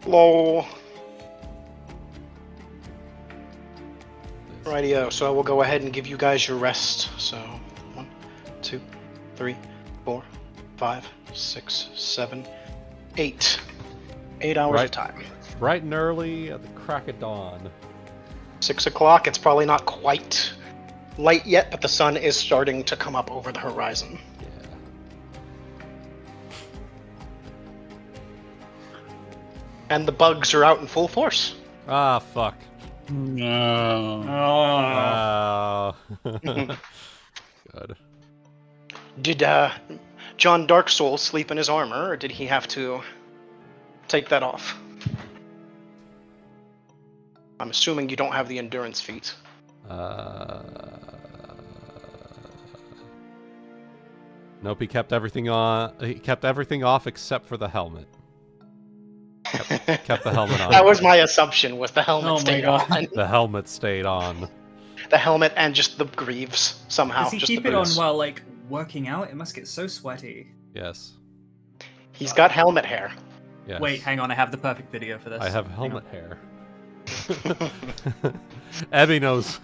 S5: Hello. Rightio, so I will go ahead and give you guys your rest. So, 1, 2, 3, 4, 5, 6, 7, 8. 8 hours of time.
S1: Bright and early at the crack of dawn.
S5: 6 o'clock, it's probably not quite light yet, but the sun is starting to come up over the horizon.
S1: Yeah.
S5: And the bugs are out in full force.
S1: Ah, fuck.
S4: No.
S2: Oh.
S1: Good.
S5: Did John Darksoul sleep in his armor, or did he have to take that off? I'm assuming you don't have the endurance feat.
S1: Nope, he kept everything on. He kept everything off except for the helmet. Kept the helmet on.
S5: That was my assumption, was the helmet
S2: Oh my
S5: stayed
S2: God.
S5: on.
S1: The helmet stayed on.
S5: The helmet and just the greaves, somehow.
S2: Does he
S5: just
S2: keep
S5: the
S2: it on
S5: boots.
S2: while, like, working out? It must get so sweaty.
S1: Yes.
S5: He's got helmet hair.
S1: Yes.
S2: Wait, hang on, I have the perfect video for this.
S1: I have
S2: Hang
S1: helmet hair. Ebby knows.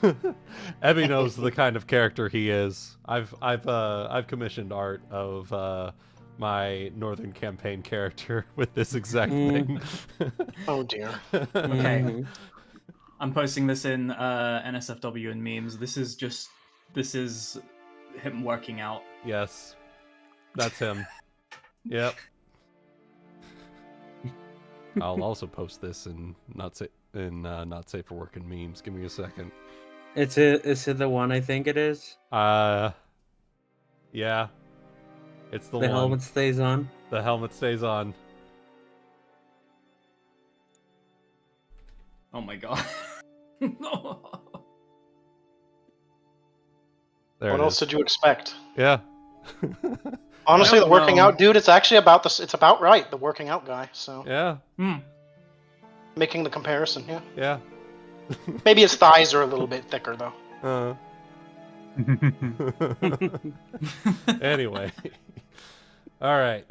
S1: Ebby knows the kind of character he is. I've commissioned art of my Northern Campaign character with this exact thing.
S5: Oh dear.
S2: Okay.
S6: Mhm.
S2: I'm posting this in NSFW and memes. This is him working out.
S1: Yes, that's him. Yep. I'll also post this in not safe for work and memes. Give me a second.
S6: Is it the one I think it is?
S1: Yeah. It's the
S6: The
S1: one.
S6: helmet stays on.
S1: The helmet stays on.
S2: Oh my god. No.
S1: There
S5: What
S1: it
S5: else
S1: is.
S5: did you expect?
S1: Yeah.
S5: Honestly,
S2: I
S5: the
S2: don't
S5: working
S2: know.
S5: out dude, it's actually about this. It's about right, the working out guy. So
S1: Yeah.
S5: making the comparison, yeah.
S1: Yeah.
S5: Maybe his thighs are a little bit thicker though.
S1: Anyway. All right.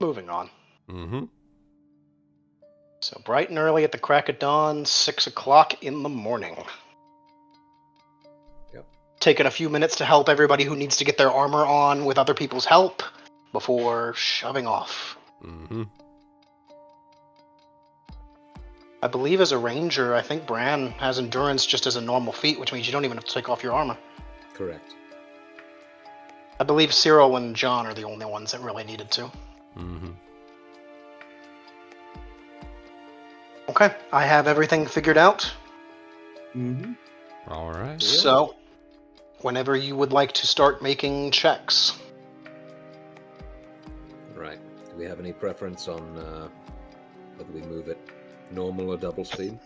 S5: Moving on.
S1: Mm-hmm.
S5: So bright and early at the crack of dawn, 6 o'clock in the morning.
S3: Yep.
S5: Taking a few minutes to help everybody who needs to get their armor on with other people's help before shoving off.
S1: Mm-hmm.
S5: I believe as a ranger, I think Bran has endurance just as a normal feat, which means you don't even have to take off your armor.
S3: Correct.
S5: I believe Cyrille and John are the only ones that really needed to.
S1: Mm-hmm.
S5: Okay, I have everything figured out.
S6: Mm-hmm.
S1: All right.
S5: So, whenever you would like to start making checks.
S3: Right. Do we have any preference on whether we move it normal or double speed?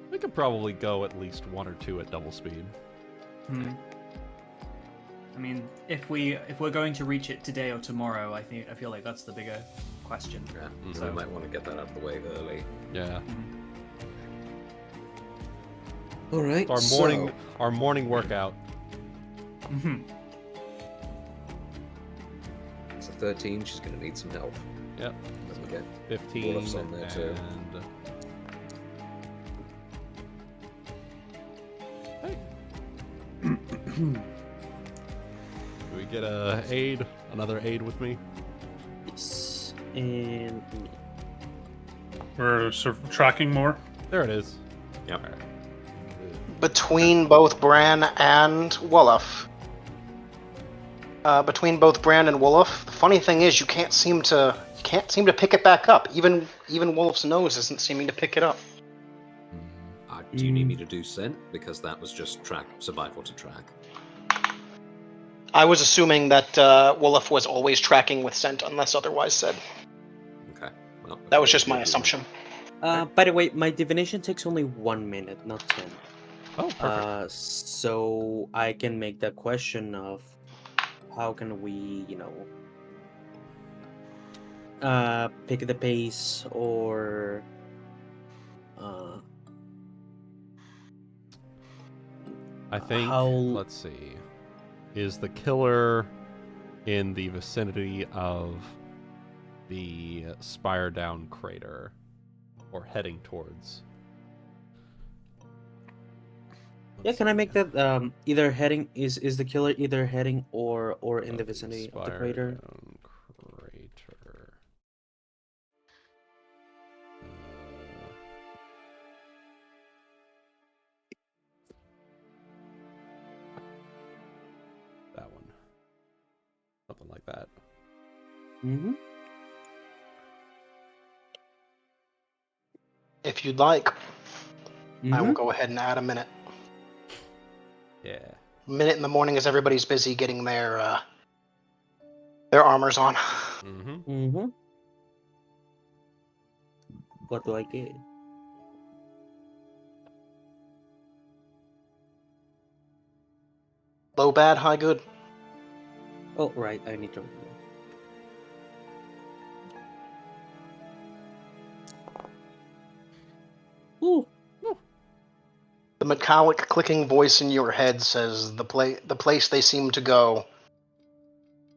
S1: We could probably go at least 1 or 2 at double speed.
S2: I mean, if we're going to reach it today or tomorrow, I feel like that's the bigger question.
S3: Yeah. So
S2: So-
S3: we might want to get that out of the way early.
S1: Yeah.
S3: All right.
S1: Our morning workout.
S2: Mhm.
S3: So 13. She's going to need some help.
S1: Yep.
S3: Okay.
S1: 15
S3: Dwarf's on there too.
S1: and hey. Do we get another aid with me?
S6: Yes. And
S4: We're sort of tracking more.
S1: There it is.
S3: Yep.
S1: All right.
S5: Between both Bran and Wolof. The funny thing is you can't seem to pick it back up. Even Wolf's nose isn't seeming to pick it up.
S3: Do you need me to do scent? Because that was just survival to track.
S5: I was assuming that Wolof was always tracking with scent unless otherwise said.
S3: Okay. Well,
S5: That was just my assumption.
S6: by the way, my divination takes only 1 minute, not 10.
S1: Oh, perfect.
S6: So I can make the question of how can we, pick the pace or
S1: I think.
S6: how-
S1: Let's see. is the killer in the vicinity of the Spire Down crater, or heading towards?
S6: Yeah, can I make that either heading is the killer either heading or in the vicinity of the
S1: Spire
S6: crater?
S1: Down crater. That one. Something like that.
S6: Mm-hmm.
S5: If you'd like, I will
S6: Mm-hmm.
S5: go ahead and add a minute.
S1: Yeah.
S5: Minute in the morning as everybody's busy getting their armors on.
S1: Mm-hmm.
S6: Mm-hmm. What do I get?
S5: Low bad, high good.
S6: Oh, right. I need to. Ooh.
S5: The metallic clicking voice in your head says the place they seem to go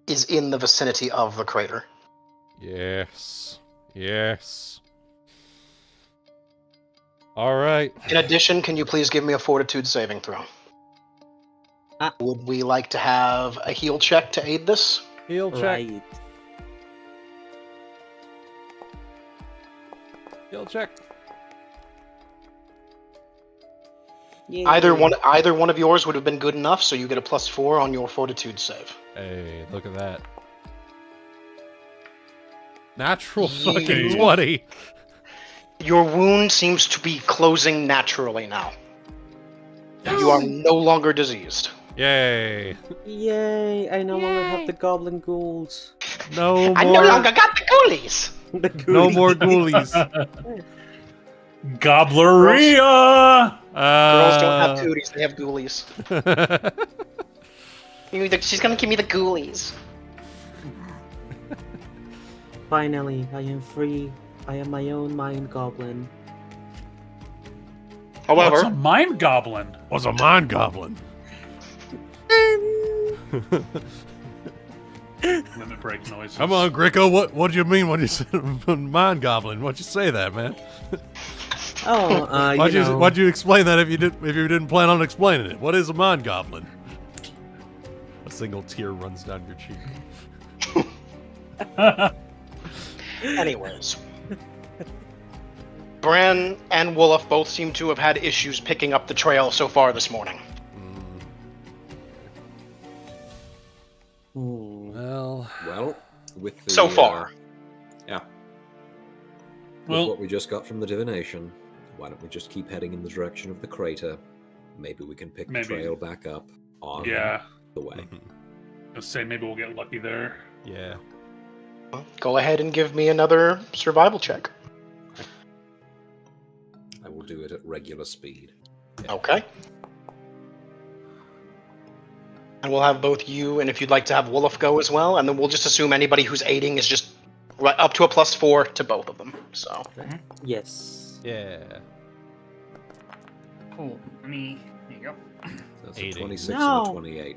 S5: is in the vicinity of the crater.
S1: Yes. Yes. All right.
S5: In addition, can you please give me a fortitude saving throw? Would we like to have a heal check to aid this?
S1: Heal check.
S6: Right.
S1: Heal check.
S6: Yay.
S5: Either one of yours would have been good enough, so you get a +4 on your fortitude save.
S1: Hey, look at that. Natural
S5: Yeah.
S1: fucking 20.
S5: Your wound seems to be closing naturally now. You are no longer diseased.
S1: Yay.
S6: Yay! I no longer have the goblin ghouls.
S1: No more.
S5: I no longer got the ghoulies!
S6: The
S1: No
S6: ghoulies.
S1: more ghoulies.
S4: Gobbleria!
S5: Girls don't have cooties, they have ghoulies. She's gonna give me the ghoulies.
S6: Finally, I am free. I am my own mind goblin.
S5: However,
S4: What's a mind goblin?
S1: Was a mind goblin.
S4: Limit break noises.
S1: Come on, Gricko. What do you mean when you said mind goblin? Why'd you say that, man?
S6: Oh,
S1: Why'd you explain that if you didn't plan on explaining it? What is a mind goblin? A single tear runs down your cheek.
S5: anyways. Bran and Wolof both seem to have had issues picking up the trail so far this morning.
S1: Well,
S3: with the,
S5: So far.
S3: yeah.
S4: Well-
S3: With what we just got from the divination, why don't we just keep heading in the direction of the crater? Maybe we can pick
S4: Maybe.
S3: the trail back up on
S4: Yeah.
S3: the way.
S4: Let's say maybe we'll get lucky there.
S1: yeah.
S5: Go ahead and give me another survival check.
S3: I will do it at regular speed.
S5: Okay. And we'll have both you, and if you'd like to have Wolof go as well, and then we'll just assume anybody who's aiding is just right up to a +4 to both of them. So
S6: Yes.
S1: Yeah.
S2: Cool. There you go.
S3: So that's a
S1: Aiding.
S3: 26 and
S6: No.
S3: a 28.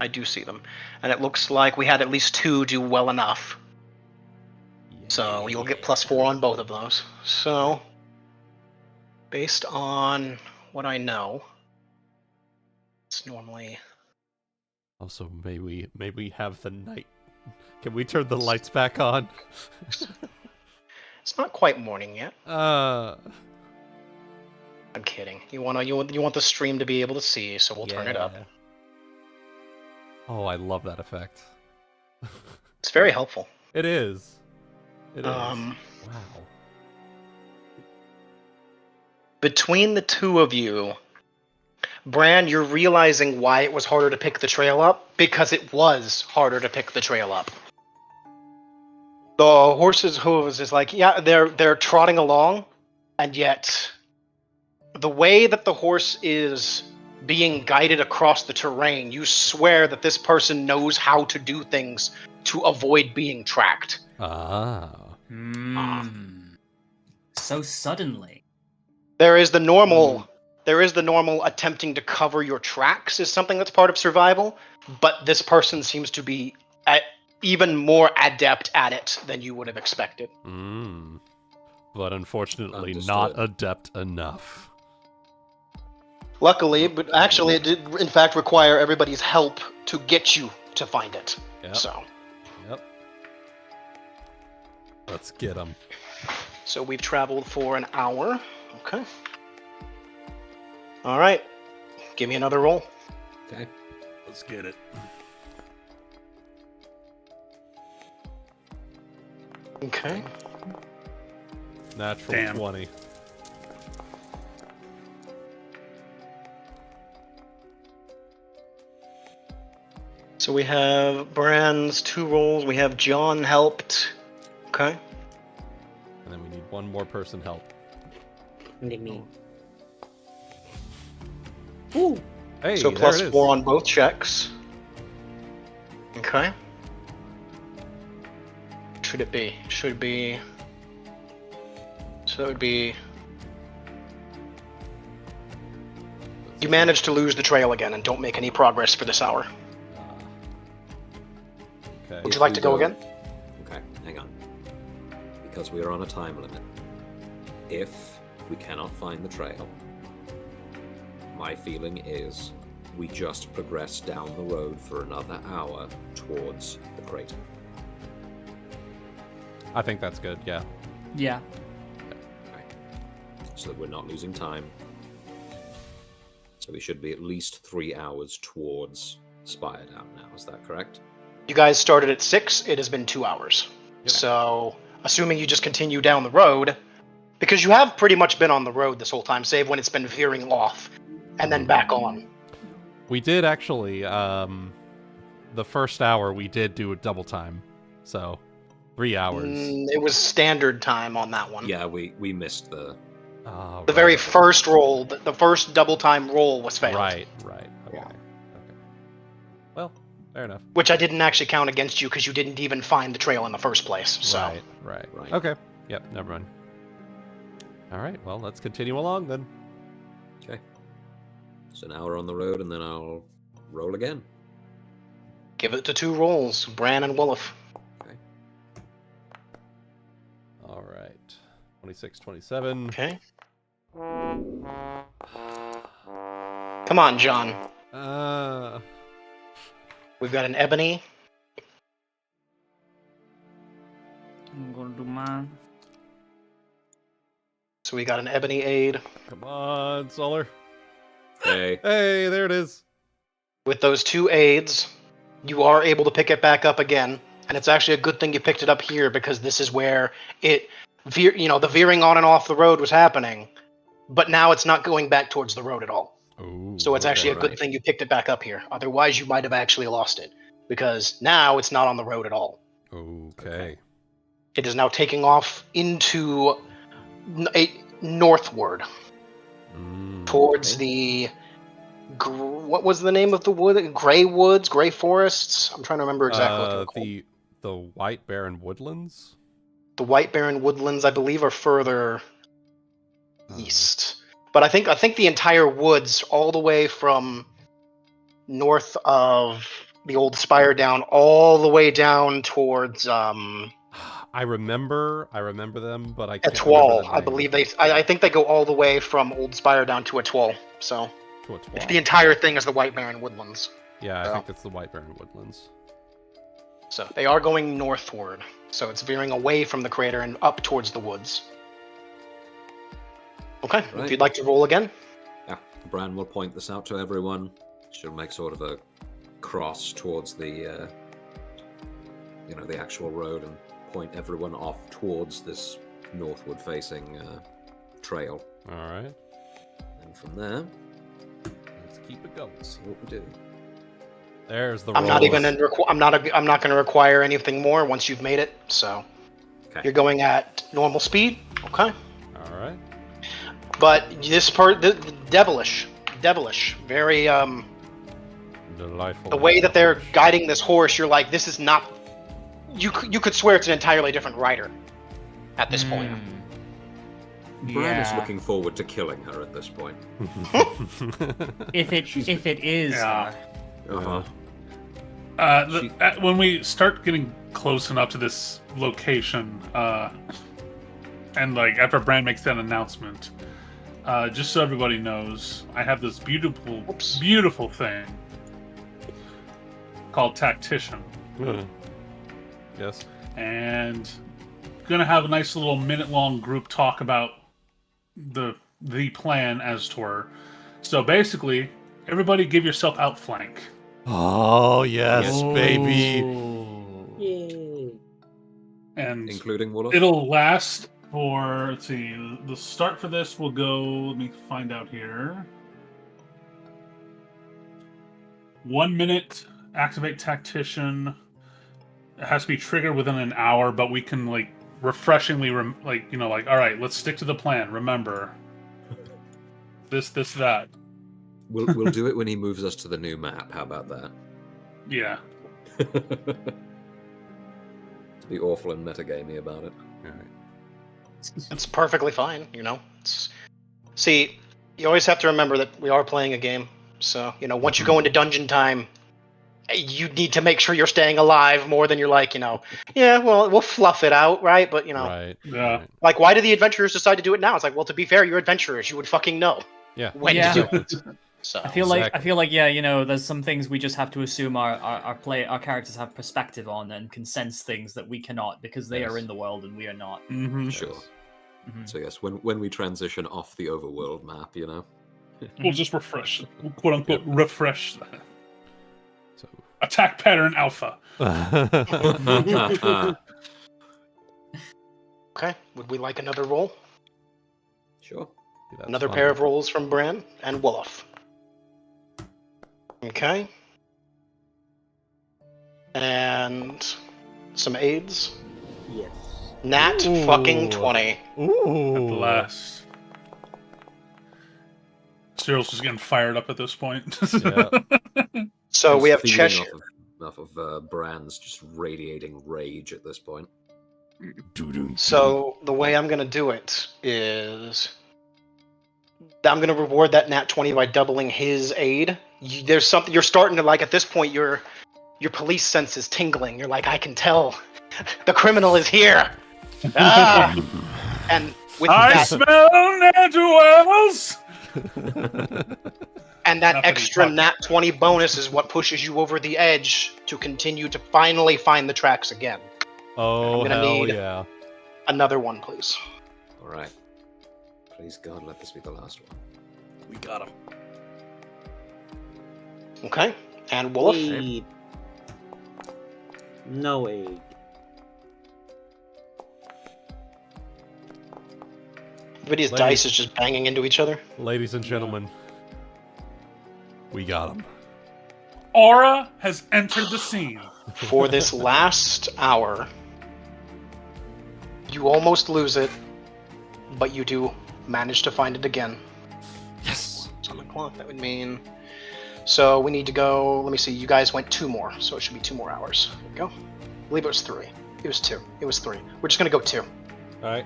S5: I do see them. And it looks like we had at least 2 do well enough. So you'll get +4 on both of those. So, based on what I know, it's normally...
S1: Also, may we have the night? Can we turn the lights back on?
S5: It's not quite morning yet.
S1: Uh.
S5: I'm kidding. You want the stream to be able to see, so we'll turn it up.
S1: yeah. Oh, I love that effect.
S5: It's very helpful.
S1: It is. It is.
S5: Um,
S1: Wow.
S5: Between the two of you, Bran, you're realizing why it was harder to pick the trail up, because it was harder to pick the trail up. The horse's hooves is like, yeah, they're trotting along, and yet the way that the horse is being guided across the terrain, you swear that this person knows how to do things to avoid being tracked.
S1: Ah.
S2: So suddenly.
S5: There is the normal there is the normal attempting to cover your tracks is something that's part of survival, but this person seems to be even more adept at it than you would have expected.
S1: But unfortunately,
S3: Understood.
S1: not adept enough.
S5: Luckily, but actually it did in fact require everybody's help to get you to find it.
S1: Yep.
S5: So
S1: Let's get them.
S5: So we've traveled for an hour. Okay. All right. Give me another roll.
S3: Okay.
S1: Let's get it.
S5: Okay.
S1: Natural
S4: Damn.
S1: 20.
S5: So we have Bran's 2 rolls. We have John helped. Okay.
S1: And then we need one more person help.
S6: Me.
S1: Ooh. Hey,
S5: So
S1: there
S5: plus
S1: it is.
S5: 4 on both checks. Okay. Should it be? Should be. So it would be. You managed to lose the trail again and don't make any progress for this hour.
S1: Okay.
S5: Would you like to go again?
S3: Okay, hang on. Because we are on a time limit. If we cannot find the trail, my feeling is we just progress down the road for another hour towards the crater.
S1: I think that's good, yeah.
S2: Yeah.
S3: So that we're not losing time. So we should be at least 3 hours towards Spire Down now, is that correct?
S5: You guys started at 6. It has been 2 hours.
S1: Yep.
S5: So, assuming you just continue down the road, because you have pretty much been on the road this whole time, save when it's been veering off and then back on.
S1: We did actually, the first hour we did do a double time. So, 3 hours.
S5: It was standard time on that one.
S3: Yeah, we missed the...
S5: The very first roll, the first double time roll was failed.
S1: Right. Okay.
S5: Yeah.
S1: Okay. Well, fair enough.
S5: Which I didn't actually count against you because you didn't even find the trail in the first place. So.
S1: Right.
S3: Right.
S1: Okay. Yep, never mind. All right, well, let's continue along then.
S3: Okay. So an hour on the road, and then I'll roll again.
S5: Give it to 2 rolls, Bran and Wolof.
S1: All right. 26, 27.
S5: Okay. Come on, John. We've got an ebony.
S2: I'm gonna do mine.
S5: So we got an ebony aid.
S1: Come on, Solar.
S3: Hey.
S1: Hey, there it is.
S5: With those 2 aids, you are able to pick it back up again. And it's actually a good thing you picked it up here because this is where it, the veering on and off the road was happening. But now it's not going back towards the road at all.
S1: Ooh,
S5: So it's actually a good
S3: right.
S5: thing you picked it back up here. Otherwise, you might have actually lost it. Because now it's not on the road at all.
S1: Okay.
S5: It is now taking off into northward. Towards the... what was the name of the wood? Gray Woods? Gray Forests? I'm trying to remember exactly what they're called.
S1: The White Barren Woodlands?
S5: The White Barren Woodlands, I believe, are further east. But I think the entire woods, all the way from north of the old Spire down, all the way down towards
S1: I remember them, but I can't remember
S5: Etoile.
S1: the
S5: I
S1: name.
S5: believe I think they go all the way from Old Spire down to Etoile. So
S1: To Etoile.
S5: the entire thing is the White Barren Woodlands.
S1: Yeah, I
S5: so.
S1: think it's the White Barren Woodlands.
S5: So they are going northward. So it's veering away from the crater and up towards the woods. Okay,
S3: Right.
S5: if you'd like to roll again.
S3: Yeah, Bran will point this out to everyone. She'll make sort of a cross towards the, the actual road and point everyone off towards this northward-facing trail.
S1: All right.
S3: And from there,
S1: Let's keep it going.
S3: see what we do.
S1: There's the
S5: I'm not
S1: rolls.
S5: even I'm not going to require anything more once you've made it. So
S3: Okay.
S5: you're going at normal speed. Okay.
S1: All right.
S5: But this part, devilish, very
S1: Delightful.
S5: the way that they're guiding this horse, you're like, this is not. You could swear it's an entirely different rider at this point.
S3: Bran is
S2: Yeah.
S3: looking forward to killing her at this point.
S2: If it is,
S4: Yeah.
S3: Uh-huh.
S4: When we start getting close enough to this location, and like after Bran makes that announcement, just so everybody knows, I have this beautiful thing called Tactician,
S1: Yes.
S4: and gonna have a nice little minute-long group talk about the plan as twere. So basically, everybody give yourself outflank.
S1: Oh yes, baby.
S6: Yay.
S4: And
S3: Including Wolof?
S4: it'll last for, let's see, the start for this will go, let me find out here. 1 minute, activate Tactician. It has to be triggered within an hour, but we can, like, refreshingly, all right, let's stick to the plan. Remember, this, that.
S3: We'll do it when he moves us to the new map. How about that?
S4: Yeah.
S3: Be awful and metagamey about it.
S1: All right.
S5: It's perfectly fine, you know. See, you always have to remember that we are playing a game. So, you know, once you go into dungeon time, you need to make sure you're staying alive more than you're like, yeah, well, we'll fluff it out, right? But,
S1: Right.
S4: Yeah.
S1: Right.
S5: like, why do the adventurers decide to do it now? It's like, well, to be fair, you're adventurers. You would fucking know
S1: Yeah.
S5: when
S2: Yeah.
S5: to do it. So,
S2: I feel like yeah, there's some things we just have to assume our characters have perspective on and can sense things that we cannot because they
S1: Yes.
S2: are in the world and we are not.
S4: Mm-hmm.
S3: Sure.
S2: Mhm.
S3: So yes, when we transition off the overworld map,
S4: We'll just refresh, quote unquote, refresh that.
S1: So.
S4: Attack pattern alpha.
S5: okay, would we like another roll?
S3: Sure.
S1: That's
S5: Another
S1: fun.
S5: pair of rolls from Bran and Wolof. Okay. And some aids.
S6: Yes.
S5: Nat
S1: Ooh.
S5: fucking 20.
S1: Ooh.
S4: At last. Cyril's just getting fired up at this point.
S1: Yeah.
S5: So
S3: He's
S5: we have
S3: feeding
S5: Chesher.
S3: off of Bran's just radiating rage at this point.
S5: So the way I'm gonna do it is I'm gonna reward that nat 20 by doubling his aid. There's something you're starting to like at this point. Your police sense is tingling. You're like, I can tell the criminal is here. Ah! And with
S4: I
S5: that,
S4: smell ne'er-do-wells!
S5: and that
S4: Not that he
S5: extra
S4: talked.
S5: nat 20 bonus is what pushes you over the edge to continue to finally find the tracks again.
S1: Oh,
S5: I'm gonna
S1: hell
S5: need-
S1: yeah.
S5: Another one, please.
S3: All right. Please God, let this be the last one.
S1: We got him.
S5: Okay. And Wolf.
S6: Aid. No aid.
S5: Everybody's
S1: Ladies.
S5: dice is just banging into each other.
S1: Ladies and gentlemen, we got him.
S4: Aura has entered the scene.
S5: For this last hour, you almost lose it, but you do manage to find it again.
S1: Yes.
S5: It's on the clock. That would mean. So we need to go. Let me see. You guys went 2 more, so it should be 2 more hours. There we go. I believe it was 3. It was 2. It was 3. We're just gonna go 2.
S1: All right.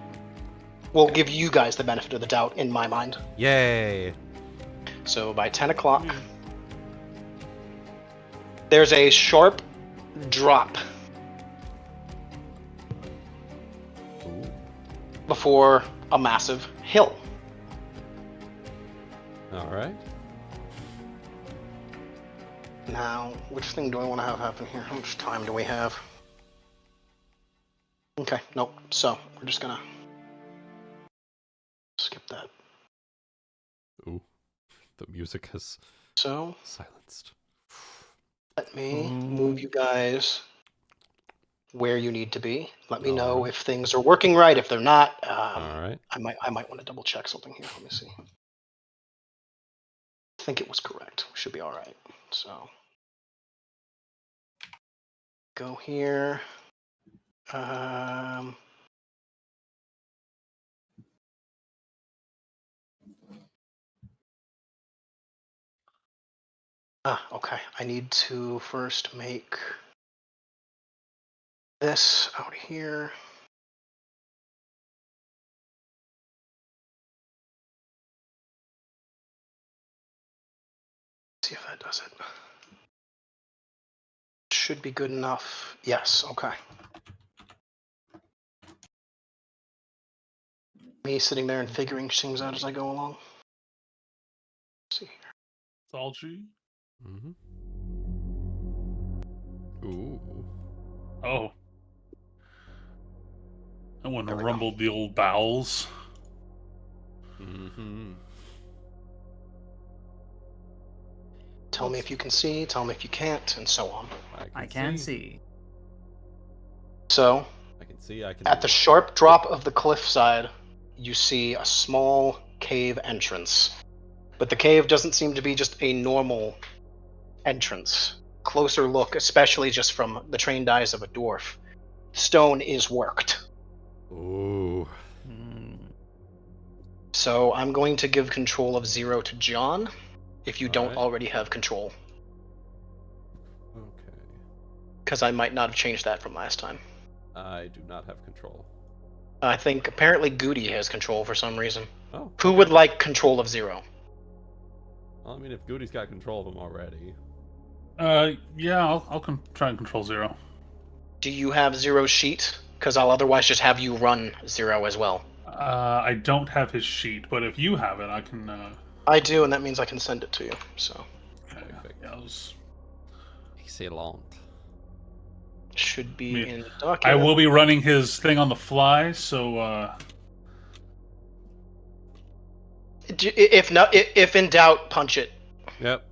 S5: We'll give you guys the benefit of the doubt in my mind.
S1: Yay.
S5: So by 10 o'clock, there's a sharp drop
S1: Ooh.
S5: before a massive hill.
S1: All right.
S5: Now, which thing do I want to have happen here? How much time do we have? Okay, nope. So, we're just gonna skip that.
S1: Ooh. The music has
S5: So,
S1: silenced.
S5: let me move you guys where you need to be. Let me know
S1: Alright.
S5: if things are working right. If they're not,
S1: All right.
S5: I might want to double check something here. Let me see. I think it was correct. We should be all right. So, go here. Okay. I need to first make this out here. see if that does it. Should be good enough. Yes, okay. Me sitting there and figuring things out as I go along. Let's see here.
S4: Salji.
S1: Mm-hmm. Ooh.
S4: Oh. I want to
S5: There we go.
S4: rumble the old bowels.
S1: Mm-hmm.
S5: Tell me if you can see, tell me if you can't, and so on.
S2: I can see.
S5: So,
S1: I can see. I can.
S5: at the sharp drop of the cliffside, you see a small cave entrance. But the cave doesn't seem to be just a normal entrance. Closer look, especially just from the trained eyes of a dwarf, stone is worked.
S1: Ooh.
S5: So I'm going to give control of 0 to John, if you don't
S1: Alright.
S5: already have control.
S1: Okay.
S5: Because I might not have changed that from last time.
S1: I do not have control.
S5: I think apparently Guti has control for some reason.
S1: Oh.
S5: Who would like control of 0?
S1: Well, I mean, if Goody's got control of him already.
S4: Yeah, I'll try and control 0.
S5: Do you have 0's sheet? Because I'll otherwise just have you run 0 as well.
S4: I don't have his sheet, but if you have it, I can.
S5: I do, and that means I can send it to you. So
S1: Perfect.
S4: Yeah, I'll just-
S1: Excellent.
S5: should be
S4: Me-
S5: in
S4: I
S5: document.
S4: will be running his thing on the fly, so
S5: If not, if in doubt, punch it.
S1: Yep.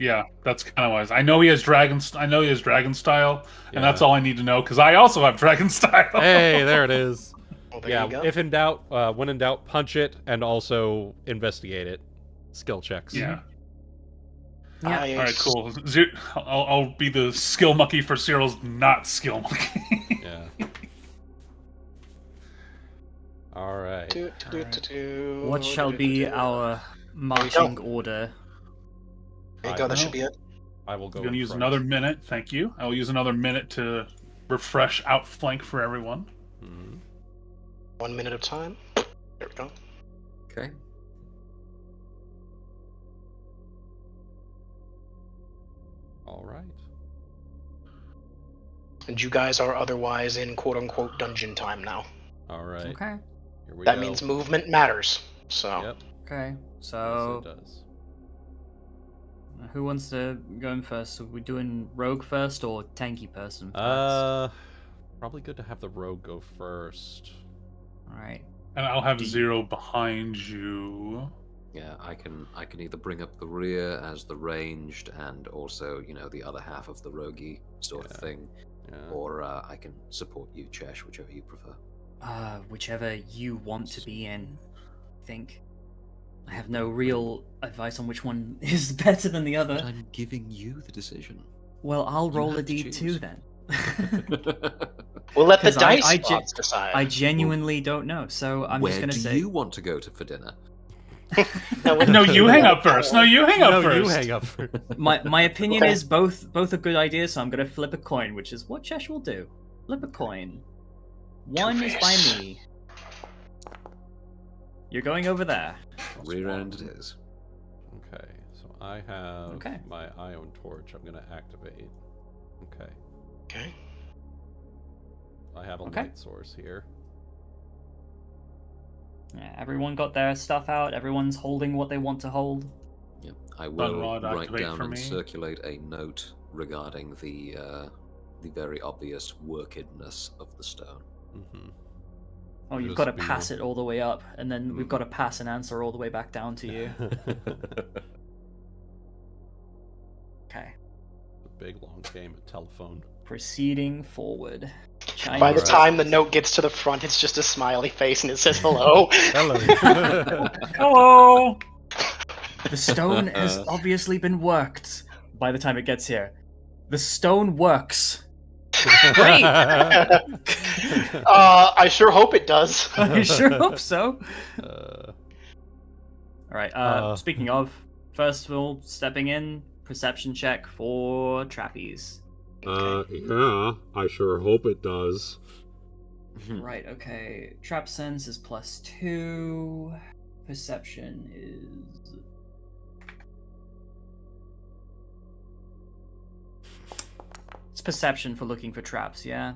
S4: yeah, that's kind of wise. I know he has dragon. I know he has dragon style, and that's
S1: Yeah.
S4: all I need to know because I also have dragon style.
S1: Hey, there it is.
S5: Well, there
S1: Yeah,
S5: you go.
S1: if in doubt, when in doubt, punch it and also investigate it. Skill checks.
S4: Yeah.
S2: Yeah.
S5: I-
S4: All right, cool. I'll be the skill monkey for Cyril's not skill monkey.
S1: Yeah. All right.
S2: What shall be our marching order?
S5: There you go, that
S4: I
S5: should be it.
S1: I will go.
S4: I'm going to
S1: in
S4: use
S1: front.
S4: another minute. Thank you. I will use another minute to refresh outflank for everyone.
S1: Mhm.
S5: 1 minute of time. There we go.
S3: Okay.
S1: All right.
S5: And you guys are otherwise in quote-unquote dungeon time now.
S1: All right.
S2: Okay.
S1: Here we
S5: That
S1: go.
S5: means movement matters. So
S1: Yep.
S2: Okay.
S1: Yes,
S2: So,
S1: it does.
S2: who wants to go in first? Are we doing rogue first or tanky person first?
S1: Probably good to have the rogue go first.
S2: All right.
S4: And I'll have
S2: Do you-
S4: 0 behind you.
S3: Yeah, I can either bring up the rear as the ranged and also, the other half of the roguey sort of
S1: Yeah.
S3: thing,
S1: Yeah.
S3: or I can support you, Chesh, whichever you prefer.
S2: Whichever you want to be in, I think. I have no real advice on which one is better than the
S3: But
S2: other.
S3: I'm giving you the decision.
S2: Well, I'll
S3: You
S2: roll a
S3: have to
S2: D2
S3: choose.
S2: then.
S5: we'll let the
S2: 'Cause I-
S5: dice
S2: I
S5: gods decide.
S2: I genuinely don't know, so I'm
S3: Where
S2: just gonna
S3: do
S2: say.
S3: you want to go for dinner?
S4: No, you hang up first. No, you hang up
S1: No,
S4: first.
S1: you hang up first.
S2: My opinion
S5: Okay.
S2: is both are good ideas, so I'm gonna flip a coin, which is what Chesh will do. Flip a coin. One is by
S5: Two-face.
S2: me. You're going over there.
S3: Rear end it is.
S1: Okay, so I have
S2: Okay.
S1: my ion torch. I'm gonna activate. Okay,
S5: Okay.
S1: I have a
S2: Okay.
S1: light source here.
S2: Yeah, everyone got their stuff out. Everyone's holding what they want to hold.
S3: Yep. I will
S4: rod
S3: write
S4: activate
S3: down
S4: for
S3: and
S4: me.
S3: circulate a note regarding the very obvious workedness of the stone.
S1: Mm-hmm.
S2: Oh, you've
S1: Just
S2: got to
S1: be-
S2: pass it all the way up, and then we've
S1: Mm.
S2: got to pass an answer all the way back down to you. Okay.
S1: A big long game at telephone.
S2: Proceeding forward.
S5: By the
S1: Alright.
S5: time the note gets to the front, it's just a smiley face and it says hello.
S1: Hello.
S4: Hello.
S2: The stone has obviously been worked by the time it gets here. The stone works. Great!
S5: I sure hope it does.
S2: I sure hope so.
S1: Uh,
S2: Alright, speaking of, first of all, stepping in, perception check for trappies.
S1: yeah, I sure hope it does.
S2: Right, okay. Trap sense is +2. Perception is It's perception for looking for traps, yeah?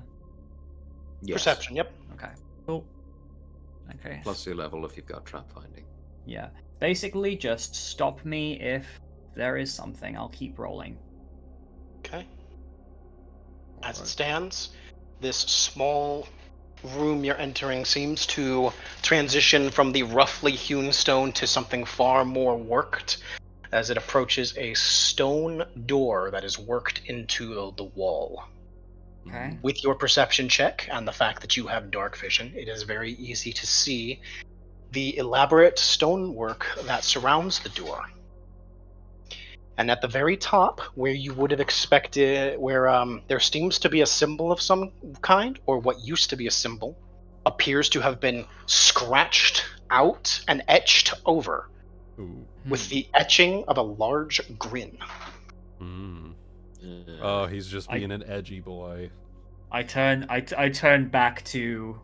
S3: Yes.
S5: Perception, yep.
S2: Okay. Cool. Okay.
S3: Plus your level if you've got trap finding.
S2: Yeah. Basically, just stop me if there is something. I'll keep rolling.
S5: Okay. As it stands, this small room you're entering seems to transition from the roughly hewn stone to something far more worked as it approaches a stone door that is worked into the wall.
S2: Okay.
S5: With your perception check and the fact that you have dark vision, it is very easy to see the elaborate stonework that surrounds the door. And at the very top, where you would have expected, where there seems to be a symbol of some kind, or what used to be a symbol, appears to have been scratched out and etched over
S1: Ooh.
S5: with the etching of a large grin.
S1: Mm. Oh, he's just being an edgy boy.
S2: I turn back to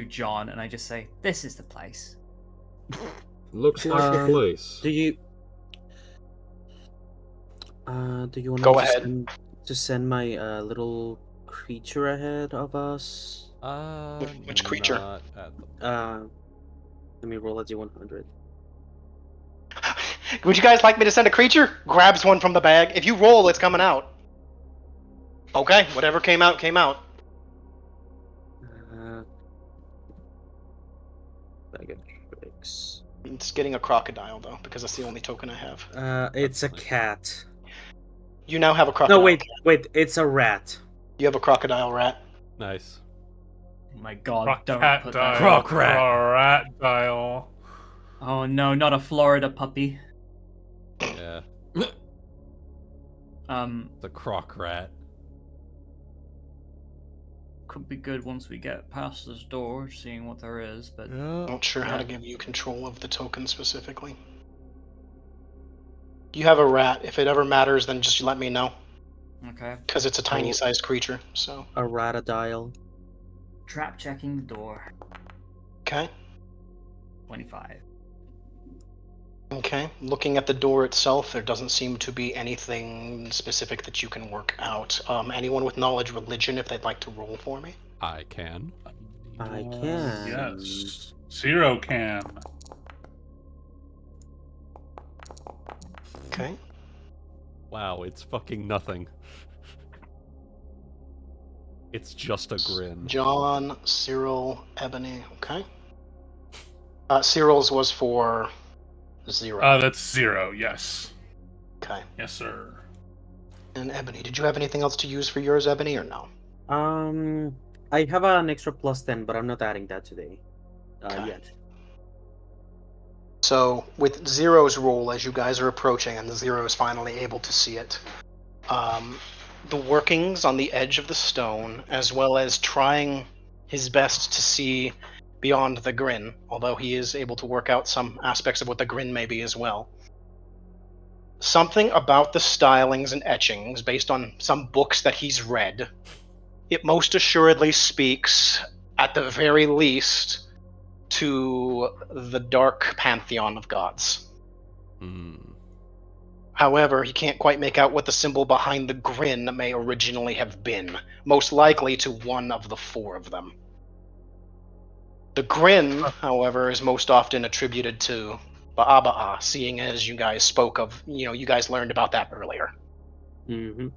S2: John and I just say, "This is the place."
S1: Looks like the place.
S6: Do you want
S5: Go
S6: to
S5: ahead.
S6: send my little creature ahead of us?
S5: Which creature?
S1: Not at the...
S6: Let me roll a d100.
S5: Would you guys like me to send a creature? Grabs one from the bag. If you roll, it's coming out. Okay, whatever came out, came out.
S6: Bag of tricks.
S5: It's getting a crocodile, though, because that's the only token I have.
S6: It's a cat.
S5: You now have a crocodile.
S6: No, wait, it's a rat.
S5: You have a crocodile rat.
S1: Nice.
S2: Oh my god, don't
S4: Cat
S2: put
S4: dial.
S2: that.
S1: Croc rat.
S4: Rat dial.
S2: Oh no, not a Florida puppy.
S1: Yeah, the croc rat.
S2: Could be good once we get past this door, seeing what there is, but
S1: Yeah.
S5: Not sure how to give you control of the token specifically. You have a rat. If it ever matters, then just let me know.
S2: okay.
S5: Because it's a tiny sized creature, so.
S6: A ratadile.
S2: Trap checking the door.
S5: Okay.
S2: 25.
S5: Okay. Looking at the door itself, there doesn't seem to be anything specific that you can work out. Anyone with knowledge religion, if they'd like to roll for me?
S1: I can.
S6: I can.
S4: Yes. 0 can.
S5: Okay.
S1: Wow, it's fucking nothing. It's just a grin.
S5: John, Cyrille, Ebony. Okay. Cyrile's was for 0.
S4: That's 0, yes.
S5: Okay.
S4: Yes, sir.
S5: And Ebony, did you have anything else to use for yours, Ebony, or no?
S6: I have an extra +10, but I'm not adding that today.
S5: Okay.
S6: Yet.
S5: So, with Zero's roll, as you guys are approaching, and Zero is finally able to see it, the workings on the edge of the stone, as well as trying his best to see beyond the grin, although he is able to work out some aspects of what the grin may be as well. Something about the stylings and etchings, based on some books that he's read, it most assuredly speaks, at the very least, to the dark pantheon of gods.
S1: Hmm.
S5: However, he can't quite make out what the symbol behind the grin may originally have been, most likely to one of the 4 of them. The grin, however, is most often attributed to Ba'aba'a, seeing as you guys spoke of, you guys learned about that earlier.
S6: Mm-hmm.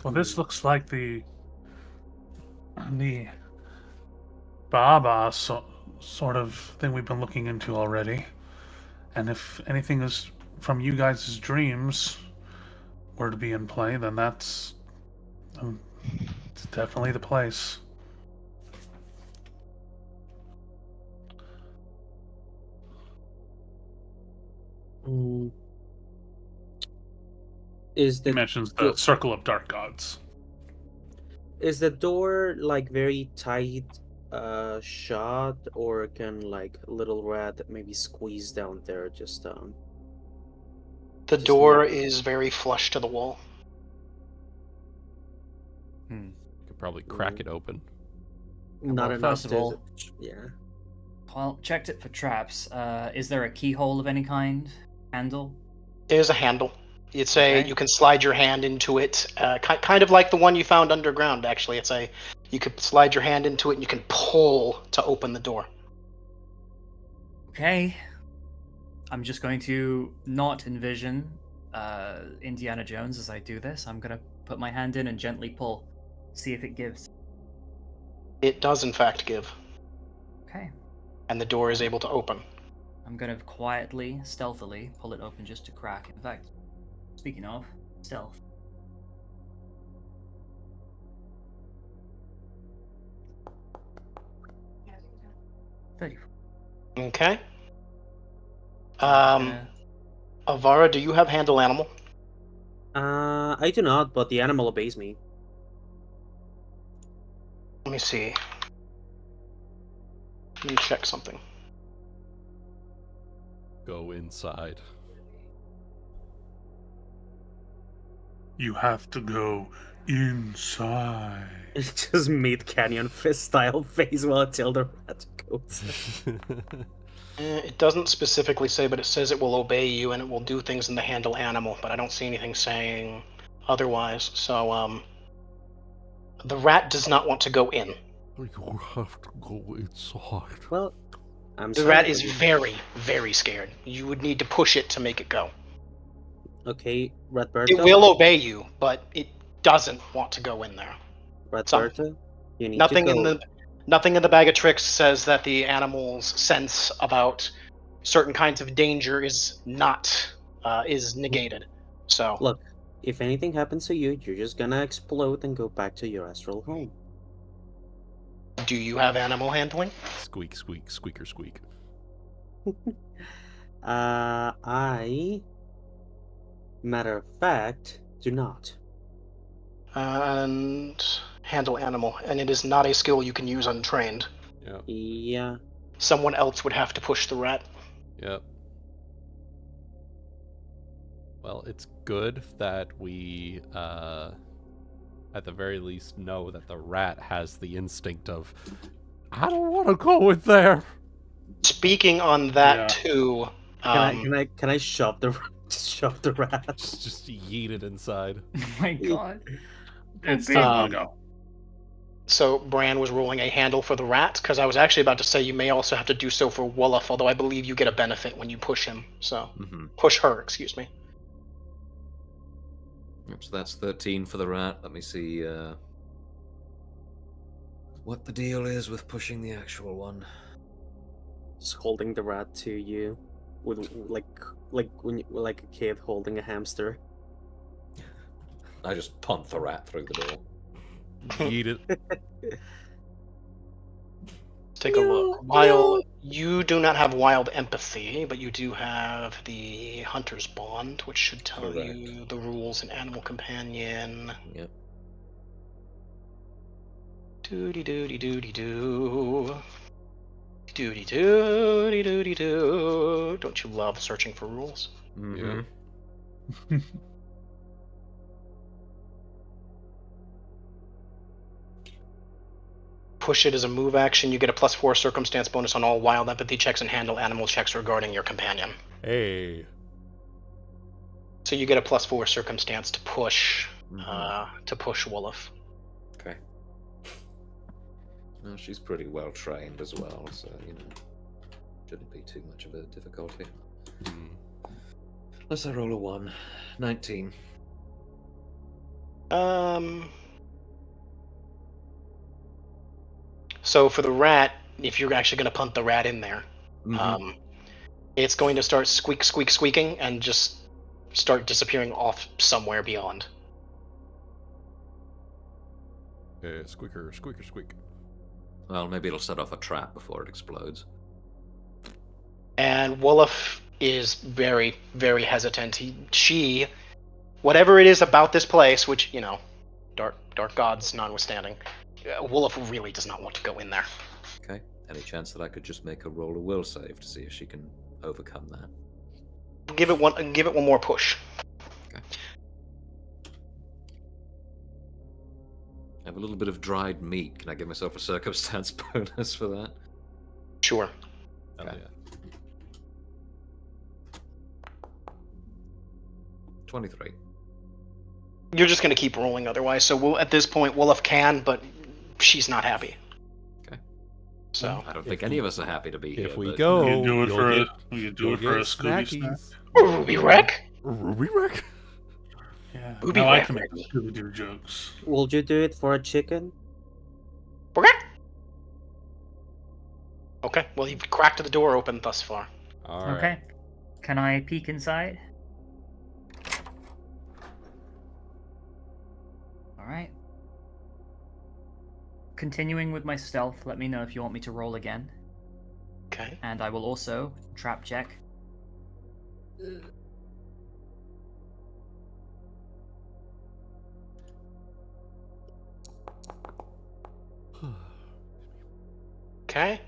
S4: Well, this looks like the Baba sort of thing we've been looking into already. And if anything is from you guys' dreams were to be in play, then that's it's definitely the place.
S6: Is
S4: He
S6: the
S4: mentions the Circle of Dark Gods.
S6: Is the door like very tight shut, or can like little rat maybe squeeze down there just
S5: The
S6: Just
S5: door
S6: let-
S5: is very flush to the wall.
S1: Could probably crack it open.
S6: not
S2: Well,
S6: enough
S2: first of
S6: to
S2: all-
S6: yeah.
S2: Well, checked it for traps. Is there a keyhole of any kind? Handle?
S5: There's a handle. It's
S2: Okay.
S5: you can slide your hand into it, kind of like the one you found underground. Actually, you could slide your hand into it and you can pull to open the door.
S2: Okay. I'm just going to not envision Indiana Jones as I do this. I'm gonna put my hand in and gently pull, see if it gives.
S5: It does, in fact, give,
S2: Okay.
S5: and the door is able to open.
S2: I'm gonna quietly, stealthily pull it open just to crack. In fact, speaking of stealth.
S5: Okay.
S2: Gonna-
S5: Avara, do you have handle animal?
S6: I do not, but the animal obeys me.
S5: Let me see. Let me check something.
S1: Go inside.
S4: You have to go inside.
S6: It's just mid canyon fist style face while until the rat goes.
S5: It doesn't specifically say, but it says it will obey you and it will do things in the handle animal, but I don't see anything saying otherwise. So, the rat does not want to go in.
S1: You have to go inside.
S6: Well, I'm
S5: The
S6: sorry,
S5: rat is
S6: but-
S5: very, very scared. You would need to push it to make it go.
S6: Okay, Radberta.
S5: It will obey you, but it doesn't want to go in there.
S6: Radberta, you need
S5: Nothing
S6: to go.
S5: Nothing in the bag of tricks says that the animal's sense about certain kinds of danger is not is negated. So
S6: Look, if anything happens to you, you're just gonna explode and go back to your astral home.
S5: do you have animal handling?
S1: Squeak, squeak, squeaker, squeak.
S6: Matter of fact, do not.
S5: And handle animal, and it is not a skill you can use untrained.
S1: Yep,
S6: Yeah.
S5: Someone else would have to push the rat.
S1: yep. Well, it's good that we, at the very least, know that the rat has the instinct of, I don't want to go in there.
S5: Speaking on that
S4: Yeah.
S5: too,
S6: Can I shove the shove the rat?
S1: Just yeet it inside.
S2: Oh my god.
S4: It's
S2: big.
S4: time to go.
S5: so Bran was rolling a handle for the rat, because I was actually about to say you may also have to do so for Wolof, although I believe you get a benefit when you push him. So
S1: Mm-hmm.
S5: push her, excuse me.
S3: Yep, so that's 13 for the rat. Let me see what the deal is with pushing the actual one.
S6: Just holding the rat to you, with like a kid holding a hamster.
S3: I just punt the rat through the door.
S1: Yeet it.
S5: Take a look. Wild. You do not have wild empathy, but you do have the hunter's bond, which should tell you the rules in Animal Companion.
S3: Yep.
S5: Doody doody doody doo. Doody doody doody doo. Don't you love searching for rules?
S3: Mm-hmm.
S5: Push it as a move action. You get a +4 circumstance bonus on all wild empathy checks and handle animal checks regarding your companion.
S1: Hey.
S5: So you get a +4 circumstance to push
S3: Mhm.
S5: Wolof.
S3: Okay. Well, she's pretty well trained as well, so shouldn't be too much of a difficulty.
S1: Mm.
S3: Unless I roll a 1. 19.
S5: So for the rat, if you're actually going to punt the rat in there, it's going to start squeaking and just start disappearing off somewhere beyond.
S1: Squeaker, squeaker, squeak.
S3: Well, maybe it'll set off a trap before it explodes.
S5: And Wolof is very, very hesitant. She, whatever it is about this place, which, dark gods notwithstanding, Wolof really does not want to go in there.
S3: Okay. Any chance that I could just make her roll a will save to see if she can overcome that?
S5: Give it one more push.
S3: Okay. I have a little bit of dried meat. Can I give myself a circumstance bonus for that?
S5: Sure.
S1: Hell
S3: Okay.
S1: yeah.
S3: 23.
S5: You're just going to keep rolling otherwise. So at this point, Wolf can, but she's not happy.
S3: Okay.
S5: So
S3: I don't think any of us are happy to be here.
S1: If we
S3: but-
S1: go,
S4: You do it
S1: you'll
S4: for
S1: get-
S4: you do
S1: you'll
S4: it for a
S1: get
S4: Scooby snack.
S1: snackies.
S5: Ruby Wreck?
S1: Ruby Wreck?
S4: Yeah.
S5: Booby
S4: Now I
S5: wrap
S4: can make
S5: ready.
S4: Scooby Doo jokes.
S6: Would you do it for a chicken?
S5: Okay, well, you've cracked the door open thus far.
S1: All right.
S2: Okay. Can I peek inside? Alright. Continuing with my stealth, let me know if you want me to roll again.
S5: Okay.
S2: And I will also trap check.
S5: Okay.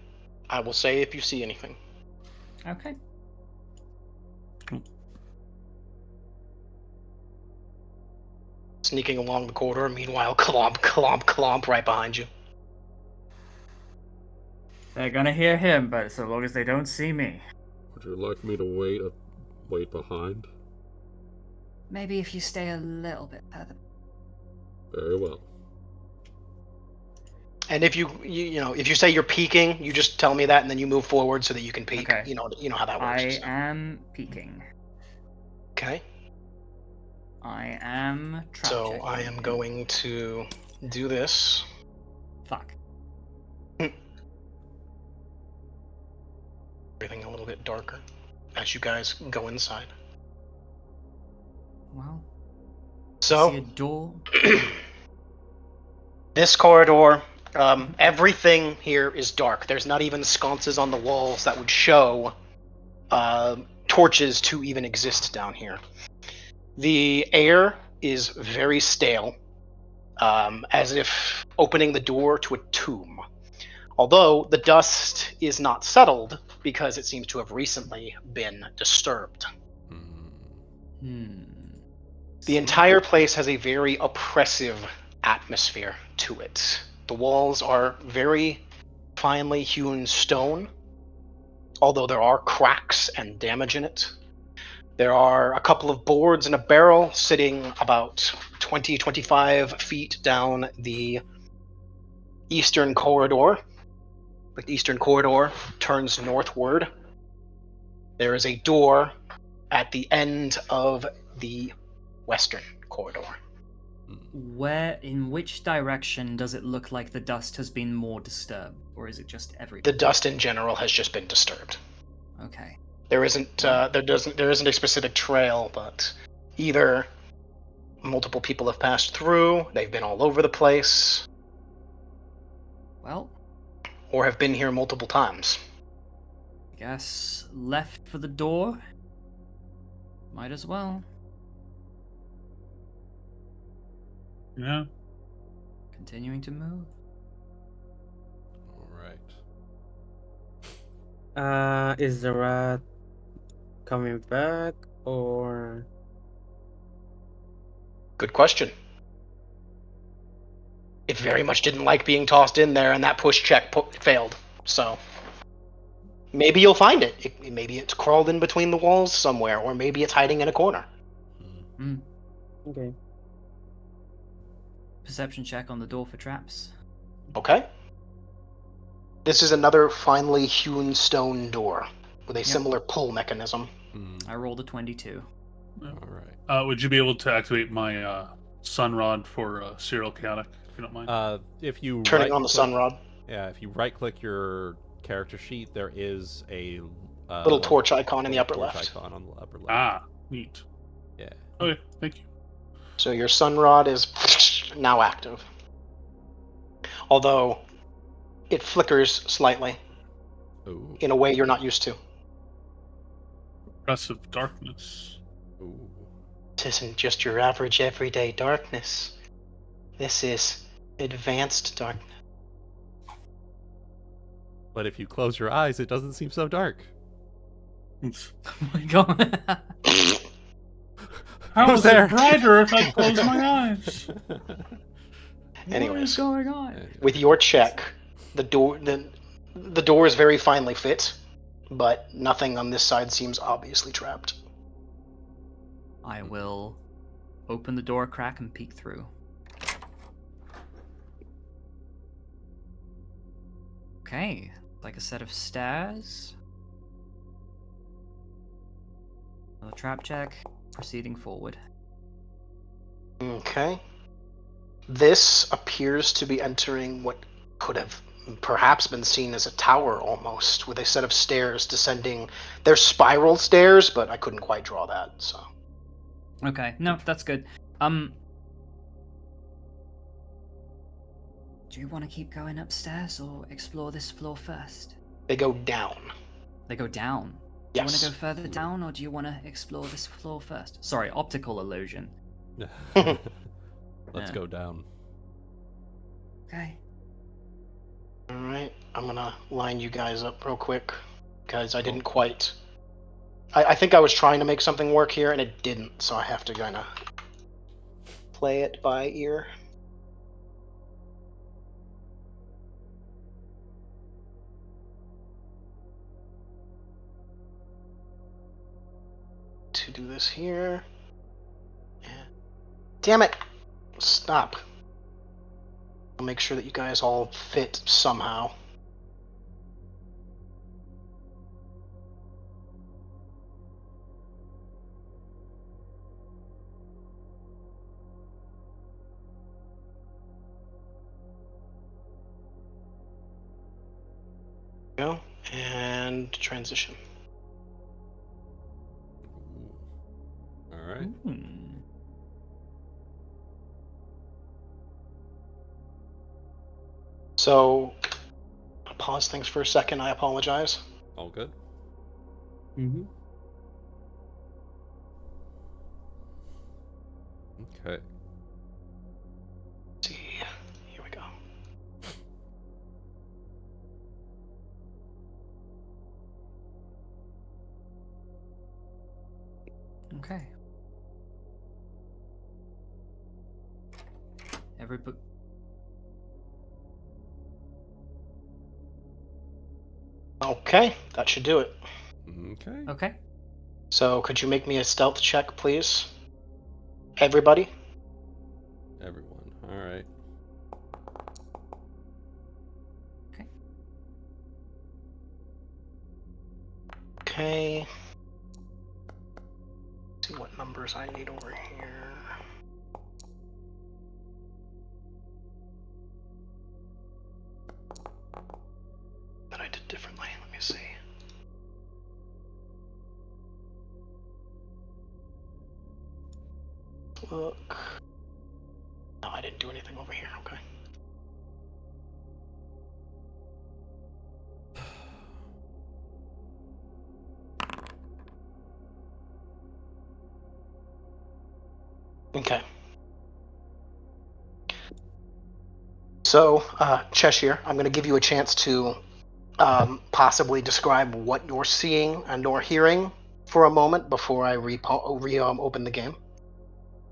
S5: I will say if you see anything.
S2: Okay.
S5: Sneaking along the corridor, meanwhile, clomp, clomp, clomp right behind you.
S2: They're gonna hear him, but so long as they don't see me.
S1: Would you like me to wait behind?
S2: Maybe if you stay a little bit further.
S1: Very well.
S5: And if you if you say you're peeking, you just tell me that, and then you move forward so that you can peek.
S2: Okay.
S5: You know how that works.
S2: I
S5: so.
S2: am peeking.
S5: Okay.
S2: I am trap
S5: So
S2: checking.
S5: I am going to do this.
S2: Fuck.
S5: Everything a little bit darker as you guys go inside.
S2: Well. I see
S5: So
S2: a door.
S5: this corridor, everything here is dark. There's not even sconces on the walls that would show torches to even exist down here. The air is very stale, as if opening the door to a tomb. Although the dust is not settled because it seems to have recently been disturbed. The entire place has a very oppressive atmosphere to it. The walls are very finely hewn stone, although there are cracks and damage in it. There are a couple of boards and a barrel sitting about 20-25 feet down the eastern corridor. The eastern corridor turns northward. There is a door at the end of the western corridor.
S2: In which direction does it look like the dust has been more disturbed, or is it just everywhere?
S5: The dust in general has just been disturbed.
S2: Okay.
S5: There isn't a specific trail, but either multiple people have passed through, they've been all over the place,
S2: Well,
S5: or have been here multiple times.
S2: I guess left for the door. Might as well.
S4: Yeah.
S2: Continuing to move.
S1: All right.
S6: Is the rat coming back or?
S5: Good question. It very much didn't like being tossed in there, and that push check failed. So maybe you'll find it. Maybe it's crawled in between the walls somewhere, or maybe it's hiding in a corner.
S6: Okay.
S2: Perception check on the door for traps.
S5: Okay. This is another finely hewn stone door with a similar pull mechanism.
S2: I rolled a 22.
S1: All right.
S4: Would you be able to activate my sun rod for Cyrille Chaotic, if you don't mind?
S1: If you
S5: Turning on the
S1: right-click-
S5: sun rod.
S1: Yeah, if you right-click your character sheet, there is a
S5: Little torch icon in the upper
S1: torch
S5: left.
S1: icon on the upper left.
S4: Ah, neat.
S1: Yeah.
S4: Okay, thank you.
S5: So your sun rod is now active. Although it flickers slightly
S1: Ooh.
S5: in a way you're not used to.
S4: Oppressive darkness.
S1: Ooh.
S5: This isn't just your average everyday darkness. This is advanced darkness.
S1: But if you close your eyes, it doesn't seem so dark.
S4: It's-
S2: Oh my god.
S4: How
S1: Who's
S4: is
S1: there?
S4: it brighter if I close my eyes?
S2: What is
S5: Anyways,
S2: going on?
S5: with your check, the door is very finely fit, but nothing on this side seems obviously trapped.
S2: I will open the door a crack and peek through. Okay, like a set of stairs. Another trap check, proceeding forward.
S5: Okay. This appears to be entering what could have perhaps been seen as a tower almost, with a set of stairs descending. They're spiral stairs, but I couldn't quite draw that, so.
S2: Okay, no, that's good. Do you want to keep going upstairs or explore this floor first?
S5: They go down.
S2: They go down. Do you want
S5: Yes.
S2: to go further down or do you want to explore this floor first? Sorry, optical illusion.
S1: Let's
S2: Yeah.
S1: go down.
S2: Okay.
S5: Alright, I'm gonna line you guys up real quick, because I didn't quite... I think I was trying to make something work here, and it didn't, so I have to kind of play it by ear. To do this here. Damn it! Stop. I'll make sure that you guys all fit somehow. Go and transition.
S1: All right.
S5: So, I'll pause things for a second. I apologize.
S1: All good.
S6: Mm-hmm.
S1: Okay.
S5: Let's see, here we go.
S2: Okay. Everybody.
S5: Okay, that should do it.
S1: Okay.
S2: Okay.
S5: So, could you make me a stealth check, please? Everybody?
S1: Everyone. All right.
S5: Okay. Let's see what numbers I need over here. That I did differently. Let me see. Look. No, I didn't do anything over here. Okay. Okay. So, Chesher, I'm going to give you a chance to possibly describe what you're seeing and or hearing for a moment before I open the game.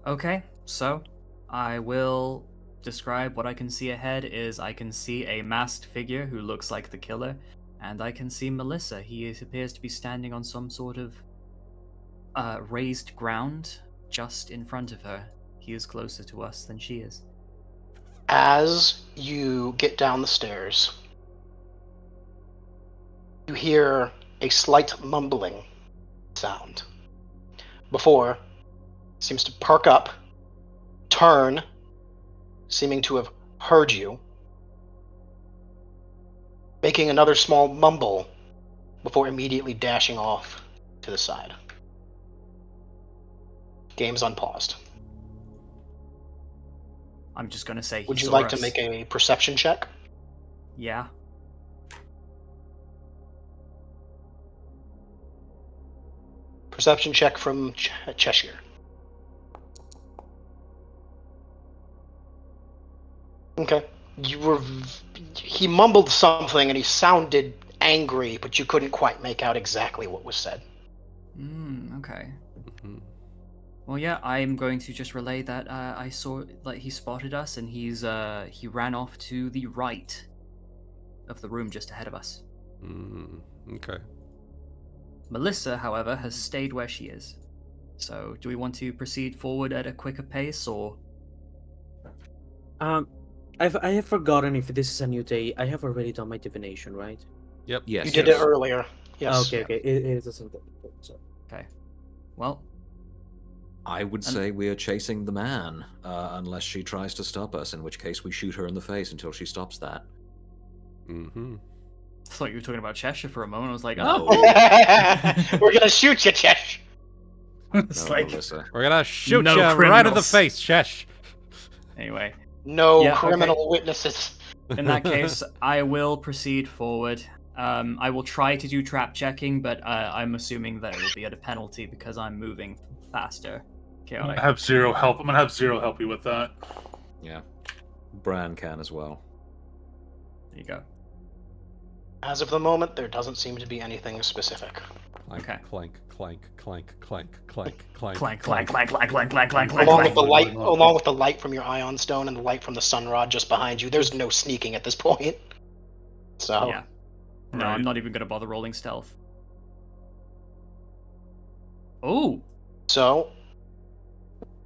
S2: Okay, so I will describe what I can see ahead is I can see a masked figure who looks like the killer, and I can see Melissa. He appears to be standing on some sort of raised ground just in front of her. He is closer to us than she is.
S5: As you get down the stairs, you hear a slight mumbling sound. Before, seems to perk up, turn, seeming to have heard you, making another small mumble before immediately dashing off to the side. Game's unpaused.
S2: I'm just gonna say he
S5: Would you
S2: saw
S5: like to
S2: us.
S5: make a perception check?
S2: Yeah.
S5: Perception check from Cheshire. Okay. He mumbled something and he sounded angry, but you couldn't quite make out exactly what was said.
S2: Okay.
S1: Mhm.
S2: Well, yeah, I'm going to just relay that I saw that he spotted us, and he ran off to the right of the room just ahead of us.
S1: Okay.
S2: Melissa, however, has stayed where she is, So, do we want to proceed forward at a quicker pace, or?
S6: I have forgotten if this is a new day. I have already done my divination, right?
S1: Yep.
S3: Yes.
S5: You did it earlier. Yes.
S6: Okay, okay. It is a simple. So.
S2: Okay. Well,
S3: I would
S2: And-
S3: say we are chasing the man, unless she tries to stop us, in which case we shoot her in the face until she stops that.
S1: Mm-hmm.
S2: I thought you were talking about Chesher for a moment. I was like,
S3: No.
S2: oh,
S5: We're gonna shoot you, Chesh.
S2: it's
S3: No,
S2: like
S3: Melissa.
S1: We're gonna shoot
S2: No
S1: you right in the
S2: criminals.
S1: face, Shesh.
S2: anyway.
S5: No
S2: Yeah, okay.
S5: criminal witnesses.
S2: In that case, I will proceed forward. I will try to do trap checking, but I'm assuming that it will be at a penalty because I'm moving faster.
S4: I'm
S2: Chaotic.
S4: gonna have Zero help. I'm gonna have Zero help you with that.
S3: Yeah. Bran can as well.
S2: There you go.
S5: As of the moment, there doesn't seem to be anything specific.
S1: Clank,
S2: Okay.
S1: clank, clank, clank, clank, clank, clank.
S2: Clank, clank, clank, clank, clank, clank, clank, clank,
S5: Along with
S2: clank.
S5: along with the light from your ion stone and the light from the sunrod just behind you, there's no sneaking at this point. So
S2: Yeah. No,
S4: Right.
S2: I'm not even gonna bother rolling stealth. Oh,
S5: So,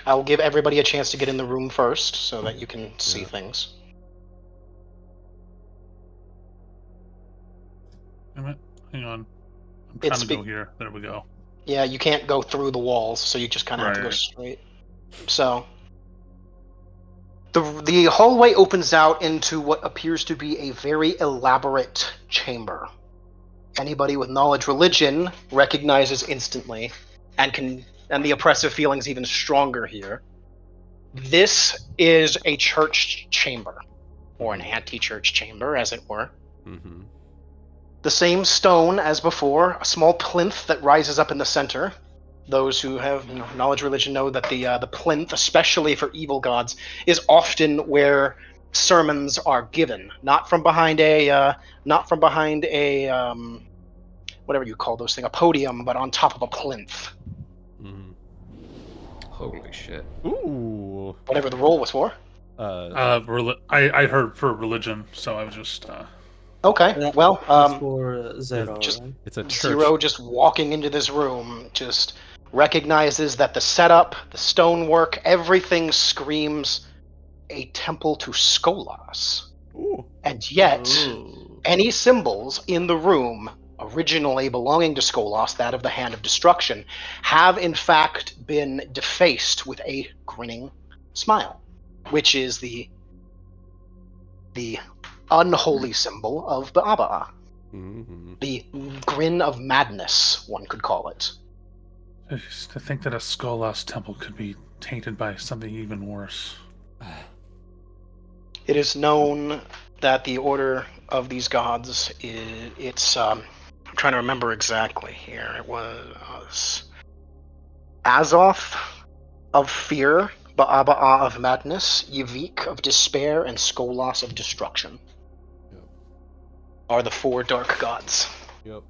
S5: I will give everybody a chance to get in the room first, so that you can see
S1: Yeah.
S5: things.
S4: Damn it. Hang on. I'm trying
S5: It's
S4: to go
S5: be-
S4: here. There we go.
S5: Yeah, you can't go through the walls, so you just kind of have to go
S4: Right.
S5: straight. So, the hallway opens out into what appears to be a very elaborate chamber. Anybody with knowledge religion recognizes instantly, and the oppressive feelings even stronger here. This is a church chamber, or an anti-church chamber, as it were.
S1: Mm-hmm.
S5: The same stone as before, a small plinth that rises up in the center. Those who have knowledge religion know that the plinth, especially for evil gods, is often where sermons are given, not from behind a whatever you call those things, a podium, but on top of a plinth.
S1: Mm-hmm.
S3: Holy shit.
S1: Ooh.
S5: Whatever the roll was for.
S4: I heard for religion, so I was just.
S5: Okay, well,
S6: That's for Zero,
S5: just-
S6: right?
S1: It's a church.
S5: Zero just walking into this room just recognizes that the setup, the stonework, everything screams a temple to Skolas.
S1: Ooh.
S5: And yet,
S2: Ooh.
S5: any symbols in the room originally belonging to Skolas, that of the Hand of Destruction, have in fact been defaced with a grinning smile, which is the unholy symbol of Ba'aba'a.
S1: Mm-hmm.
S5: The grin of madness, one could call it.
S4: Just to think that a Skolas temple could be tainted by something even worse.
S5: It is known that the order of these gods I'm trying to remember exactly here. It was Azoth of fear, Ba'aba'a of madness, Yavik of despair, and Skolas of destruction.
S1: Yep.
S5: Are the four dark gods.
S1: Yep.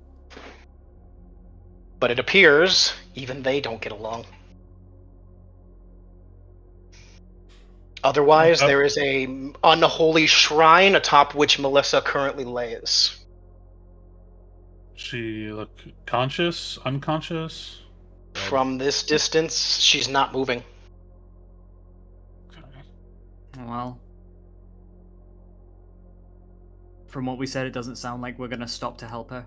S5: But it appears even they don't get along. Otherwise,
S4: Oh.
S5: there is a unholy shrine atop which Melissa currently lays.
S4: She look conscious, unconscious.
S5: From this distance, she's not moving.
S4: Okay.
S2: Well, from what we said, it doesn't sound like we're gonna stop to help her.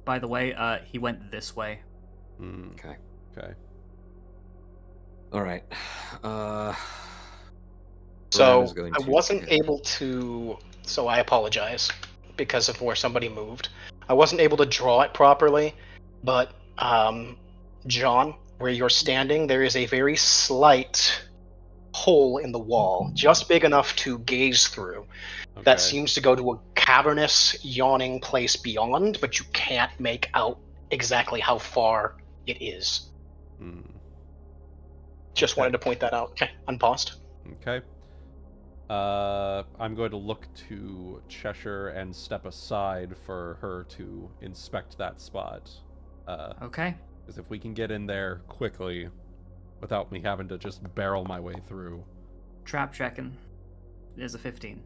S2: By the way, he went this way.
S1: Mm.
S3: Okay.
S1: Okay.
S3: All right.
S5: So
S3: Bran is going
S5: I
S3: to-
S5: wasn't able to. So I apologize because of where somebody moved. I wasn't able to draw it properly, but John, where you're standing, there is a very slight hole in the wall, just big enough to gaze through.
S1: Okay.
S5: That seems to go to a cavernous, yawning place beyond, but you can't make out exactly how far it is.
S1: Mm.
S5: Just wanted to point that out. Okay, unpaused.
S1: Okay. I'm going to look to Chesher and step aside for her to inspect that spot.
S2: Okay.
S1: Because if we can get in there quickly, without me having to just barrel my way through.
S2: Trap checking is a 15.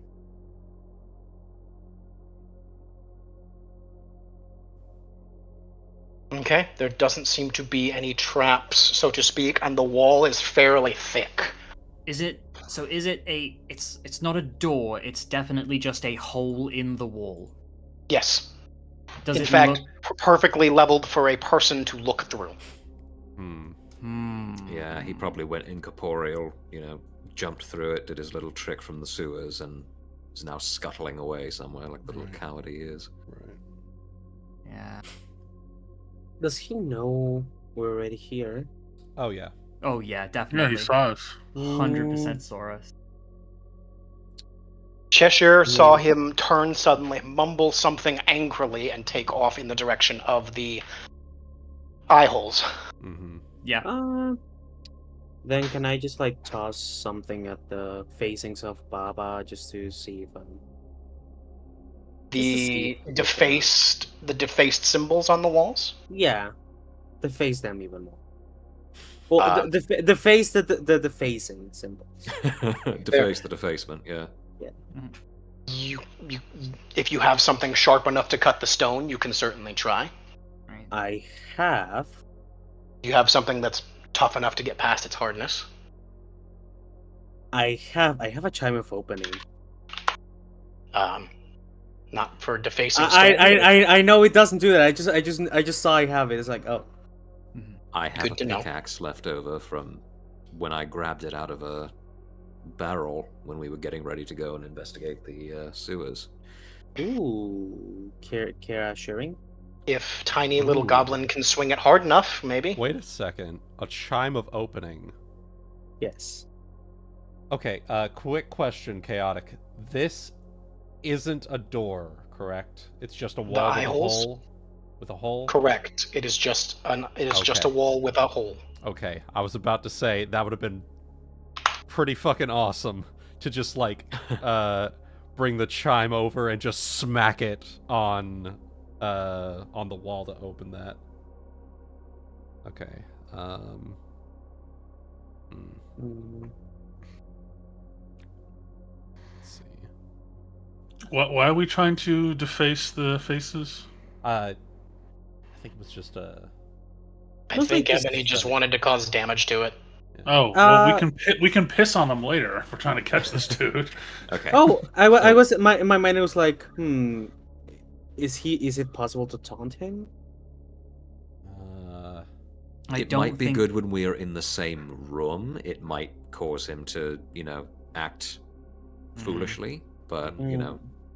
S5: Okay, there doesn't seem to be any traps, so to speak, and the wall is fairly thick.
S2: Is it a it's not a door, it's definitely just a hole in the wall.
S5: Yes.
S2: Does
S5: In
S2: it
S5: fact,
S2: look
S5: perfectly leveled for a person to look through.
S3: Yeah, he probably went incorporeal, jumped through it, did his little trick from the sewers, and is now scuttling away somewhere like the little coward he is.
S1: Right.
S2: Yeah.
S6: Does he know we're already here?
S1: Oh yeah.
S2: Oh yeah,
S4: Yeah,
S2: definitely.
S4: he saw us.
S2: 100% saw us.
S5: Chesher saw him turn suddenly, mumble something angrily, and take off in the direction of the eye holes.
S1: Mm-hmm.
S2: Yeah.
S6: Then can I just like toss something at the facings of Baba just to see if
S5: The
S6: Just to see
S5: defaced symbols on the walls?
S6: yeah, deface them even more. Well,
S5: Uh,
S6: deface the defacing symbols.
S3: Deface the defacement, yeah.
S5: You, if you have something sharp enough to cut the stone, you can certainly try.
S2: Right.
S6: I have.
S5: You have something that's tough enough to get past its hardness.
S6: I have a chime of opening.
S5: Not for defacing stone.
S6: I know it doesn't do that. I just saw I have it. It's like, oh.
S3: I have
S5: Good
S3: a
S5: to know.
S3: pickaxe left over from when I grabbed it out of a barrel when we were getting ready to go and investigate the sewers.
S6: Ooh, Kara sharing.
S5: If tiny little
S1: Ooh.
S5: goblin can swing it hard enough, maybe.
S1: Wait a second. A chime of opening.
S6: Yes.
S1: Okay, quick question, Chaotic. This isn't a door, correct? It's just a wall with
S5: eye
S1: a
S5: holes?
S1: hole? With a hole?
S5: Correct. It is just just a
S1: Okay.
S5: wall with a hole.
S1: Okay, I was about to say that would have been pretty fucking awesome to just like bring the chime over and just smack it on the wall to open that. Okay.
S6: Mm,
S1: Let's see.
S4: Why are we trying to deface the faces?
S1: I think it was just a.
S5: I
S6: Looks
S5: think
S6: like this
S5: Ebony
S6: is
S5: just
S6: better.
S5: wanted to cause damage to it.
S4: Oh, well,
S6: Uh,
S4: we can piss on them later if we're trying to catch this dude.
S3: Okay.
S6: Oh, I was my mind was like, is it possible to taunt him?
S2: I
S3: It
S2: don't
S3: might be
S2: think...
S3: good when we are in the same room. It might cause him to, act foolishly. But,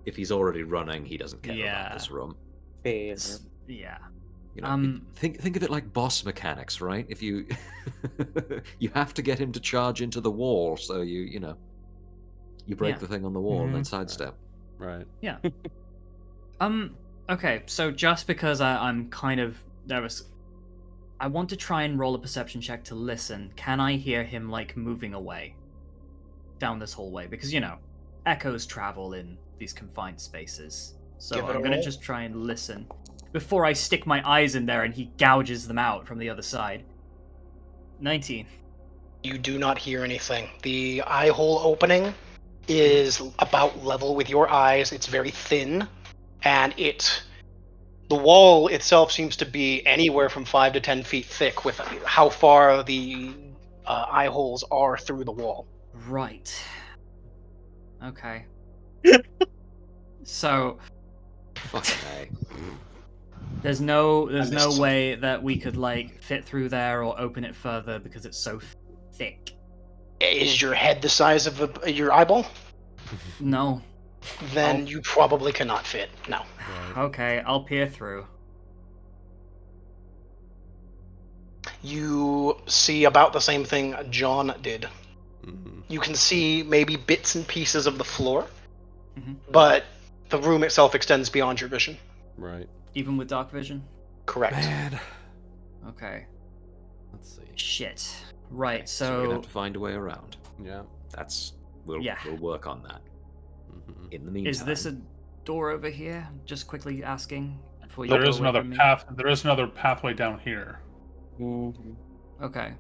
S3: if he's already running, he doesn't care
S2: Yeah.
S3: about this room.
S6: Fair.
S2: Yeah.
S3: Think of it like boss mechanics, right? If you you have to get him to charge into the wall, so you break
S2: Yeah.
S3: the thing on the wall and then
S2: Mhm.
S3: sidestep.
S1: Right.
S2: Yeah. Okay, so just because I'm kind of nervous, I want to try and roll a perception check to listen. Can I hear him, like, moving away down this hallway? Because, echoes travel in these confined spaces. So
S5: Give it a
S2: I'm going to
S5: roll.
S2: just try and listen before I stick my eyes in there and he gouges them out from the other side. 19.
S5: You do not hear anything. The eye hole opening is about level with your eyes. It's very thin, and the wall itself seems to be anywhere from 5 to 10 feet thick with how far the eye holes are through the wall.
S2: Right. Okay. So...
S3: Fucking A.
S2: There's no
S5: missed.
S2: way that we could like fit through there or open it further because it's so thick.
S5: Is your head the size of your eyeball?
S2: No.
S5: Then you probably cannot fit. No.
S1: Right.
S2: Okay, I'll peer through.
S5: You see about the same thing John did.
S1: Mhm.
S5: You can see maybe bits and pieces of the floor,
S2: Mhm.
S5: but the room itself extends beyond your vision.
S1: Right.
S2: Even with dark vision?
S5: Correct.
S1: Man.
S2: Okay.
S1: Let's see.
S2: Shit. Right,
S3: So we're gonna
S2: so
S3: have to find a way around.
S1: Yeah.
S3: We'll
S2: Yeah.
S3: work on that.
S1: Mhm.
S3: In the meantime,
S2: is this a door over here? Just quickly asking before you
S4: There
S2: go
S4: is
S2: away
S4: another
S2: from me.
S4: path. There is another pathway down here.
S6: Mhm.
S2: Okay.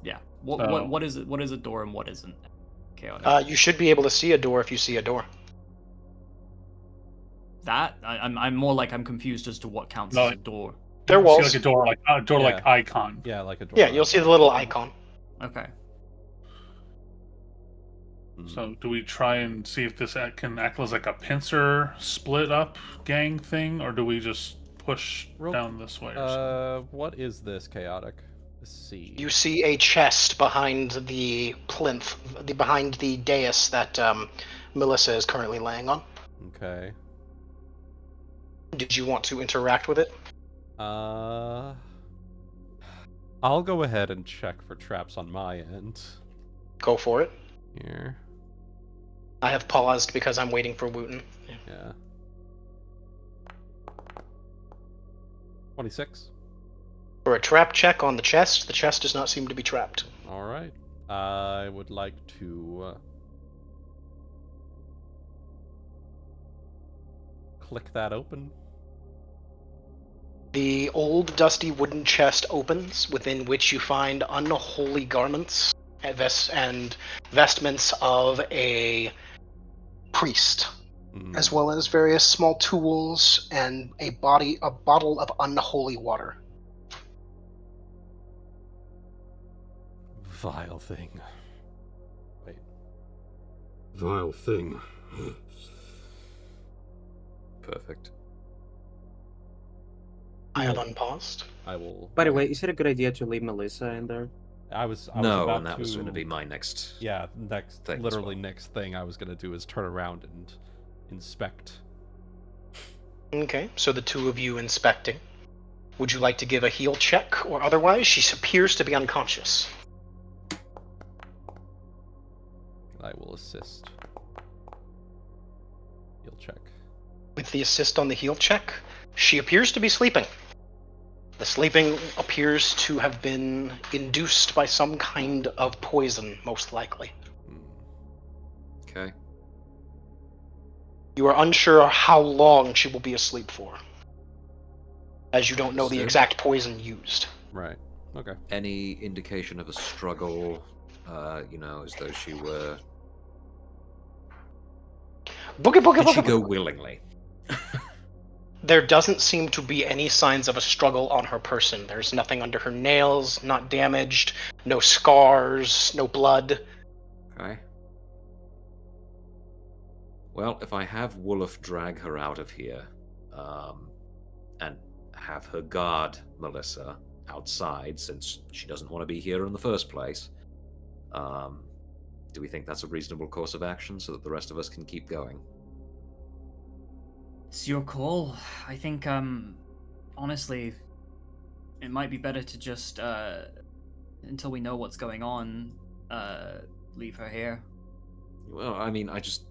S2: Yeah.
S4: So-
S2: What is it? What is a door and what isn't? Chaotic.
S5: You should be able to see a door if you see a door.
S2: that? I'm more like I'm confused as to what counts
S4: No,
S2: as a door.
S5: There
S4: You
S5: walls.
S4: see like a door like
S1: Yeah.
S4: icon.
S1: Yeah, like a door.
S5: Yeah, you'll see the little icon.
S2: Okay.
S4: So do we try and see if this can act as like a pincer split up gang thing, or do we just push down this way? Or something?
S1: What is this, chaotic? Let's see.
S5: You see a chest behind the plinth, behind the dais that Melissa is currently laying on.
S1: Okay.
S5: Did you want to interact with it?
S1: I'll go ahead and check for traps on my end.
S5: Go for it.
S1: Here.
S5: I have paused because I'm waiting for Wuten.
S1: Yeah. 26.
S5: For a trap check on the chest does not seem to be trapped.
S1: Alright. I would like to click that open.
S5: The old dusty wooden chest opens, within which you find unholy garments and vestments of a priest, as well as various small tools and a bottle of unholy water.
S1: Vile thing. Wait. Vile thing.
S3: Perfect.
S5: I have unpaused.
S1: I will.
S6: By the way, is it a good idea to leave Melissa in there?
S1: I was
S3: No,
S1: about
S3: and that was
S1: to-
S3: going to be my next.
S1: Yeah, next,
S3: thing as
S1: literally
S3: well.
S1: next thing I was gonna do is turn around and inspect.
S5: Okay, so the two of you inspecting. Would you like to give a heal check, or otherwise? She appears to be unconscious.
S1: I will assist. He'll check.
S5: With the assist on the heal check, she appears to be sleeping. The sleeping appears to have been induced by some kind of poison, most likely.
S3: Okay.
S5: You are unsure how long she will be asleep for, as you don't know the
S3: Understood.
S5: exact poison used.
S1: Right. Okay.
S3: Any indication of a struggle? As though she were.
S5: Boogie, boogie,
S3: Did she
S5: boogie,
S3: go
S5: boogie.
S3: willingly?
S5: There doesn't seem to be any signs of a struggle on her person. There's nothing under her nails, not damaged, no scars, no blood.
S3: Okay. Well, if I have Woof drag her out of here, and have her guard Melissa outside, since she doesn't want to be here in the first place, do we think that's a reasonable course of action so that the rest of us can keep going?
S2: It's your call. I think, honestly, it might be better to just, until we know what's going on, leave her here.
S3: Well, I mean, I just...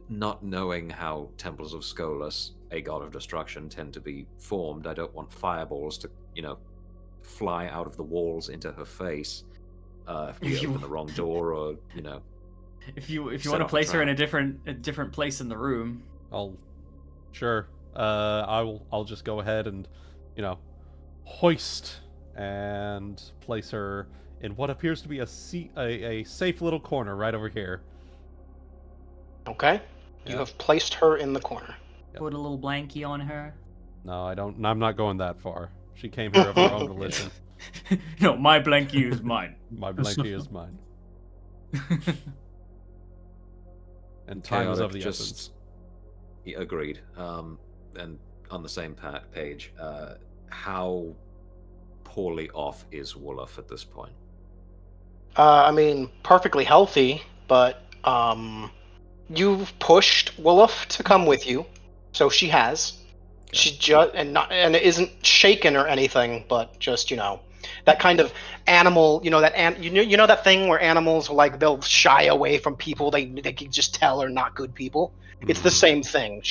S3: Not knowing how Temples of Skolas, a god of destruction, tend to be formed, I don't want fireballs to, fly out of the walls into her face if we open the wrong door, or,
S2: If you
S3: Set
S2: want to
S3: up a
S2: place her in a
S3: trap.
S2: different place in the room.
S1: Sure. I'll just go ahead and, hoist and place her in what appears to be a safe little corner right over here.
S5: Okay? You
S1: Yeah.
S5: have placed her in the corner.
S1: Yep.
S2: Put a little blankie on her.
S1: No, I don't. I'm not going that far. She came here of her own volition.
S2: No, my blankie is mine.
S1: My blankie is mine. And time is
S3: Chaotic,
S1: of the essence.
S3: Yeah, agreed. And on the same page, how poorly off is Woof at this point?
S5: Perfectly healthy, but, you've pushed Woof to come with you, so she has.
S3: Okay.
S5: She just and it isn't shaken or anything, but just that kind of animal. That thing where animals they'll shy away from people they can just tell are not good people. It's the same thing.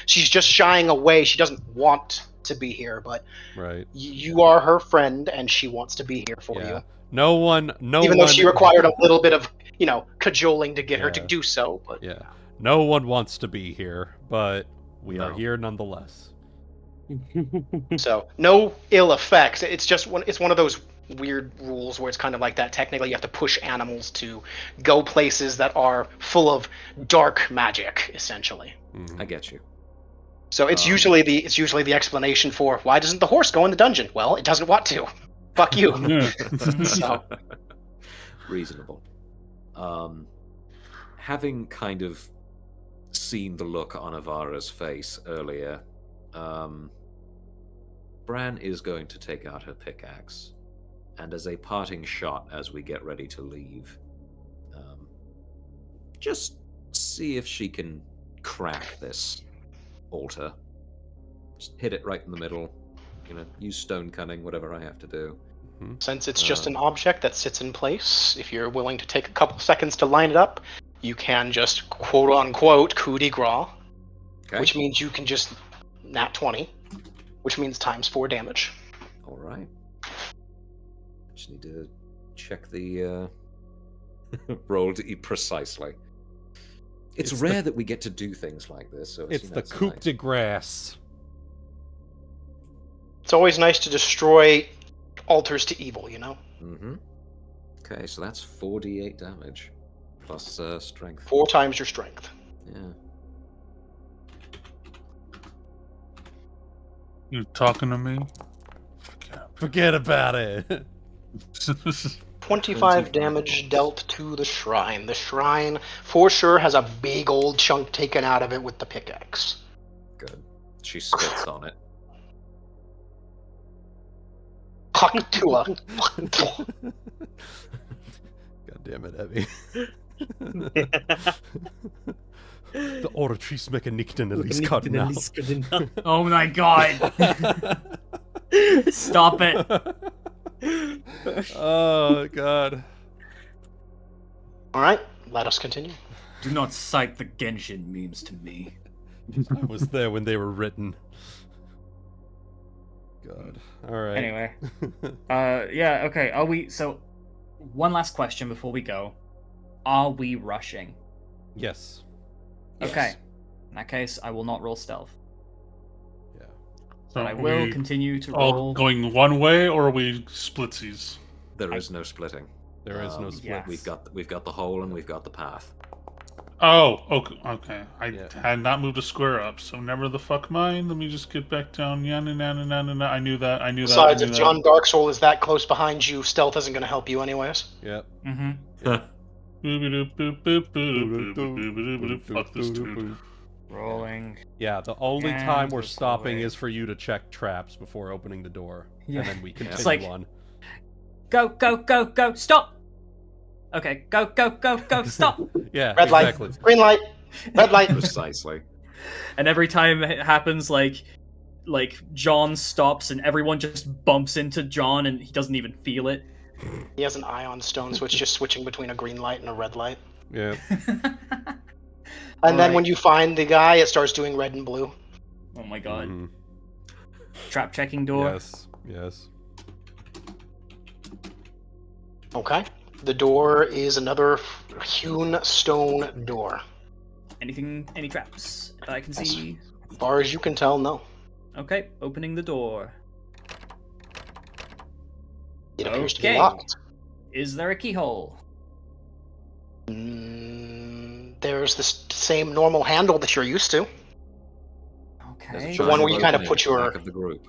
S5: She's just shying away. She doesn't want to be here, but
S1: Right.
S5: you are her friend, and she wants to be here for
S1: Yeah.
S5: you.
S1: No one.
S5: Even though she required a little bit of cajoling to get her to
S1: Yeah.
S5: do so. But
S1: Yeah. No one wants to be here, but we are
S3: No.
S1: here nonetheless.
S5: So no ill effects. It's just it's one of those weird rules where it's kind of like that. Technically, you have to push animals to go places that are full of dark magic, essentially.
S1: Mhm.
S3: I get you.
S5: So it's usually the explanation for why doesn't the horse go in the dungeon? Well, it doesn't want to. Fuck you. So,
S3: Reasonable. Having kind of seen the look on Avara's face earlier, Bran is going to take out her pickaxe, and as a parting shot as we get ready to leave, just see if she can crack this altar. Just hit it right in the middle. Use stone cunning, whatever I have to do.
S5: since it's just an object that sits in place, if you're willing to take a couple seconds to line it up, you can just quote-unquote coup de grace, which means you can just nat 20, which means times 4 damage.
S3: All right. Just need to check the roll to eat precisely. It's rare that we get to do things like this, so
S1: It's the coup de grace.
S5: It's always nice to destroy altars to evil, you know?
S3: Mm-hmm. Okay, so that's 4d8 damage. Plus strength.
S5: 4 times your strength.
S3: Yeah.
S4: You talking to me?
S1: Forget about it.
S5: 25 damage dealt to the shrine. The shrine, for sure, has a big old chunk taken out of it with the pickaxe.
S3: Good. She spits on it.
S5: Coctua.
S1: God damn it, Ebby. The Oratrice Mechanicten at least cut now.
S2: Oh my god! Stop it!
S1: Oh god.
S5: Alright, let us continue.
S2: Do not cite the Genshin memes to me.
S1: I was there when they were written. God. Alright.
S2: Anyway. Yeah, okay. One last question before we go. Are we rushing?
S1: Yes.
S2: Okay. In that case, I will not roll stealth.
S1: Yeah.
S2: But I will continue to
S4: all
S2: roll.
S4: going one way, or are we splitsies?
S3: There is no splitting.
S1: There is no split.
S2: yeah.
S3: We've got the hole and we've got the path.
S4: Oh, okay. I
S1: Yeah.
S4: had not moved a square up, so never the fuck mind. Let me just get back down. I knew that.
S5: Besides, if John Darksoul is that close behind you, stealth isn't going to help you anyways.
S1: Yep.
S2: Mm-hmm.
S4: Fuck this dude.
S2: Rolling.
S1: Yeah, the only
S2: And
S1: time we're
S2: just
S1: stopping
S2: wait.
S1: is for you to check traps before opening the door.
S2: Yeah.
S1: And then we continue
S2: It's like-
S1: on.
S2: Go, stop! Okay, go, stop!
S1: Yeah,
S5: Red light,
S1: exactly.
S5: green light, red light.
S3: Precisely.
S2: And every time it happens, like John stops and everyone just bumps into John and he doesn't even feel it.
S5: He has an ion stone, so it's just switching between a green light and a red light.
S1: Yeah.
S5: And then when you find the guy, it starts doing red and blue.
S2: Oh my god.
S1: Mhm.
S2: Trap checking door.
S1: Yes.
S5: Okay. The door is another hewn stone door.
S2: Any traps that I can see?
S5: As far as you can tell, no.
S2: Okay, opening the door.
S5: It appears to be
S2: Okay.
S5: locked.
S2: Is there a keyhole?
S5: There's the same normal handle that you're used to.
S3: There's a
S2: Okay.
S5: The one where you
S3: giant
S5: kind of
S3: opening
S5: put
S3: at the
S5: your...
S3: back of the group.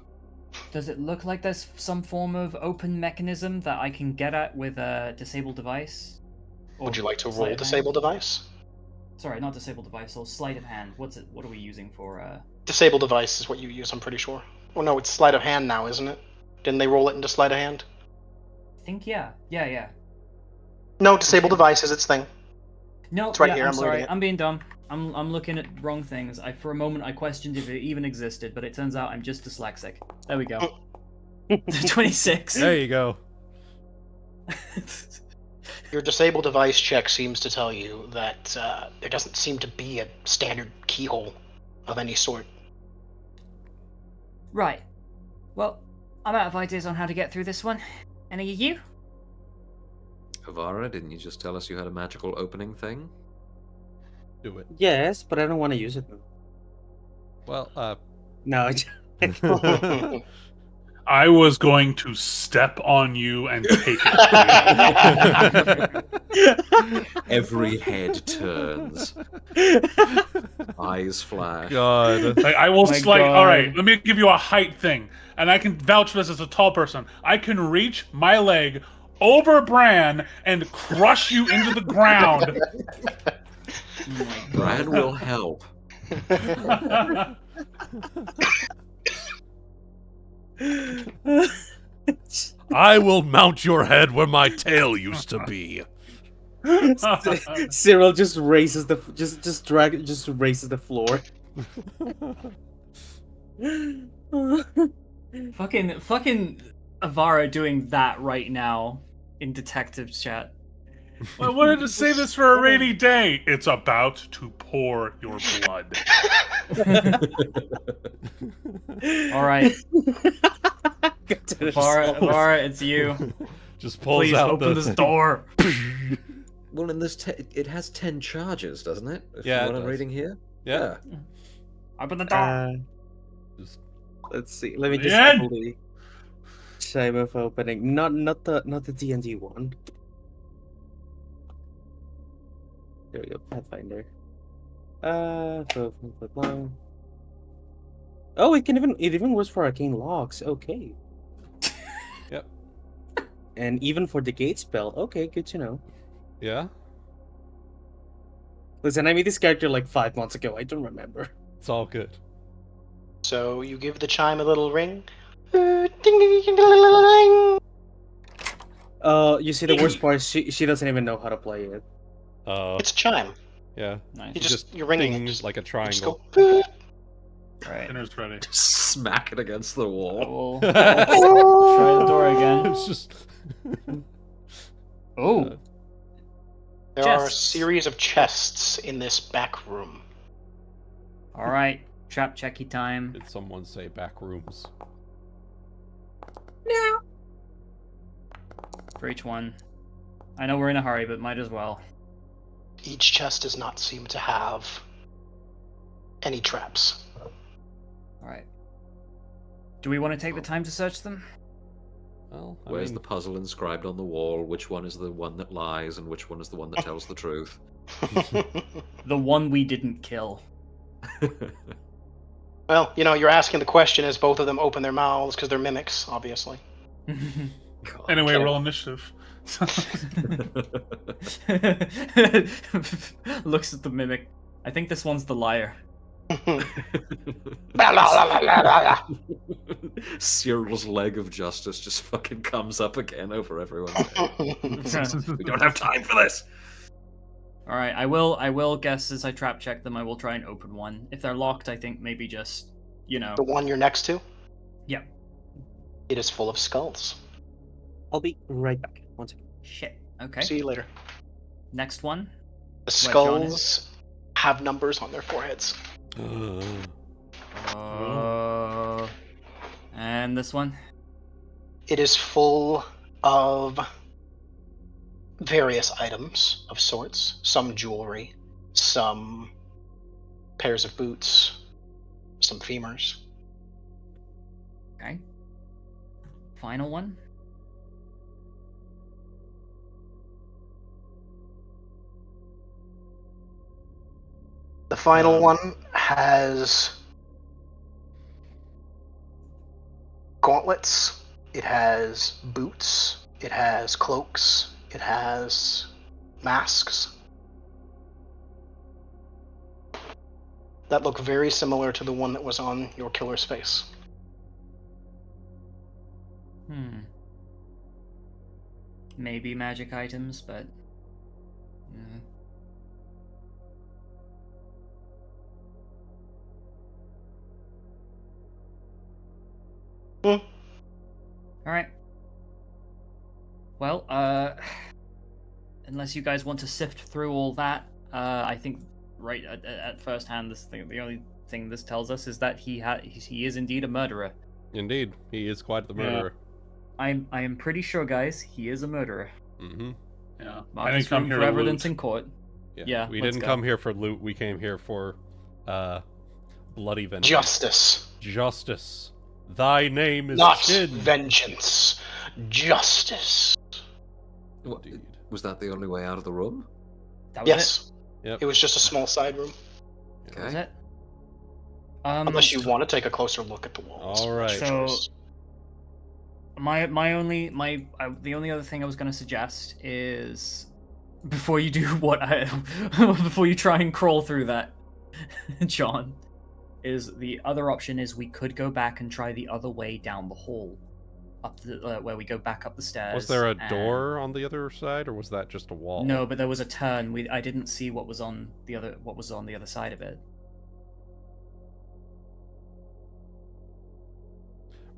S2: Does it look like there's some form of open mechanism that I can get at with a disabled device? Or
S5: Would you like to
S2: sleight
S5: roll
S2: of hand?
S5: disable device?
S2: Sorry, not disabled device, or sleight of hand. What are we using for
S5: Disable device is what you use, I'm pretty sure. Oh no, it's sleight of hand now, isn't it? Didn't they roll it into sleight of hand?
S2: I think yeah.
S5: No, disable device is its thing.
S2: No,
S5: It's right
S2: yeah,
S5: here,
S2: I'm
S5: I'm
S2: sorry.
S5: reading it.
S2: I'm being dumb. I'm looking at wrong things. For a moment I questioned if it even existed, but it turns out I'm just dyslexic. There we go. 26.
S1: There you go.
S5: Your disable device check seems to tell you that there doesn't seem to be a standard keyhole of any sort.
S2: Right. Well, I'm out of ideas on how to get through this one. Any of you?
S3: Avara, didn't you just tell us you had a magical opening thing?
S1: Do it.
S6: Yes, but I don't want to use it now.
S1: Well,
S6: No,
S4: I was going to step on you and take it.
S3: Every head turns, eyes flash.
S1: God.
S4: Like, I will
S2: My
S4: like, all right,
S2: God.
S4: let me give you a height thing, and I can vouch for this as a tall person. I can reach my leg over Bran and crush you into the ground.
S3: Bran will help.
S1: I will mount your head where my tail used to be.
S6: Cyrille just raises the just raises the floor.
S2: Fucking Avara doing that right now in detective chat.
S4: I wanted to say this for a rainy day. It's about to pour your blood.
S2: All right, Avara, it's you.
S1: Just pulls
S2: Please
S1: out
S2: open
S1: the
S2: this door.
S3: Well, in this, it has 10 charges, doesn't it? If
S1: Yeah,
S3: from
S1: it
S3: what I'm
S1: does.
S3: reading here.
S1: Yeah.
S2: Open the door.
S1: Just-
S6: Let's see. Let me just
S4: Yeah.
S6: double the time of opening. Not the D&D one. There we go. Pathfinder. Oh, it even works for arcane locks. Okay.
S1: Yep.
S6: And even for the gate spell. Okay, good to know.
S1: Yeah.
S6: Listen, I made this character like 5 months ago. I don't remember.
S1: It's all good.
S5: So you give the chime a little ring. Ding, ding, ding, ding, ding.
S6: You see, the worst part is she doesn't even know how to play it.
S5: It's a chime.
S1: Yeah.
S2: Nice.
S5: You just you're ringing it.
S1: Just like a
S5: You just
S1: triangle.
S5: go.
S2: Right.
S4: Dinner's ready.
S3: Smack it against the
S2: I
S3: wall.
S2: will try the door again.
S1: It's just.
S2: Oh,
S5: There are a
S2: Chests.
S5: series of chests in this back room.
S2: all right. Trap checky time.
S1: Did someone say back rooms?
S2: For each one. I know we're in a hurry, but might as well.
S5: Each chest does not seem to have any traps.
S2: All right. Do we want to take the time to search them?
S1: Well, I
S3: Where's
S1: mean,
S3: the puzzle inscribed on the wall? Which one is the one that lies, and which one is the one that tells the truth?
S2: The one we didn't kill.
S5: Well, you're asking the question as both of them open their mouths because they're mimics, obviously.
S4: Anyway,
S5: Okay.
S4: roll initiative.
S2: Looks at the mimic. I think this one's the liar.
S3: Cyril's leg of justice just fucking comes up again over everyone's head. We don't have time for this!
S2: All right, I will guess as I trap check them. I will try and open one. If they're locked, I think maybe just
S5: The one you're next to?
S2: Yeah.
S5: It is full of skulls.
S6: I'll be right back. 1 second.
S2: Shit. Okay.
S5: See you later.
S2: Next one.
S5: The
S2: John
S5: skulls have numbers on their foreheads.
S2: And this one.
S5: It is full of various items of sorts. Some jewelry, some pairs of boots, some femurs.
S2: Okay. Final one.
S5: The final one has gauntlets, it has boots, it has cloaks, it has masks that look very similar to the one that was on your killer's face.
S2: Maybe magic items, but
S5: Hmm.
S2: All right. Well, unless you guys want to sift through all that, I think right at first hand, the only thing this tells us is that he is indeed a murderer.
S1: Indeed, he is quite the murderer.
S2: I am pretty sure, guys, he is a murderer.
S1: Mm-hmm.
S4: Yeah.
S2: Mark
S4: I
S2: his
S4: didn't come
S2: room
S4: here
S2: for
S4: to
S2: evidence
S4: loot.
S2: in court. Yeah,
S1: we
S2: let's
S1: didn't
S2: go.
S1: come here for loot. We came here for bloody vengeance.
S5: Justice,
S1: Justice. Thy name is
S5: not
S1: Chin.
S5: vengeance. Justice.
S3: What,
S1: Indeed.
S3: Was that the only way out of the room?
S2: That was
S5: Yes.
S1: Yep.
S5: It was just a small side room.
S2: it?
S3: Okay.
S2: Was it?
S5: Unless you want to take a closer look at the walls.
S1: All right.
S2: So, the only other thing I was going to suggest is before you do before you try and crawl through that, John, is the other option is we could go back and try the other way down the hall, up the where we go back up the stairs.
S1: Was there a
S2: and-
S1: door on the other side, or was that just a wall?
S2: No, but there was a turn. I didn't see what was on the other side of it.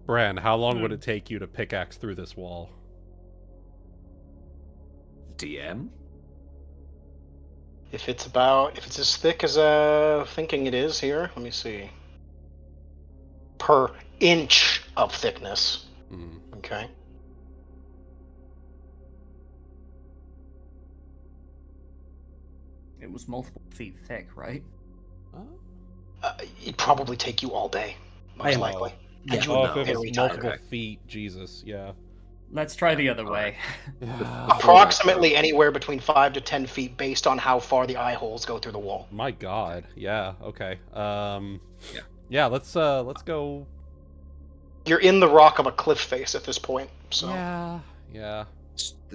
S1: Bran, how long would it take you to pickaxe through this wall?
S3: DM?
S5: If it's as thick as thinking it is here, let me see. Per inch of thickness.
S1: Hmm.
S5: Okay.
S2: It was multiple feet thick, right?
S5: It'd probably take you all day, most
S6: am-
S5: likely.
S3: Yeah.
S5: And you
S1: Oh,
S5: would
S1: if
S5: know
S1: it was
S5: very
S1: multiple
S5: tired.
S1: feet, Jesus, yeah.
S2: Let's try the other way.
S5: Approximately anywhere between 5 to 10 feet based on how far the eye holes go through the wall.
S1: My God, yeah, okay.
S3: Yeah.
S1: Yeah, let's go.
S5: You're in the rock of a cliff face at this point, so
S1: Yeah.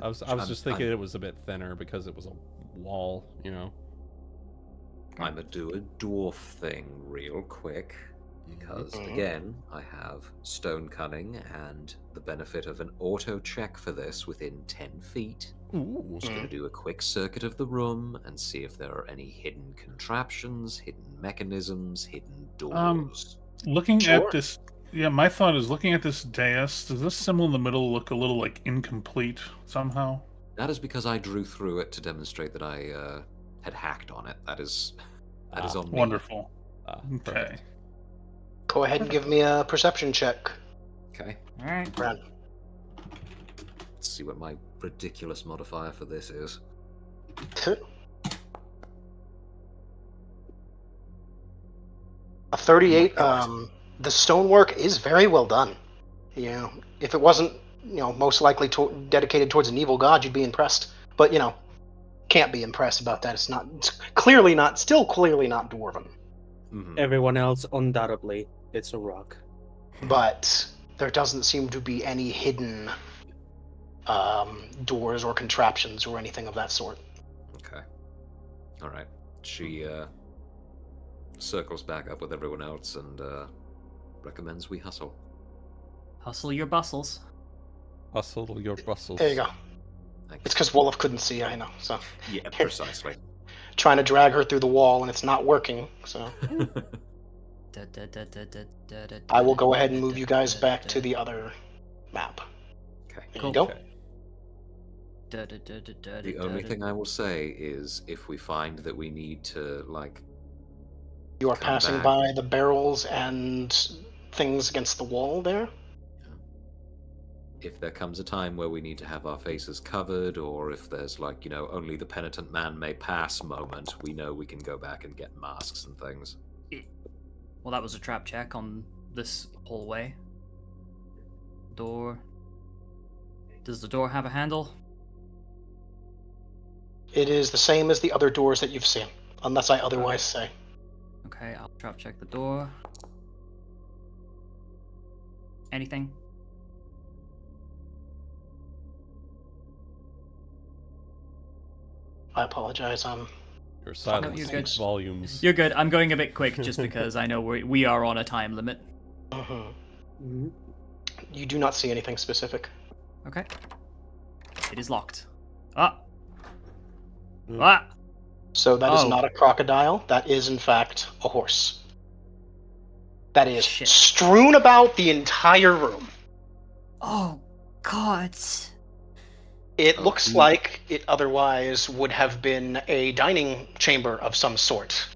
S1: I was just thinking it was a bit thinner because it was a wall, you know.
S3: I'm gonna do a dwarf thing real quick. Because,
S5: Mhm.
S3: again, I have stone cunning and the benefit of an auto check for this within 10 feet.
S1: Ooh.
S3: Just going to do a quick circuit of the room and see if there are any hidden contraptions, hidden mechanisms, hidden doors.
S4: Looking
S5: Sure.
S4: at this, yeah, my thought is looking at this dais. Does this symbol in the middle look a little like incomplete somehow?
S3: That is because I drew through it to demonstrate that I had hacked on it. That is on me.
S4: Wonderful. Okay.
S1: Perfect.
S5: go ahead and give me a perception check,
S3: Okay,
S2: All right.
S5: Bran.
S3: let's see what my ridiculous modifier for this is.
S5: A 38.
S3: Oh my God.
S5: The stonework is very well done. You know, if it wasn't, most likely dedicated towards an evil god, you'd be impressed. But can't be impressed about that. It's clearly not dwarven.
S3: Mhm.
S6: Everyone else, undoubtedly, it's a rock.
S5: But there doesn't seem to be any hidden doors or contraptions or anything of that sort.
S3: Okay. Alright. She circles back up with everyone else and recommends we hustle.
S2: Hustle your bustles.
S1: Hustle your bustles.
S5: There you go.
S3: Thanks.
S5: It's because Wolof couldn't see, I know. So
S3: Yeah, precisely.
S5: trying to drag her through the wall and it's not working. So I will go ahead and move you guys back to the other map.
S3: Okay.
S5: There
S2: Cool.
S5: you go.
S1: Okay.
S3: The only thing I will say is if we find that we need to,
S5: You are
S3: Come
S5: passing
S3: back.
S5: by the barrels and things against the wall there.
S3: if there comes a time where we need to have our faces covered, or if there's only the penitent man may pass moment, we know we can go back and get masks and things.
S2: Well, that was a trap check on this hallway. Door. Does the door have a handle?
S5: It is the same as the other doors that you've seen, unless I otherwise say.
S2: Okay, I'll trap check the door. Anything?
S5: I apologize.
S1: Your silence
S2: you're
S1: speaks
S2: good.
S1: volumes.
S2: You're good. I'm going a bit quick just because I know we are on a time limit.
S6: Mhm.
S5: You do not see anything specific.
S2: Okay. It is locked. Ah!
S1: Mm.
S2: Ah!
S5: So that is
S2: Oh.
S5: not a crocodile. That is, in fact, a horse. That is
S2: Shit.
S5: strewn about the entire room.
S2: Oh, God.
S5: It
S3: Oh,
S5: looks
S3: hmm.
S5: like it otherwise would have been a dining chamber of some sort.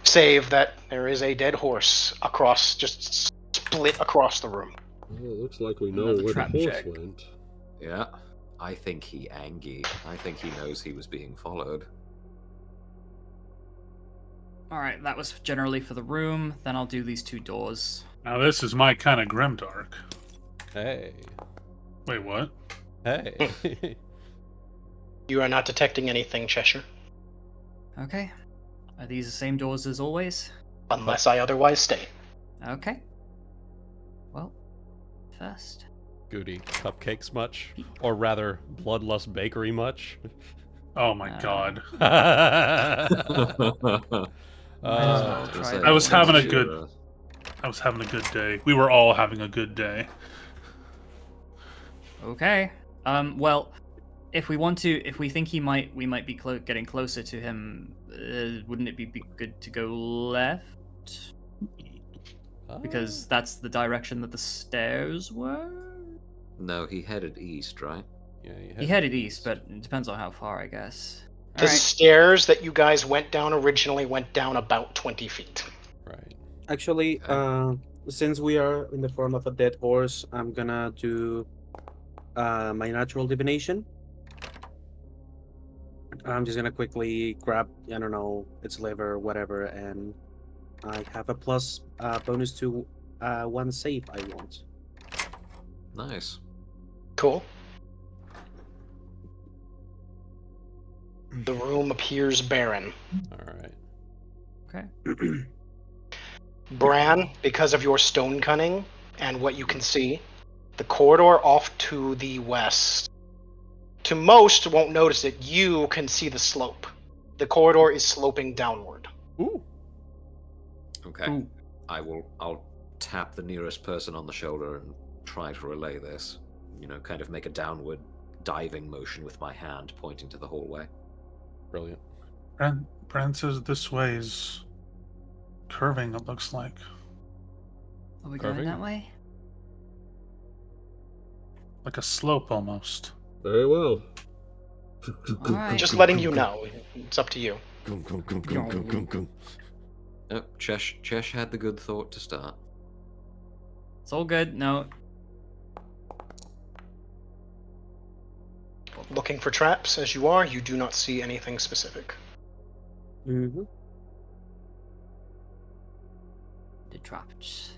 S5: Save that there is a dead horse just split across the room.
S1: Well, it looks like we know
S2: Another
S1: where the
S2: trap
S1: horse
S2: check.
S1: went.
S3: Yeah, I think he angry. I think he knows he was being followed.
S2: Alright, that was generally for the room. Then I'll do these two doors.
S4: Now this is my kind of grimdark.
S1: Hey.
S4: Wait, what?
S1: Hey.
S5: You are not detecting anything, Chesher,
S2: Okay. Are these the same doors as always?
S5: unless I otherwise state.
S2: Okay. Well, first.
S1: Goody, cupcakes much? Or rather, Bloodlust Bakery much?
S4: Oh my god.
S2: Might as well try
S4: I was having a
S2: that.
S4: good- I was having a good day. We were all having a good day.
S2: Okay. Well, if we think we might be getting closer to him, wouldn't it be good to go left? Because that's the direction that the stairs were?
S3: No, he headed east, right?
S1: Yeah,
S2: He headed east, but it depends on how far, I guess.
S5: The stairs that you guys went down originally went down about 20 feet.
S1: Right.
S6: Actually, since we are in the form of a dead horse, I'm gonna do my natural divination. I'm just gonna quickly grab, I don't know, its liver, whatever, and I have a plus bonus to one save I want.
S3: Nice.
S5: Cool. The room appears barren.
S1: Alright.
S2: Okay.
S5: Bran, because of your stone cunning and what you can see, the corridor off to the west. To most won't notice it, you can see the slope. The corridor is sloping downward.
S1: Ooh.
S3: Okay.
S2: Ooh.
S3: I'll tap the nearest person on the shoulder and try to relay this. You know, kind of make a downward diving motion with my hand pointing to the hallway.
S1: Brilliant.
S4: Bran says this way is curving, it looks like.
S2: Are we
S1: Curving?
S2: going that way?
S4: Like a slope almost.
S1: Very well.
S2: Alright.
S5: Just letting you know. It's up to you.
S3: Oh, Chesh had the good thought to start.
S2: It's all good. No.
S5: Looking for traps as you are, you do not see anything specific.
S6: Mm-hmm.
S2: The traps.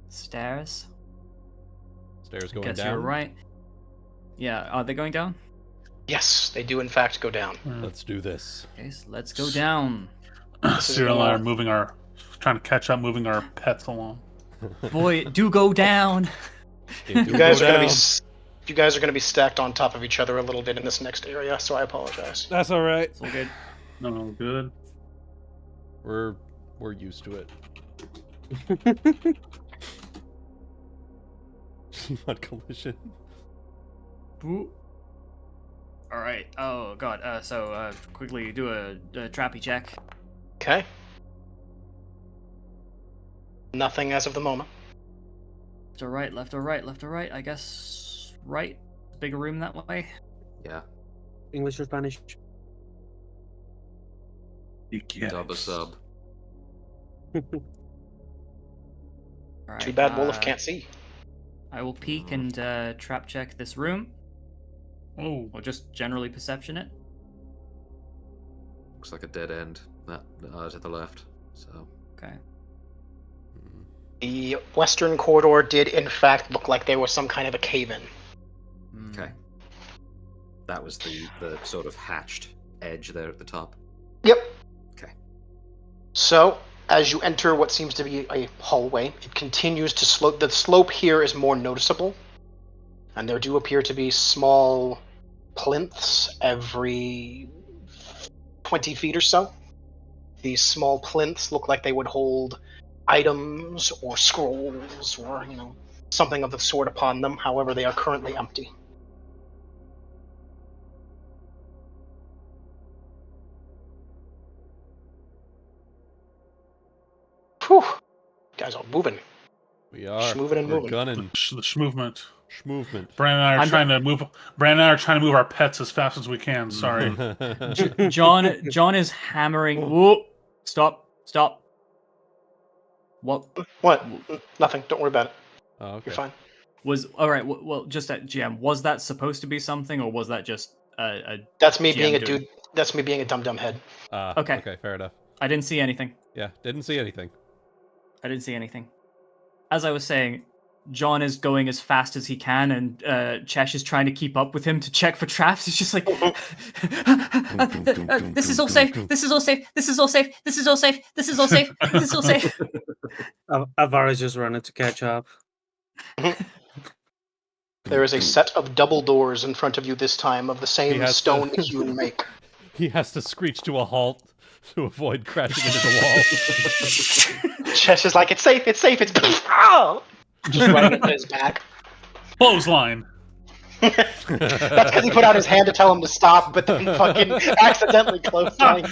S2: Stairs.
S1: Stairs going
S2: Guess
S1: down.
S2: you're right. Yeah, are they going down?
S5: Yes, they do in fact go down.
S1: Let's do this.
S2: Okay, so let's go down.
S5: This is
S4: Cyrille and I
S5: more-
S4: are trying to catch up, moving our pets along.
S2: Boy, do go down.
S5: You guys are going to be stacked on top of each other a little bit in this next area, so I apologize.
S1: That's all right.
S2: It's all good.
S4: No, good.
S1: We're used to it. Not collision.
S2: All right. Oh god. So quickly do a trappy check.
S5: Okay. Nothing as of the moment.
S2: Left or right, left or right, left or right. I guess right. Bigger room that way.
S3: Yeah.
S6: English or Spanish?
S4: You get
S3: Dub a
S4: it.
S3: sub.
S2: All right,
S5: Too bad Wolf can't see.
S2: I will peek and trap check this room,
S4: Oh,
S2: or just generally perception it.
S3: Looks like a dead end. That to the left. So
S2: Okay.
S5: The western corridor did in fact look like there was some kind of a cave-in.
S2: Hmm.
S3: okay. That was the sort of hatched edge there at the top.
S5: Yep.
S3: Okay.
S5: So, as you enter what seems to be a hallway, it continues to slope. The slope here is more noticeable, and there do appear to be small plinths every 20 feet or so. These small plinths look like they would hold items or scrolls or, something of the sort upon them. However, they are currently empty. Whew. Guys are moving.
S1: We are.
S5: Schmoving and
S1: We're
S5: moving.
S1: gunning.
S4: the schmovement.
S1: Schmovement.
S4: Bran and I are
S2: I'm
S4: trying to move. Bran and I are trying to move our pets as fast as we can. Sorry.
S2: John is hammering. Whoa! Stop! Stop! What
S5: What? Nothing. Don't worry about it.
S1: Oh, okay.
S5: You're fine.
S2: was all right? Well, just at GM, was that supposed to be something, or was that just a?
S5: That's me
S2: GM
S5: being a
S2: doing-
S5: dude. That's me being a dum-dum head.
S2: Okay.
S1: Okay, fair enough.
S2: I didn't see anything.
S1: Yeah, didn't see anything.
S2: I didn't see anything. As I was saying, John is going as fast as he can, and Chesh is trying to keep up with him to check for traps. He's just like, this is all safe. This is all safe. This is all safe. This is all safe. This is all safe. This is all safe.
S6: Avara's just running to catch up.
S5: There is a set of double doors in front of you this time of the same stone-hewn make.
S1: He has to screech to a halt to avoid crashing into the wall.
S5: Chesh is like, it's safe, it's safe, it's... Oh! Just running into his back.
S4: Clothesline.
S5: That's because he put out his hand to tell him to stop, but then fucking accidentally clotheslined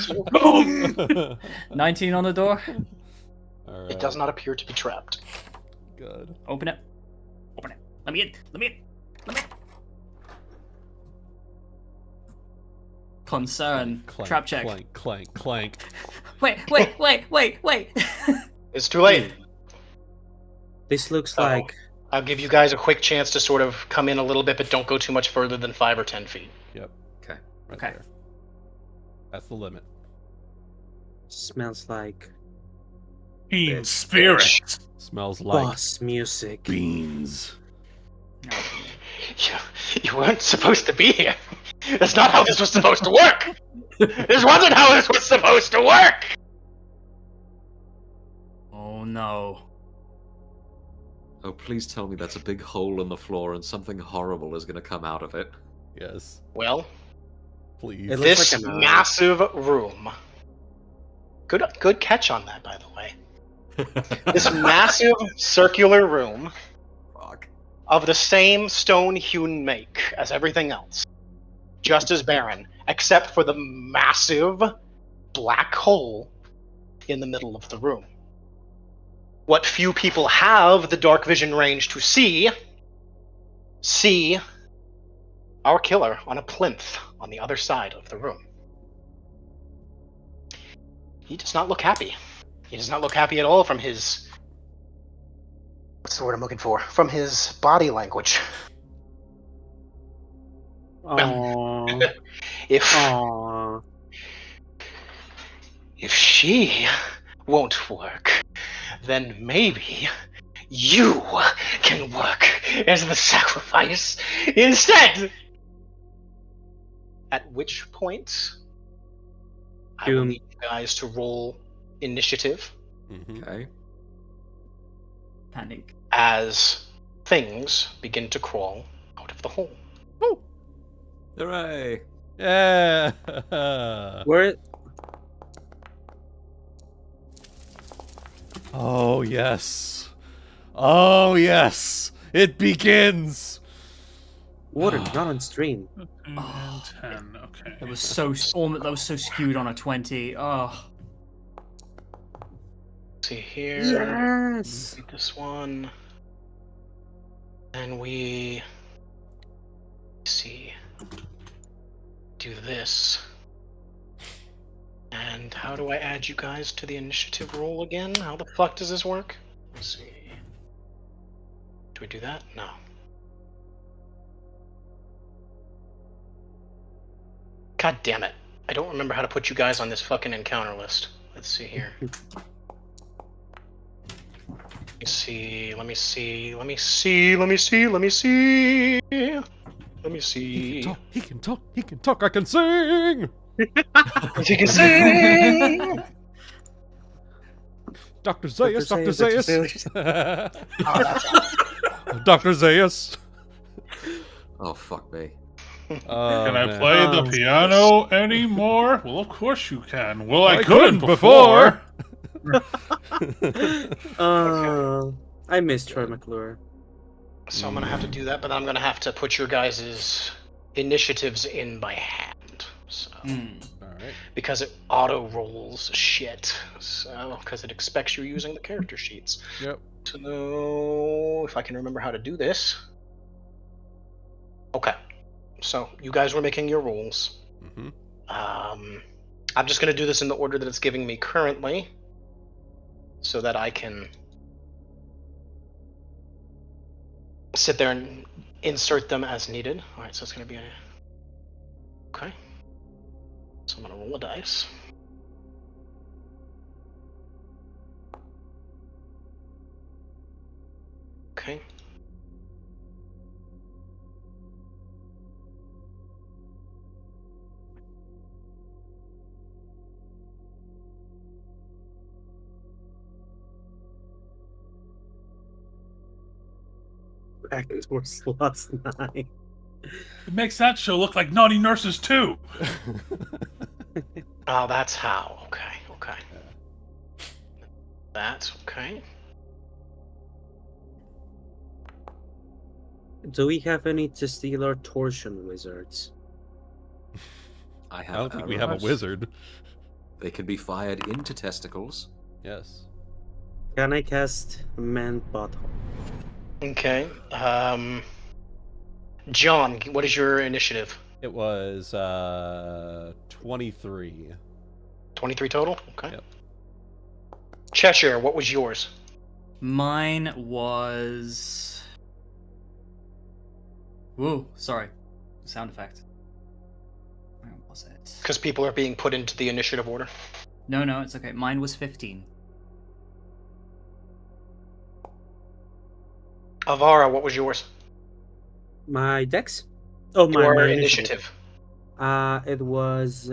S5: you.
S2: 19 on the door.
S1: All right.
S5: It does not appear to be trapped.
S1: Good.
S2: Open it. Open it. Let me in. Let me in. Let me in. Concern.
S1: Clank,
S2: Trap check.
S1: Clank, clank, clank.
S2: Wait.
S5: It's too late.
S6: This looks
S5: So,
S6: like...
S5: I'll give you guys a quick chance to sort of come in a little bit, but don't go too much further than 5 or 10 feet.
S1: Yep.
S3: Okay.
S1: Right
S2: Okay.
S1: there. That's the limit.
S6: Smells like...
S4: Team spirit.
S1: Smells like
S6: boss music.
S1: beans.
S5: You weren't supposed to be here. That's not how this was supposed to work. This wasn't how this was supposed to work.
S2: Oh no.
S3: Oh, please tell me that's a big hole in the floor and something horrible is going to come out of it.
S1: Yes.
S5: Well,
S1: Please.
S6: It looks
S5: this
S6: like an eye.
S5: massive room. Good catch on that, by the way. This massive circular room
S3: Fuck.
S5: of the same stone-hewn make as everything else, just as barren, except for the massive black hole in the middle of the room. What few people have the dark vision range to see our killer on a plinth on the other side of the room. He does not look happy. He does not look happy at all from his... What's the word I'm looking for? From his body language.
S6: Aww.
S5: If she won't work, then maybe you can work as the sacrifice instead. At which point, I will need you guys to roll initiative
S1: Mm-hmm.
S3: Okay.
S2: Panic.
S5: as things begin to crawl out of the hole.
S3: Hooray!
S1: Yeah.
S6: Where?
S1: Oh yes. Oh yes. It begins.
S6: Water, not on stream.
S4: 10, okay.
S2: That was so skewed on a 20. Oh.
S5: See here.
S6: Yes!
S5: Get this one. And we see. Do this. And how do I add you guys to the initiative roll again? How the fuck does this work? Let's see. Do we do that? No. God damn it. I don't remember how to put you guys on this fucking encounter list. Let's see here. Let me see.
S1: He can talk. He can talk. I can sing.
S5: He can sing.
S1: Dr. Zaius. Dr. Zaius.
S5: Oh, that's
S1: Dr. Zaius.
S3: Oh, fuck me.
S4: Can I play the piano anymore? Well, of course you can. Well, I couldn't before.
S6: I miss Troy McClure.
S5: So I'm gonna have to do that, but I'm gonna have to put your guys' initiatives in by hand. So
S1: Alright.
S5: because it auto rolls shit. So because it expects you're using the character sheets.
S1: Yep.
S5: So if I can remember how to do this. Okay. So you guys were making your rolls.
S1: Mm-hmm.
S5: I'm just gonna do this in the order that it's giving me currently, so that I can sit there and insert them as needed. Alright, so it's going to be a... Okay. So I'm going to roll a dice. Okay.
S6: Backdoor slots 9.
S4: It makes that show look like Naughty Nurses too.
S5: Oh, that's how. Okay. That's okay.
S6: Do we have any testicular torsion wizards?
S3: I
S1: I
S3: have
S1: don't think we have a
S4: arrows.
S1: wizard.
S3: They can be fired into testicles.
S1: Yes.
S6: Can I cast Man Butthole?
S5: Okay. John, what is your initiative?
S1: It was 23.
S5: 23 total? Okay.
S1: Yep.
S5: Cheshire, what was yours?
S2: Mine was. Whoa, sorry. Sound effect. Where was it?
S5: Because people are being put into the initiative order.
S2: No, it's okay. Mine was 15.
S5: Avara, what was yours?
S6: My dex? Oh,
S5: Your
S6: my
S5: initiative.
S6: It was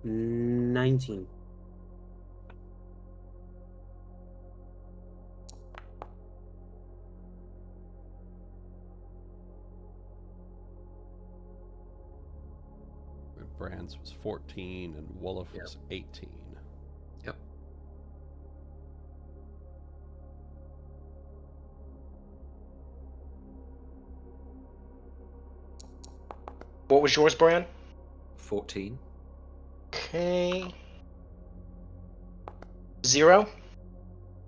S6: 19.
S1: Bran's was 14 and Wolof was 18.
S3: Yep.
S5: What was yours, Bran?
S3: 14.
S5: Okay. 0?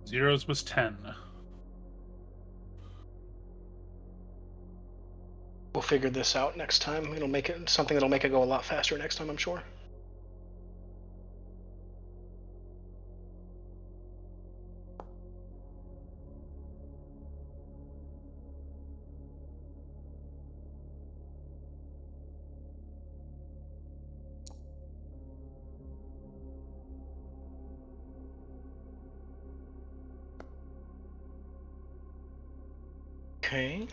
S4: Zeros was 10.
S5: We'll figure this out next time. It'll make it something that'll make it go a lot faster next time, I'm sure. Okay.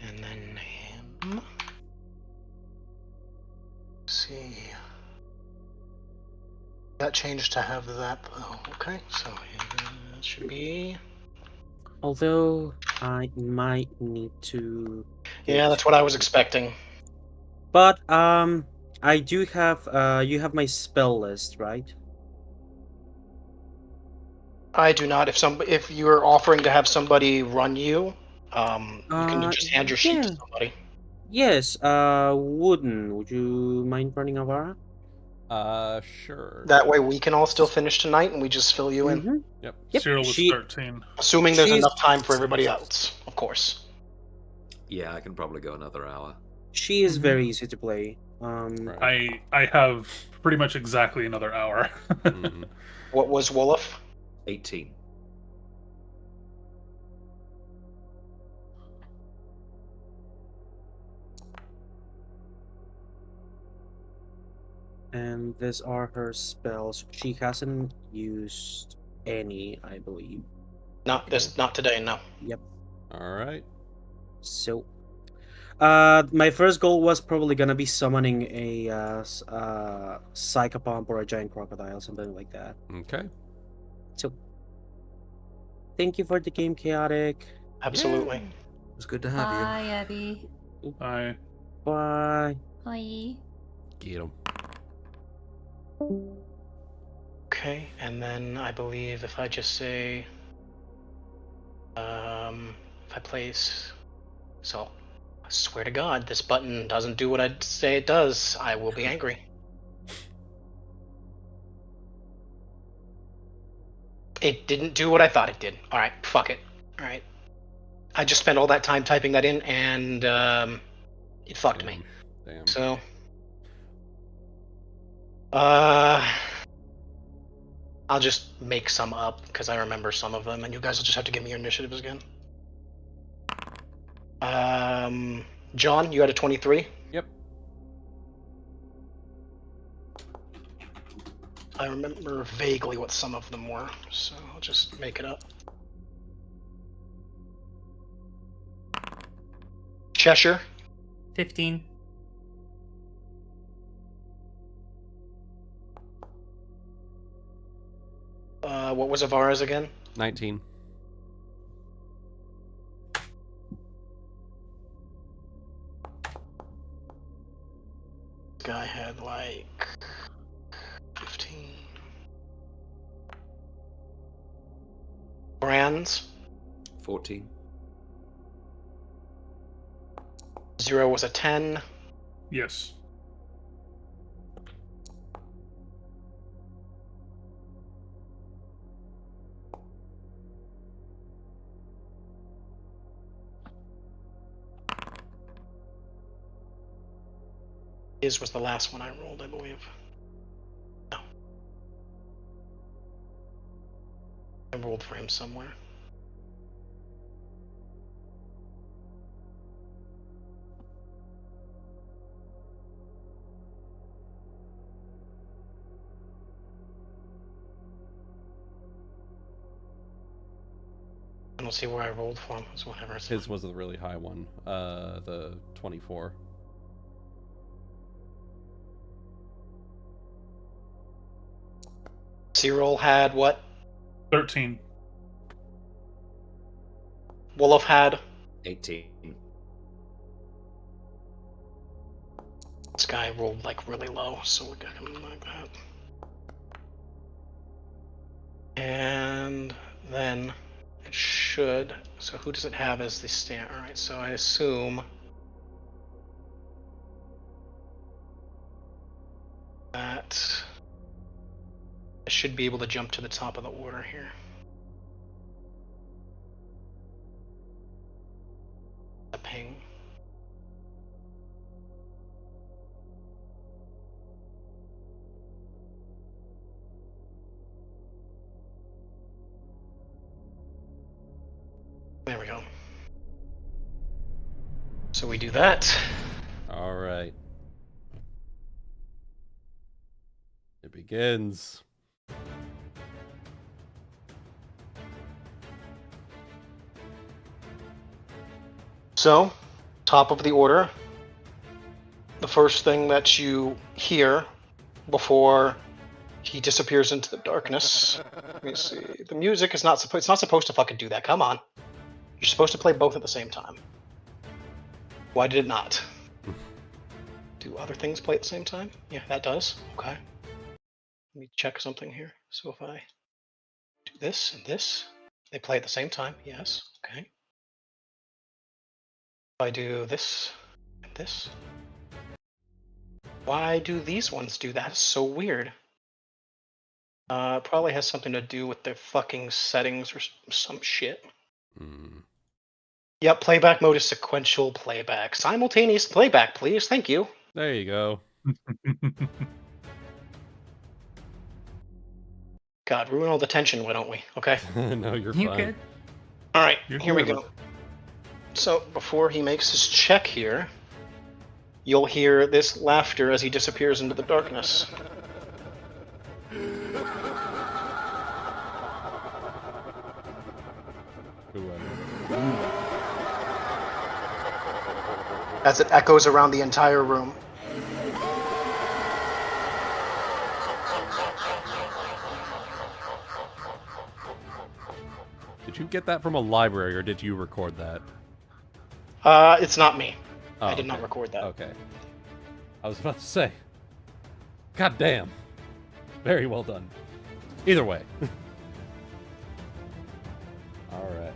S5: And then him. Let's see. That changed to have that. Oh, okay. So it should be.
S6: Although I might need to.
S5: Yeah, that's what I was expecting.
S6: But I do have you have my spell list, right?
S5: I do not. If you're offering to have somebody run you, you can just hand your sheet to
S6: yeah.
S5: somebody.
S6: Yes, Wooden, would you mind running Avara?
S1: Sure.
S5: That way we can all still finish tonight, and we just fill you in,
S6: Mm-hmm.
S1: Yep.
S6: Yep,
S4: Cyrille was
S6: she-
S4: 13.
S5: assuming there's
S6: She's-
S5: enough time for everybody else, of course.
S3: Yeah, I can probably go another hour.
S6: She is
S2: Mhm.
S6: very easy to play.
S1: Right.
S4: I have pretty much exactly another hour.
S1: Mhm.
S5: What was Wolof?
S3: 18.
S6: And these are her spells. She hasn't used any, I believe.
S5: Not today. No.
S1: All right.
S6: So, my first goal was probably gonna be summoning a psychopomp or a giant crocodile, something like that.
S1: Okay.
S6: So, thank you for the game, Chaotic.
S5: Absolutely.
S3: It was good to have you.
S7: Bye, Abby.
S4: I
S6: Bye.
S7: Bye.
S1: Get him.
S5: Okay, and then I believe if I just say, if I place, so I swear to God, this button doesn't do what I say it does, I will be angry. It didn't do what I thought it did. All right, fuck it. All right, I just spent all that time typing that in, and it fucked me.
S1: Damn.
S5: So, I'll just make some up because I remember some of them, and you guys will just have to give me your initiatives again. John, you had a 23.
S1: Yep.
S5: I remember vaguely what some of them were, so I'll just make it up. Cheshire,
S2: 15.
S5: What was Avara's again?
S1: 19.
S5: This guy had like 15. Bran's
S3: 14.
S5: 0 was a 10.
S4: Yes.
S5: His was the last one I rolled, I believe. No. I rolled for him somewhere. I don't see where I rolled for him. It's whatever. It's
S1: His was the really high one, the 24.
S5: Cyrille had what?
S4: 13.
S5: Wolof had?
S3: 18.
S5: This guy rolled like really low, so we got him like that. And then it should. So who does it have as the stand? Alright, so I assume that I should be able to jump to the top of the order here. A ping. There we go. So we do that.
S1: All right. It begins.
S5: So, top of the order. The first thing that you hear before he disappears into the darkness. Let me see. The music is not supposed. It's not supposed to fucking do that. Come on. You're supposed to play both at the same time. Why did it not? Do other things play at the same time? Yeah, that does. Okay. Let me check something here. So if I do this and this, they play at the same time. Yes. Okay. If I do this and this, why do these ones do that? It's so weird. Probably has something to do with their fucking settings or some shit.
S1: Hmm.
S5: Yep, playback mode is sequential playback. Simultaneous playback, please. Thank you.
S1: There you go.
S5: God, ruin all the tension, why don't we? Okay.
S1: No, you're
S2: You
S1: fine.
S2: good?
S5: Alright,
S4: You're
S5: here we
S4: good.
S5: go. So, before he makes his check here, you'll hear this laughter as he disappears into the darkness. As it echoes around the entire room.
S1: Did you get that from a library or did you record that?
S5: It's not me.
S1: Oh,
S5: I did not
S1: okay.
S5: record that.
S1: Okay. I was about to say. God damn. Very well done. Either way. All right.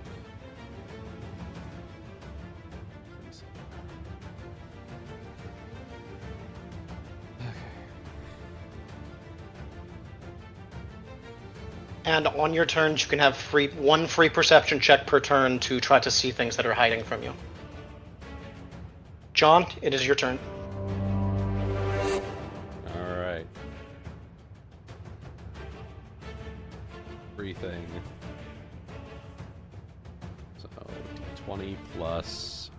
S5: And on your turns, you can have one free perception check per turn to try to see things that are hiding from you. John, it is your turn.
S1: All right. Free thing. So, d20 plus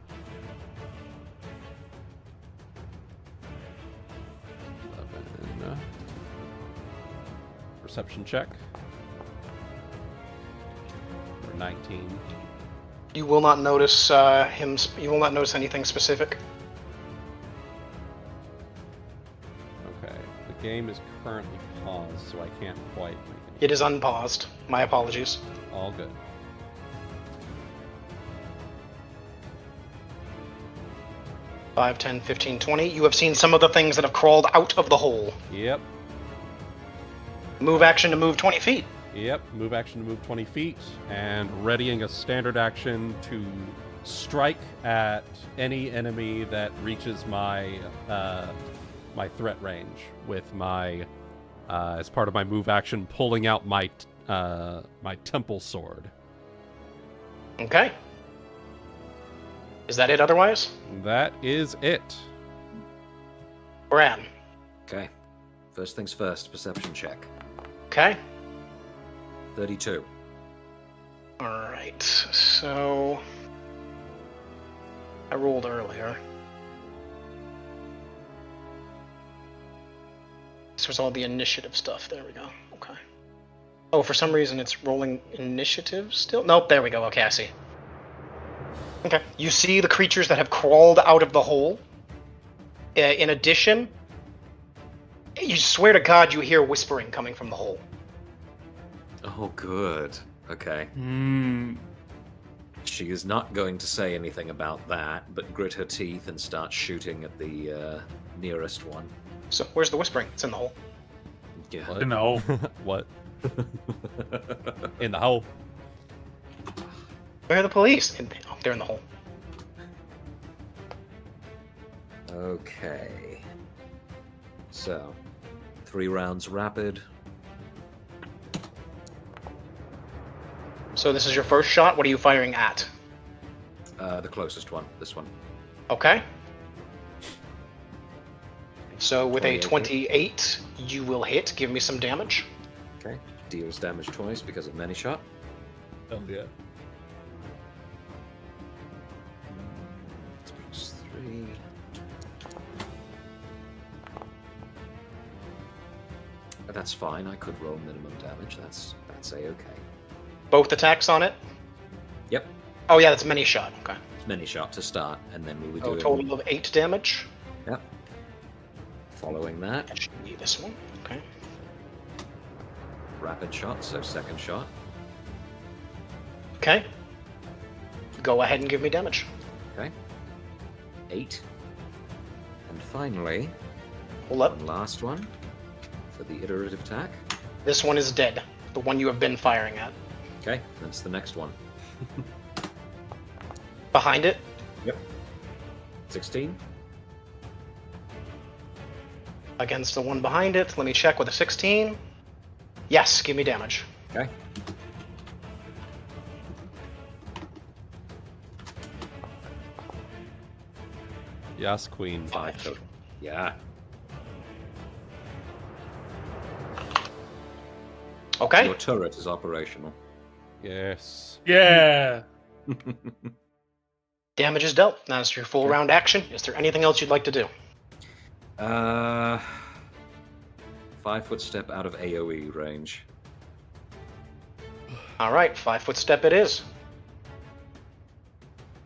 S1: 11. Perception check. 19.
S5: You will not notice him. You will not notice anything specific.
S1: Okay. The game is currently paused, so I can't quite make it.
S5: It is unpaused. My apologies.
S1: All good.
S5: Five, 10, 15, 20. You have seen some of the things that have crawled out of the hole.
S1: Yep.
S5: Move action to move 20 feet.
S1: Yep. Move action to move 20 feet, and readying a standard action to strike at any enemy that reaches my my threat range with my as part of my move action, pulling out my my temple sword.
S5: Okay. Is that it otherwise?
S1: That is it.
S5: Bran.
S3: Okay. First things first, perception check.
S5: Okay.
S3: 32.
S5: Alright, so... I rolled earlier. This was all the initiative stuff. There we go. Okay. Oh, for some reason it's rolling initiative still? Nope, there we go. Okay, I see. Okay. You see the creatures that have crawled out of the hole. In addition, you swear to God you hear whispering coming from the hole.
S3: Oh, good. Okay. She is not going to say anything about that, but grit her teeth and start shooting at the nearest one.
S5: So, where's the whispering? It's in the hole.
S3: Yeah.
S1: What?
S4: No.
S1: What? In the hole.
S5: Where are the police? Oh, they're in the hole.
S3: Okay. So, 3 rounds rapid.
S5: So this is your first shot. What are you firing at?
S3: The closest one. This one.
S5: Okay. So with a
S3: 28.
S5: 28, you will hit. Give me some damage.
S3: Okay. Deals damage twice because of many shot.
S1: Oh yeah.
S3: Plus 3. That's fine. I could roll minimum damage. That's a-okay.
S5: Both attacks on it?
S3: Yep.
S5: Oh yeah, that's many shot. Okay.
S3: It's many shot to start, and then we would
S5: So
S3: do
S5: a total of 8 damage.
S3: Yep. Following that,
S5: That should be this one. Okay.
S3: rapid shot, so second shot.
S5: Okay. Go ahead and give me damage.
S3: Okay. 8. And finally,
S5: Hold up.
S3: one last one for the iterative attack.
S5: This one is dead. The one you have been firing at.
S3: Okay, that's the next one.
S5: Behind it.
S3: 16.
S5: Against the one behind it. Let me check with a 16. Yes, give me damage.
S3: Okay.
S1: Yes, Queen.
S3: 5 total. Yeah.
S5: Okay.
S3: Your turret is operational.
S1: Yes.
S4: Yeah.
S5: Damage is dealt. That's your full round action. Is there anything else you'd like to do?
S3: 5-foot step out of AoE range.
S5: Alright, 5-foot step it is.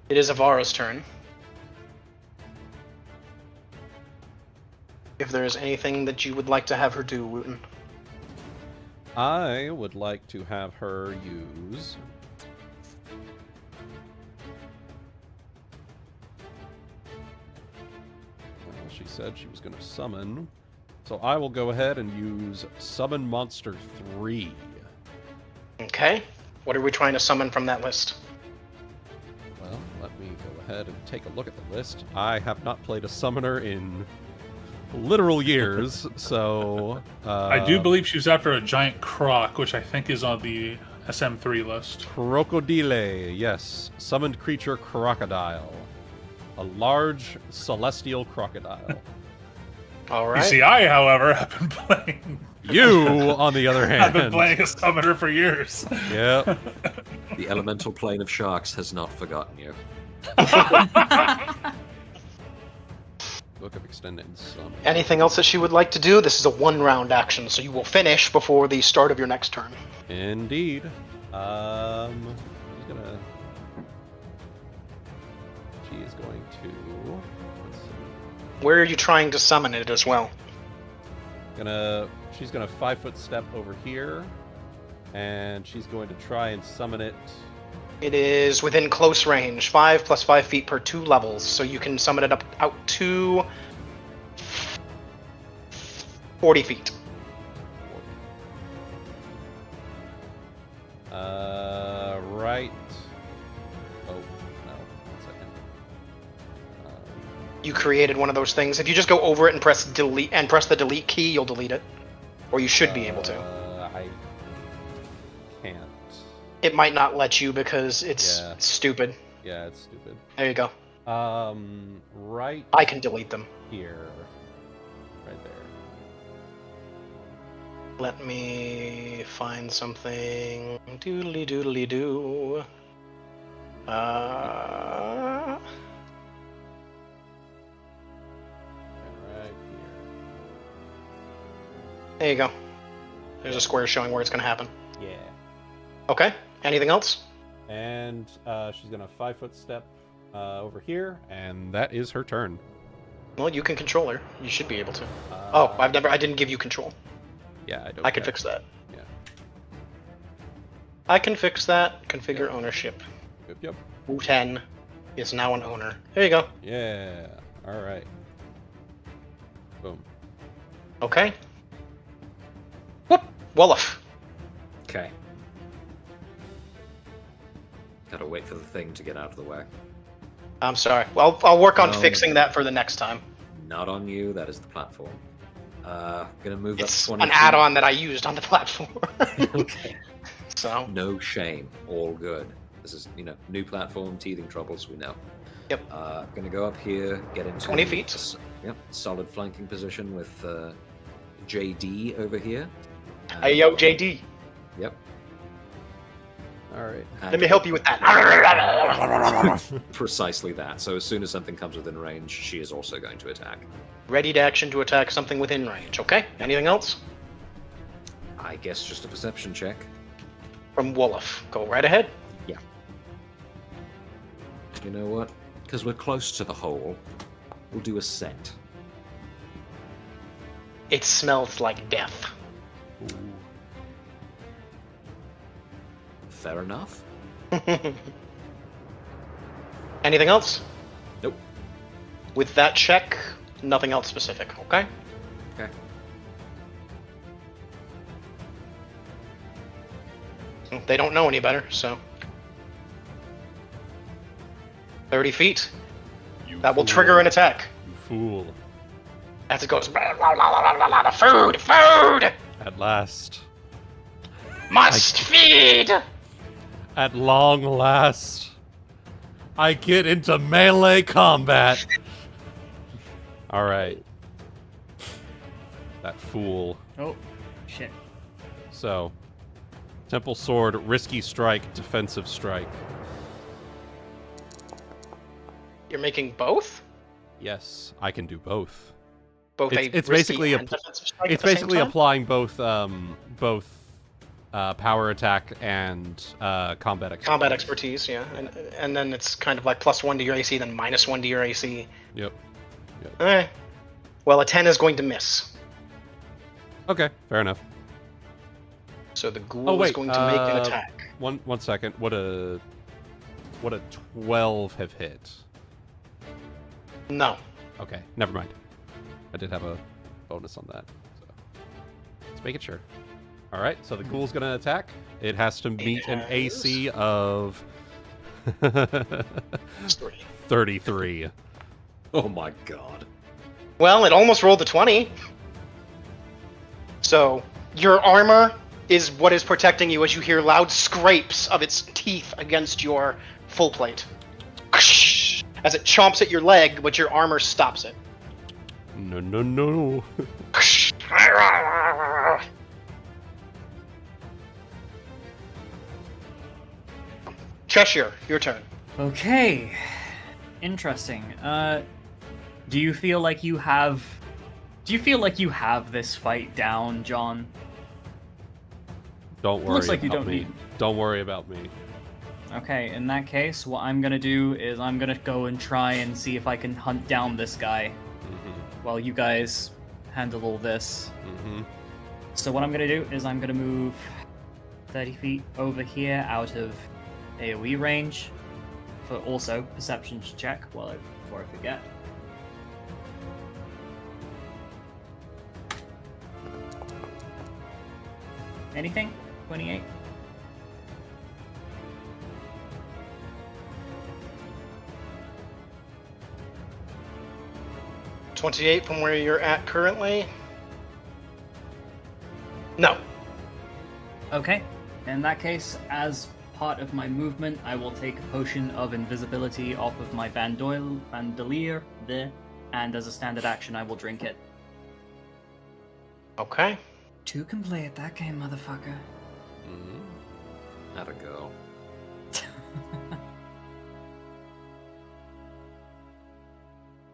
S5: It is Avara's turn. If there is anything that you would like to have her do, Wuten.
S1: I would like to have her use... Well, she said she was going to summon. So I will go ahead and use Summon Monster 3.
S5: Okay. What are we trying to summon from that list?
S1: Well, let me go ahead and take a look at the list. I have not played a summoner in literal years, so...
S4: I do believe she's after a giant croc, which I think is on the SM3 list.
S1: Crocodile, yes. Summoned creature crocodile. A large celestial crocodile.
S5: Alright.
S4: You see, I, however, have been playing.
S1: You, on the other hand.
S4: I've been playing a summoner for years.
S1: Yep.
S3: The elemental plane of sharks has not forgotten you.
S1: Book of Extended Summon.
S5: Anything else that she would like to do? This is a 1-round action, so you will finish before the start of your next turn.
S1: Indeed. I'm gonna... She is going to... Let's see.
S5: Where are you trying to summon it as well?
S1: She's gonna 5-foot step over here, and she's going to try and summon it.
S5: It is within close range, 5 plus 5 feet per 2 levels, so you can summon it out to 40 feet.
S1: Right. Oh, no. 1 second.
S5: You created one of those things. If you just go over it and press delete and press the delete key, you'll delete it. Or you should be able to.
S1: I can't.
S5: It might not let you because it's
S1: Yeah.
S5: stupid.
S1: Yeah, it's stupid.
S5: There you go.
S1: Right
S5: I can delete them.
S1: here. Right there.
S5: Let me find something. Doodly doodly doo.
S1: Right here.
S5: There you go. There's a square showing where it's going to happen.
S1: Yeah.
S5: Okay. Anything else?
S1: And she's gonna 5-foot step over here, and that is her turn.
S5: Well, you can control her. You should be able to. I didn't give you control.
S1: Yeah, I don't.
S5: I can
S1: care.
S5: fix that.
S1: Yeah.
S5: I can fix that. Configure ownership.
S1: Yep.
S5: Wuten is now an owner. There you go.
S1: Yeah. All right. Boom.
S5: Okay. Whoop. Wolof.
S3: Okay. Gotta wait for the thing to get out of the way.
S5: I'm sorry. Well, I'll work on
S3: No.
S5: fixing that for the next time.
S3: Not on you, that is the platform. Gonna move
S5: It's
S3: up 20
S5: an add-on that I used on the platform.
S3: Okay.
S5: So,
S3: No shame. All good. This is, new platform, teething troubles, we know.
S5: Yep.
S3: Gonna go up here, get into
S5: 20 feet.
S3: Solid flanking position with JD over here.
S5: hey yo, JD.
S3: Yep.
S1: All right.
S5: Let me help you with that.
S3: Precisely that. So as soon as something comes within range, she is also going to attack.
S5: Ready to action to attack something within range. Okay. Anything else?
S3: I guess just a perception check.
S5: From Wolof. Go right ahead.
S3: Yeah. You know what? Because we're close to the hole, we'll do a scent.
S5: It smells like death.
S1: Ooh.
S3: Fair enough.
S5: Anything else?
S3: Nope.
S5: With that check, nothing else specific. Okay.
S3: Okay.
S5: They don't know any better, so. 30 feet.
S1: You
S5: That will
S1: fool.
S5: trigger an attack.
S1: You fool.
S5: As it goes. Food! Food!
S1: At last.
S5: Must feed!
S1: At long last. I get into melee combat. All right. That fool.
S2: Oh, shit.
S1: So, Temple Sword, risky strike, defensive strike.
S5: You're making both?
S1: Yes, I can do both.
S5: Both
S1: It's
S5: a risky
S1: basically
S5: and defensive strike
S1: It's
S5: at the same
S1: basically
S5: time?
S1: applying both power attack and combat expertise.
S5: Combat expertise, yeah. And then it's kind of like +1 to your AC, then -1 to your AC.
S1: Yep.
S5: Alright. Well, a 10 is going to miss.
S1: Okay, fair enough.
S5: So the ghoul
S1: Oh,
S5: is
S1: wait,
S5: going to make an attack.
S1: One second. Would a 12 have hit?
S5: No.
S1: Okay, never mind. I did have a bonus on that. So let's make it sure. All right, so the ghoul's gonna attack. It has to meet an AC of 33.
S3: Oh my god.
S5: Well, it almost rolled a 20. So, your armor is what is protecting you as you hear loud scrapes of its teeth against your full plate. As it chomps at your leg, but your armor stops it.
S1: No.
S5: Chesher, your turn.
S2: Okay. Interesting. Do you feel like you have this fight down, John?
S1: Don't worry
S2: Looks like you
S1: about
S2: don't
S1: me.
S2: need-
S1: Don't worry about me.
S2: Okay, in that case, what I'm gonna do is I'm gonna go and try and see if I can hunt down this guy
S1: Mhm.
S2: while you guys handle all this.
S1: Mm-hmm.
S2: So what I'm going to do is I'm going to move 30 feet over here out of AoE range for also perception check before I forget. Anything? 28?
S5: .28 from where you're at currently? No.
S2: Okay. In that case, as part of my movement, I will take a potion of invisibility off of my bandolier there, and as a standard action, I will drink it.
S5: Okay.
S2: 2 can play at that game, motherfucker.
S1: Mm-hmm. How'd it go?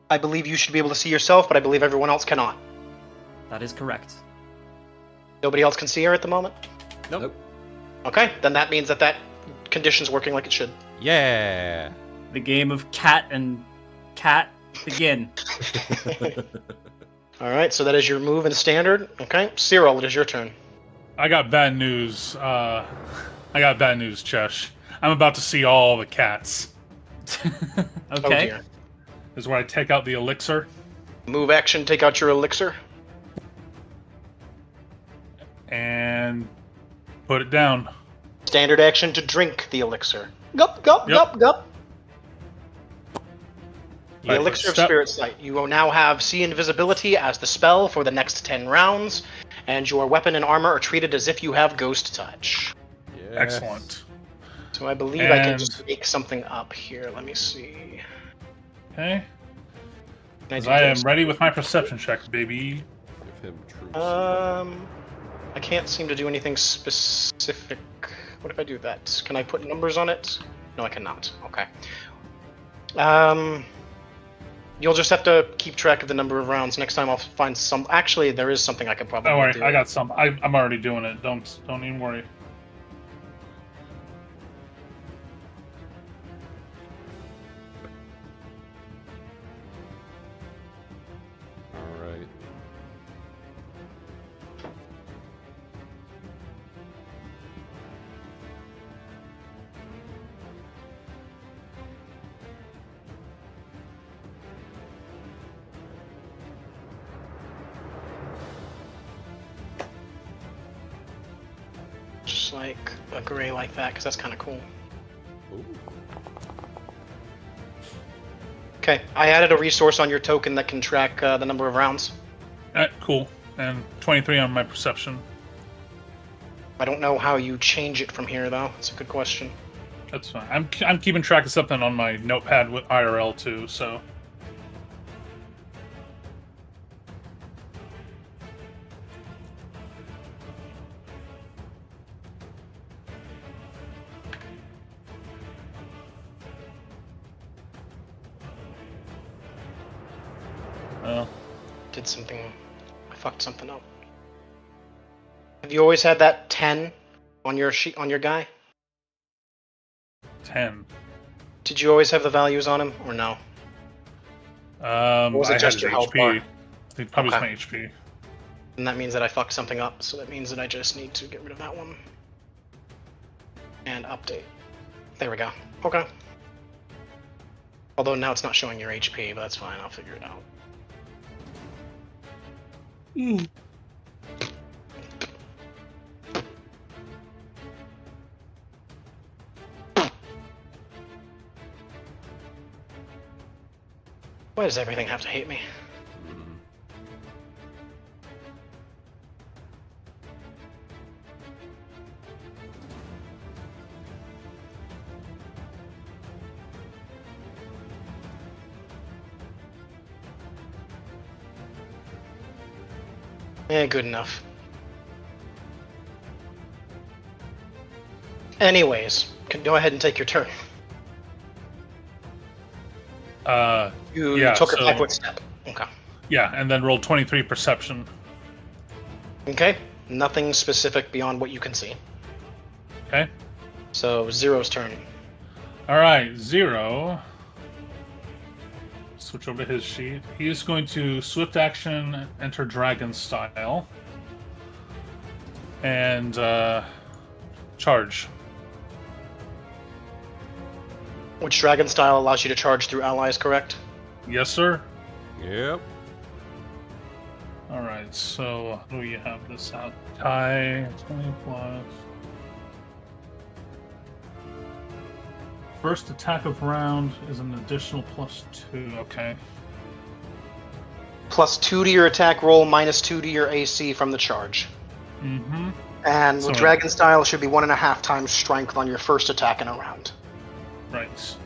S5: I believe you should be able to see yourself, but I believe everyone else cannot.
S2: That is correct.
S5: Nobody else can see her at the moment?
S1: Nope.
S5: Okay, then that means that condition's working like it should.
S1: Yeah.
S2: The game of cat and cat begin.
S5: Alright, so that is your move in standard. Okay, Cyrille, it is your turn.
S4: I got bad news. Chesh. I'm about to see all the cats.
S2: Okay.
S5: Oh dear.
S4: This is where I take out the elixir.
S5: Move action, take out your elixir.
S4: And put it down.
S5: Standard action to drink the elixir. Gup, gup,
S4: Yep.
S5: gup, gup. The
S4: Right,
S5: elixir of
S4: step-
S5: spirit sight. You will now have see invisibility as the spell for the next 10 rounds, and your weapon and armor are treated as if you have ghost touch.
S1: Yes.
S4: Excellent.
S5: So I believe I can
S4: And-
S5: just make something up here. Let me see.
S4: Okay.
S5: Can I
S4: 'Cause
S5: do
S4: I am
S5: this?
S4: ready with my perception check, baby.
S1: Give him troops.
S5: I can't seem to do anything specific. What if I do that? Can I put numbers on it? No, I cannot. Okay. You'll just have to keep track of the number of rounds. Next time I'll find some. Actually, there is something I could probably
S4: Don't worry,
S5: do.
S4: I got some. I'm already doing it. Don't even worry.
S1: All right.
S5: Just like a gray like that, because that's kind of cool.
S1: Ooh.
S5: Okay, I added a resource on your token that can track the number of rounds.
S4: Cool. And 23 on my perception.
S5: I don't know how you change it from here, though. It's a good question.
S4: That's fine. I'm keeping track of something on my notepad with IRL too. So
S5: Did something. I fucked something up. Have you always had that 10 on your sheet on your guy?
S4: 10.
S5: Did you always have the values on him, or no? Was it
S4: I
S5: just
S4: had
S5: your
S4: his
S5: health bar?
S4: HP. It probably
S5: Okay.
S4: was my HP.
S5: And that means that I fucked something up, so that means that I just need to get rid of that one. And update. There we go. Okay. Although now it's not showing your HP, but that's fine, I'll figure it out. Why does everything have to hate me?
S1: Mm.
S5: Good enough. Anyways, go ahead and take your turn. You
S4: Yeah,
S5: took a
S4: so-
S5: backward step. Okay.
S4: Yeah, and then roll 23 perception.
S5: Okay. Nothing specific beyond what you can see.
S4: Okay.
S5: So Zero's turn.
S4: All right, 0 switch over to his sheet. He is going to swift action, enter dragon style, and charge.
S5: Which dragon style allows you to charge through allies, correct?
S4: Yes, sir.
S1: Yep.
S4: All right. So how do we have this out? Tie 20 plus. First attack of round is an additional +2. Okay.
S5: +2 to your attack roll, -2 to your AC from the charge.
S4: Mm-hmm.
S5: And
S4: So-
S5: with dragon style, it should be 1.5 times strength on your first attack in a round.
S4: Right.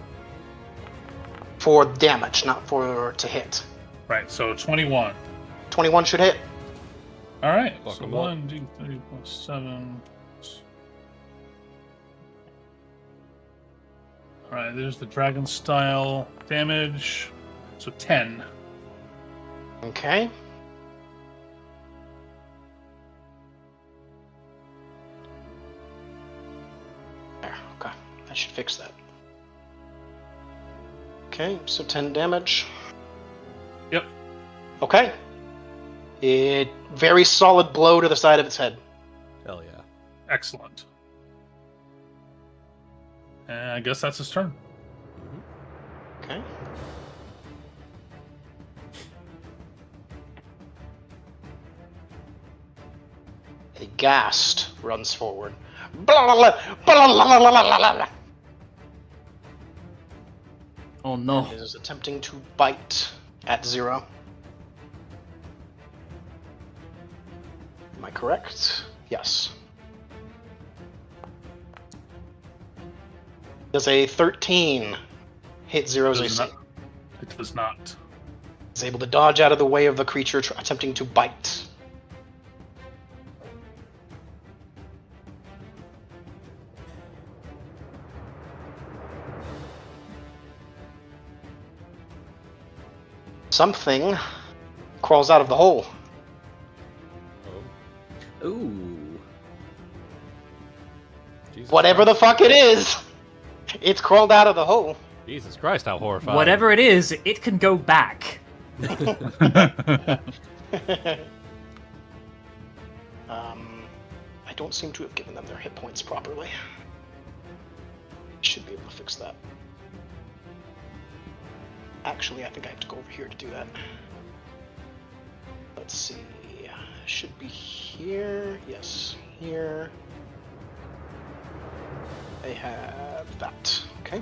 S5: For damage, not for to hit.
S4: Right. So 21.
S5: 21 should hit.
S4: All right.
S1: Fuck
S4: So
S1: 'em up.
S4: 1d30 plus 7. All right. There's the dragon style damage. So 10.
S5: Okay. There, okay. That should fix that. Okay, so 10 damage.
S4: Yep.
S5: Okay. Very solid blow to the side of its head.
S1: Hell yeah.
S4: Excellent. And I guess that's his turn.
S5: Okay. A ghast runs forward.
S2: Oh no.
S5: It is attempting to bite at 0. Am I correct? Yes. Does a 13 hit Zero's
S4: It does
S5: AC?
S4: not. It does not.
S5: Is able to dodge out of the way of the creature attempting to bite. Something crawls out of the hole.
S1: Oh.
S3: Ooh.
S1: Jesus
S5: Whatever the
S1: Christ.
S5: fuck it is, it's crawled out of the hole.
S1: Jesus Christ, how horrifying.
S2: Whatever it is, it can go back.
S5: I don't seem to have given them their hit points properly. Should be able to fix that. Actually, I think I have to go over here to do that. Let's see. Should be here. Yes, here. I have that. Okay.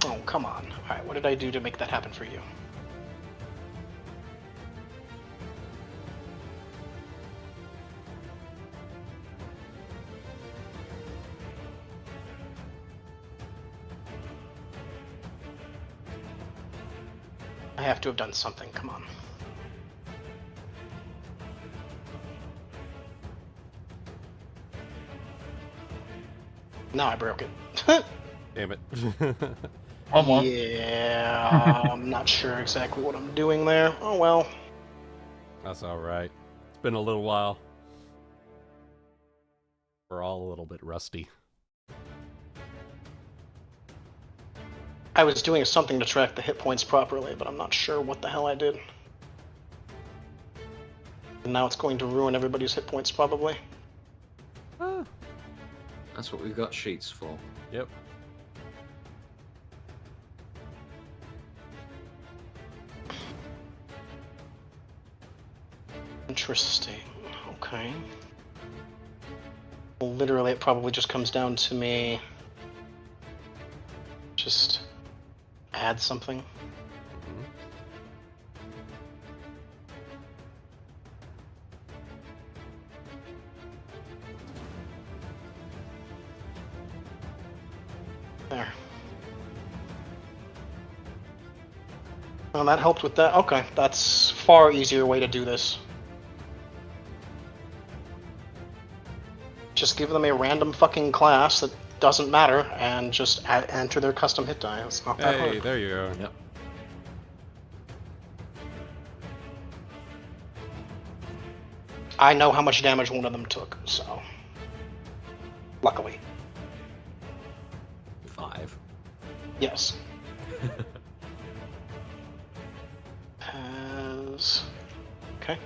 S5: Oh, come on. Alright, what did I do to make that happen for you? I have to have done something, come on. No, I broke it.
S1: Damn it.
S4: One more.
S5: Yeah, I'm not sure exactly what I'm doing there. Oh well.
S1: That's alright. It's been a little while. We're all a little bit rusty.
S5: I was doing something to track the hit points properly, but I'm not sure what the hell I did. And now it's going to ruin everybody's hit points, probably.
S1: Ah.
S3: That's what we've got sheets for.
S1: Yep.
S5: Interesting. Okay. Well, literally, it probably just comes down to me. Just add something. There. Well, that helped with that. Okay, that's far easier way to do this. Just give them a random fucking class that doesn't matter, and just enter their custom hit die. It's not that
S1: Hey,
S5: hard.
S1: there you go.
S3: Yep.
S5: I know how much damage one of them took, so. Luckily.
S3: 5.
S5: Yes. Has... Okay.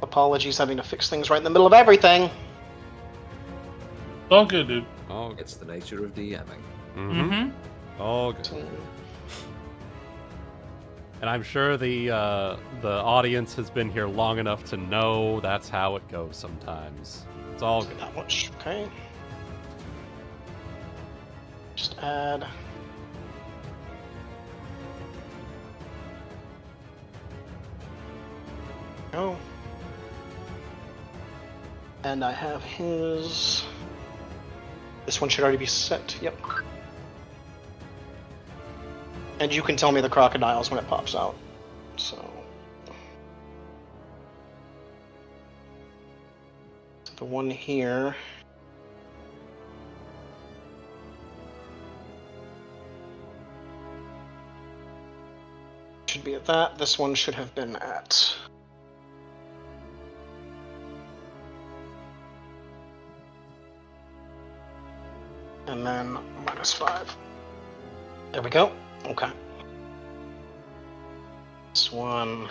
S5: Apologies, having to fix things right in the middle of everything.
S4: All good, dude.
S1: All good.
S3: It's the nature of DMing.
S1: Mm-hmm.
S2: Mm-hmm.
S1: All good. And I'm sure the audience has been here long enough to know that's how it goes sometimes. It's all good.
S5: That much. Okay. Just add. Go. And I have his. This one should already be set. Yep. And you can tell me the crocodiles when it pops out. So. The one here. Should be at that. This one should have been at. And then -5. There we go. Okay. This one.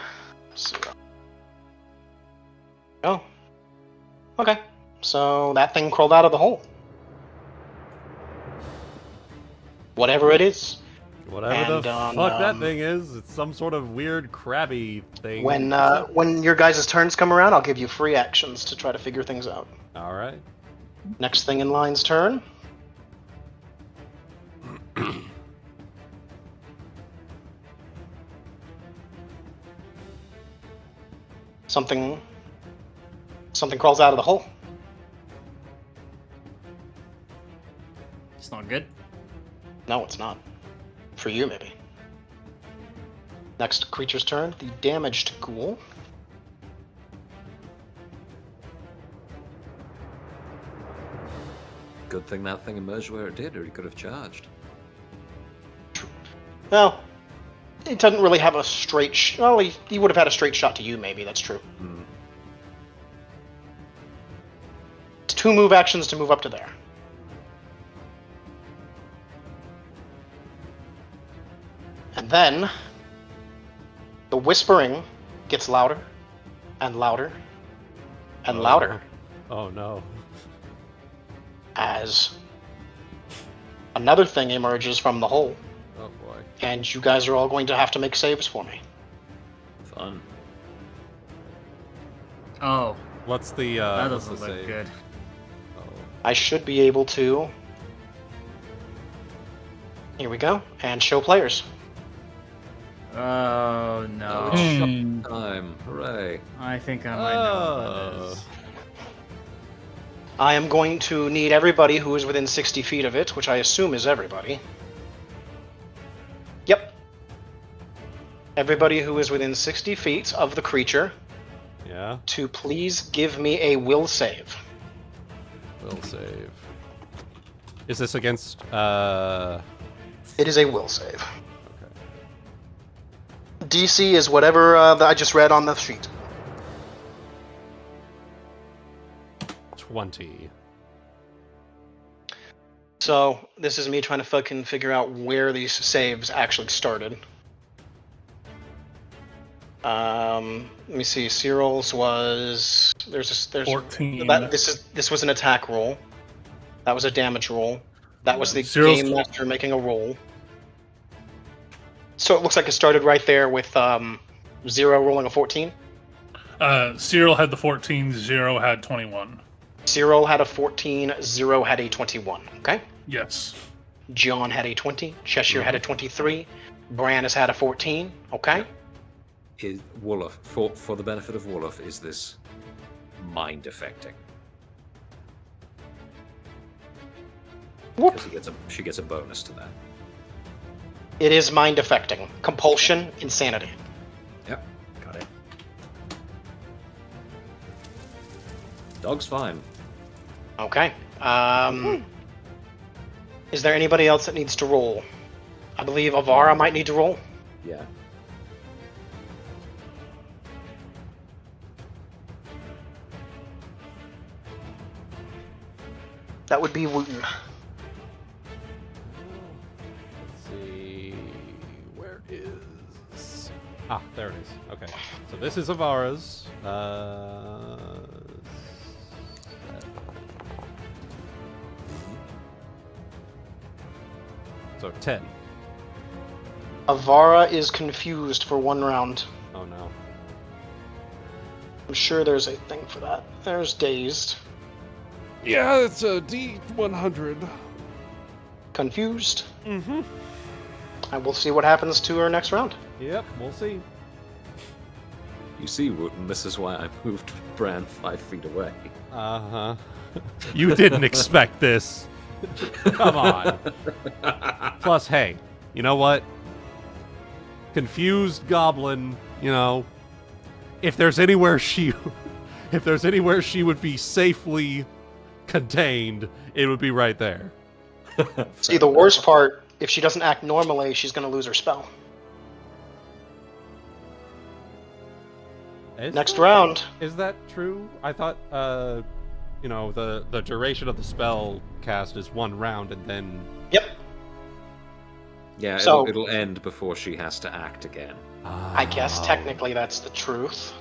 S5: 0. Oh. Okay. So that thing crawled out of the hole. Whatever it is.
S1: Whatever
S5: And,
S1: the fuck that thing is, it's some sort of weird crabby thing.
S5: When your guys' turns come around, I'll give you free actions to try to figure things out.
S1: All right.
S5: Next thing in line's turn. Something crawls out of the hole.
S2: It's not good.
S5: No, it's not. For you, maybe. Next creature's turn. The damaged ghoul.
S3: Good thing that thing emerged where it did, or he could have charged.
S5: Well, it doesn't really have a straight well, he would have had a straight shot to you, maybe. That's true. It's 2 move actions to move up to there. And then the whispering gets louder and louder and louder
S1: Oh no.
S5: as another thing emerges from the hole,
S1: Oh boy.
S5: and you guys are all going to have to make saves for me.
S3: Fun.
S2: Oh,
S1: What's the
S2: that
S1: what's
S2: doesn't
S1: the
S2: look
S1: save?
S2: good.
S1: Oh.
S5: I should be able to. Here we go, and show players.
S2: Oh no.
S3: Time. Hooray.
S2: I think I might know what that is.
S5: I am going to need everybody who is within 60 feet of it, which I assume is everybody. Yep. Everybody who is within 60 feet of the creature
S1: Yeah.
S5: to please give me a will save.
S1: Will save. Is this against
S5: It is a will save.
S1: Okay.
S5: DC is whatever that I just read on the sheet.
S1: 20.
S5: So, this is me trying to fucking figure out where these saves actually started. Let me see. Cyril's was there's
S4: 14.
S5: This was an attack roll. That was a damage roll. That was the
S4: Cyril's-
S5: game master making a roll. So it looks like it started right there with 0 rolling a 14.
S4: Cyrille had the 14, 0 had 21.
S5: Cyrille had a 14, 0 had a 21. Okay.
S4: Yes.
S5: John had a 20. Chesher had a 23. Bran has had a 14. Okay.
S3: Is Wolof, for the benefit of Wolof, is this mind affecting?
S5: Whoop.
S3: Because she gets a bonus to that.
S5: It is mind affecting. Compulsion, insanity.
S3: Yep, got it. Dog's fine.
S5: Okay. Is there anybody else that needs to roll? I believe Avara might need to roll.
S3: Yeah.
S5: That would be Wuten.
S1: Let's see. Where is. Ah, there it is. Okay. So this is Avara's. So 10.
S5: Avara is confused for 1 round.
S1: Oh no.
S5: I'm sure there's a thing for that. There's dazed.
S1: Yeah, it's a D100.
S5: Confused.
S1: Mm-hmm.
S5: And we'll see what happens to her next round.
S1: Yep, we'll see.
S3: You see, Wuten, this is why I moved Bran 5 feet away.
S1: Uh-huh. You didn't expect this. Come on. Plus, hey, you know what? Confused Goblin, you know, if there's anywhere she would be safely contained, it would be right there.
S5: See, the worst part, if she doesn't act normally, she's going to lose her spell. Next round.
S1: Is that true? I thought, you know, the duration of the spell cast is 1 round and then...
S5: Yep.
S3: Yeah,
S5: So-
S3: it'll end before she has to act again.
S5: I guess technically that's the truth.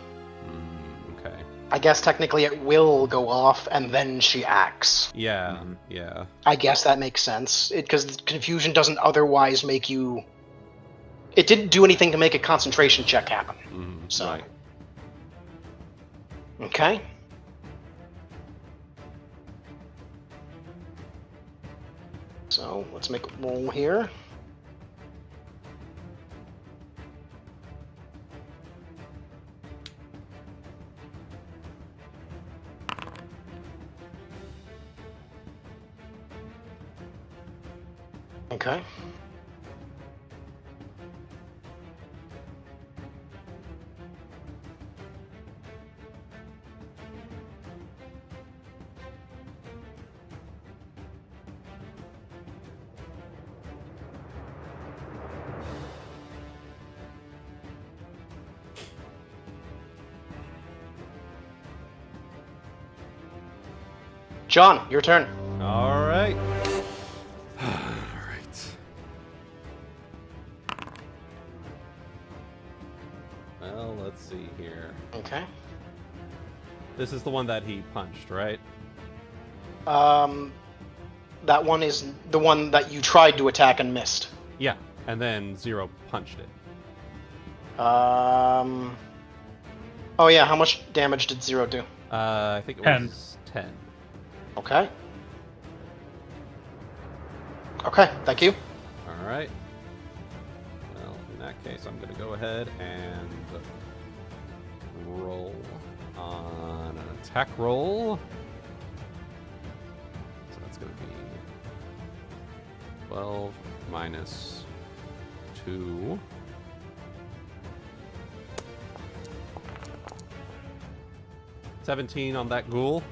S1: Okay.
S5: I guess technically it will go off and then she acts.
S1: Yeah,
S3: Mhm.
S1: yeah.
S5: I guess that makes sense. Because confusion doesn't otherwise make you... It didn't do anything to make a concentration check happen. So...
S1: Right.
S5: Okay. So, let's make a roll here. Okay. John, your turn.
S1: All right. All right. Well, let's see here.
S5: Okay.
S1: This is the one that he punched, right?
S5: That one is the one that you tried to attack and missed.
S1: Yeah. And then Zero punched it.
S5: Oh yeah, how much damage did Zero do?
S1: I think it
S4: 10.
S1: was 10.
S5: Okay. Okay, thank you.
S1: All right. Well, in that case, I'm going to go ahead and roll on an attack roll. So that's going to be 12 minus 2. $17 on that ghoul.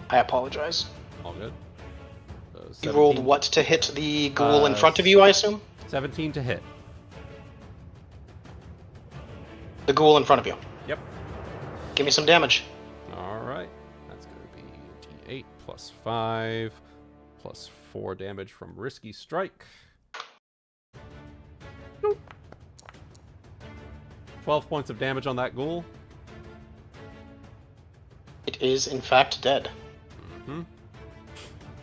S5: I apologize.
S1: All good. So
S5: You rolled
S1: 17
S5: what to hit the ghoul in front of you, I assume?
S1: 17 to hit.
S5: The ghoul in front of you.
S1: Yep.
S5: Give me some damage.
S1: All right. That's going to be D8 plus 5 plus 4 damage from Risky Strike. Boop. 12 points of damage on that ghoul.
S5: It is, in fact, dead.
S1: Mm-hmm.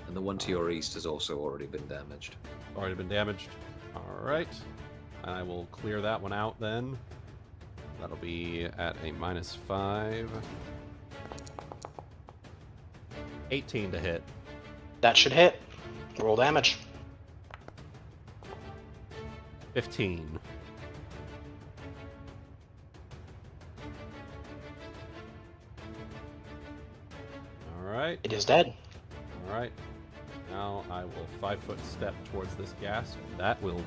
S3: And the one to your east has also already been damaged.
S1: Already been damaged. All right. I will clear that one out then. That'll be at a -5. 18 to hit.
S5: That should hit. Roll damage.
S1: 15. All right.
S5: It is dead.
S1: All right. Now I will 5-foot step towards this gas, and that will